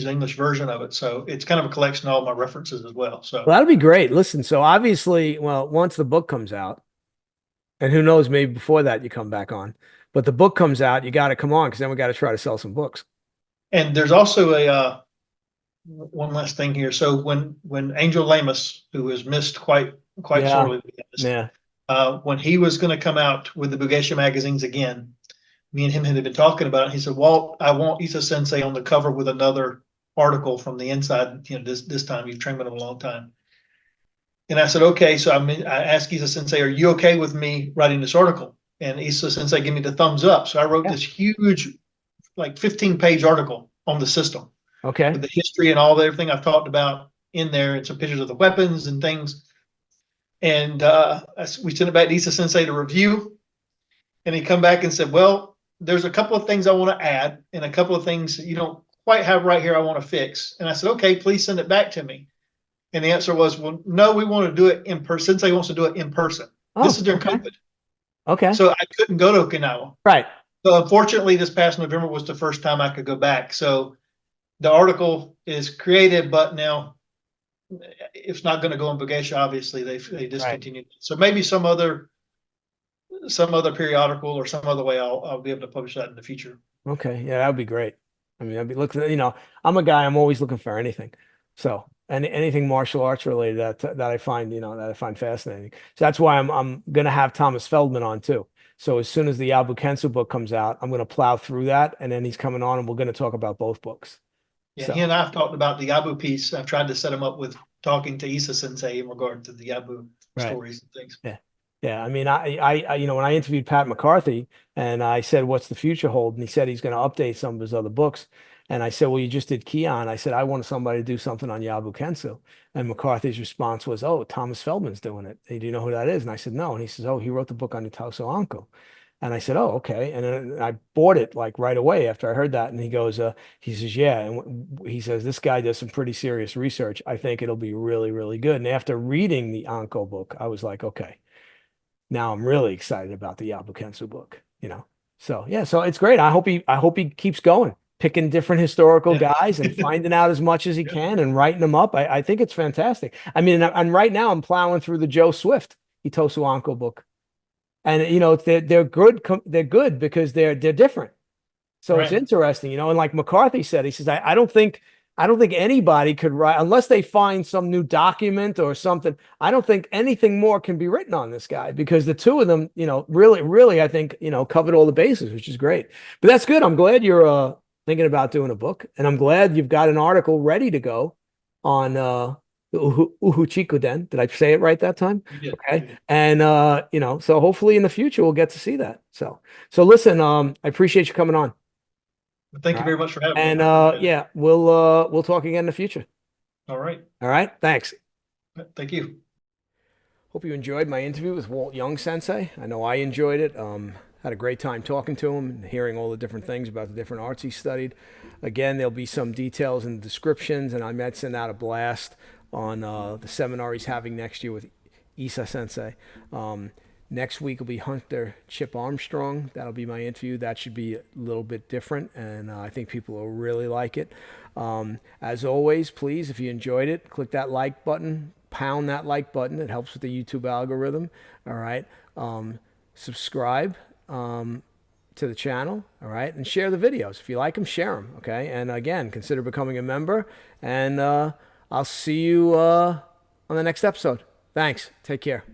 English version of it. So it's kind of a collection of all my references as well. Well, So that'd be great. Listen, so obviously, well, once the book comes out, and who knows, maybe before that you come back on, but the book comes out, you got to come on because then we got to try to sell some books. and there's also a one last thing here. So when Angel Lamus, who was missed quite Yeah. sorely, to be honest, Yeah. when he was going to come out with the Bugeisha magazines again, me and him had been talking about it. He said, "Walt, I want Isa Sensei on the cover with another article from the inside. This time you've trained with him a long time." And I said, "Okay." So I asked Isa Sensei, "Are you okay with me writing this article?" And Isa Sensei gave me the thumbs up. So I wrote Yeah. this huge, like 15-page article on the system Okay. with the history and all the everything I've talked about in there, and some pictures of the weapons and things. And we sent it back to Isa Sensei to review, and he come back and said, "Well, there's a couple of things I want to add, and a couple of things you don't quite have right here I want to fix." And I said, "Okay, please send it back to me." And the answer was, "Well, no, we want to do it in person." Sensei wants to do it in person. This Oh, is during okay. COVID, Okay. so I couldn't go to Okinawa. Right. So unfortunately, this past November was the first time I could go back. So the article is created, but now it's not going to go on Bugeisha. Obviously, they discontinued. Right. So maybe some other periodical or some other way I'll be able to publish that in the future. Okay. Yeah, that would be great. I mean, I'd be looking, I'm a guy, I'm always looking for anything. So anything martial arts related that I find, that I find fascinating. So that's why I'm gonna have Thomas Feldman on too. So as soon as the Yabu book comes out, I'm gonna plow through that, and then he's coming on, and we're gonna talk about both books. Yeah, so. he and I have talked about the Yabu piece. I've tried to set him up with talking to Isa Sensei in regard to the Yabu stories and things. Yeah. Yeah. I mean, I when I interviewed Pat McCarthy and I said, what's the future hold? And he said he's going to update some of his other books. And I said, well, you just did Kean. I said, I want somebody to do something on Yabu. And McCarthy's response was, oh, Thomas Feldman's doing it. Hey, do you know who that is? And I said, no. And he says, oh, he wrote the book on Itoso Anko. And I said, oh, okay. And then I bought it like right away after I heard that. And he goes, he says, yeah. And he says, this guy does some pretty serious research. I think it'll be really, really good. And after reading the Anko book, I was like, okay, now I'm really excited about the Yabu book. So yeah, so it's great. I hope he keeps going, picking different historical guys and finding out as much as he can and writing them up. I think it's fantastic. I mean, and right now I'm plowing through the Joe Swift Itosu Anko book. And they're good. They're good because they're different. So It's interesting, and like McCarthy said, he says, I don't think I don't think anybody could write unless they find some new document or something. I don't think anything more can be written on this guy because the two of them, really, really, I think, covered all the bases, which is great. But that's good. I'm glad you're thinking about doing a book, and I'm glad you've got an article ready to go on the Ufuchiku-Den. Did I say it right that time? You did. You Okay. did. And so hopefully in the future we'll get to see that. So listen, I appreciate you coming on. But thank All you right. very much for having me. And Appreciate it. yeah, we'll talk again in the future. All right. All right. Thanks. Thank you. Hope you enjoyed my interview with Walt Young Sensei. I know I enjoyed it. Had a great time talking to him and hearing all the different things about the different arts he studied. Again, there'll be some details in the descriptions, and I might send out a blast on the seminar he's having next year with Isa Sensei. Next week will be Hunter Chip Armstrong. That'll be my interview. That should be a little bit different, and I think people will really like it. As always, please, if you enjoyed it, click that like button, pound that like button. It helps with the YouTube algorithm. All right. Subscribe to the channel. All right. And share the videos. If you like them, share them. Okay. And again, consider becoming a member. And I'll see you on the next episode. Thanks. Take care.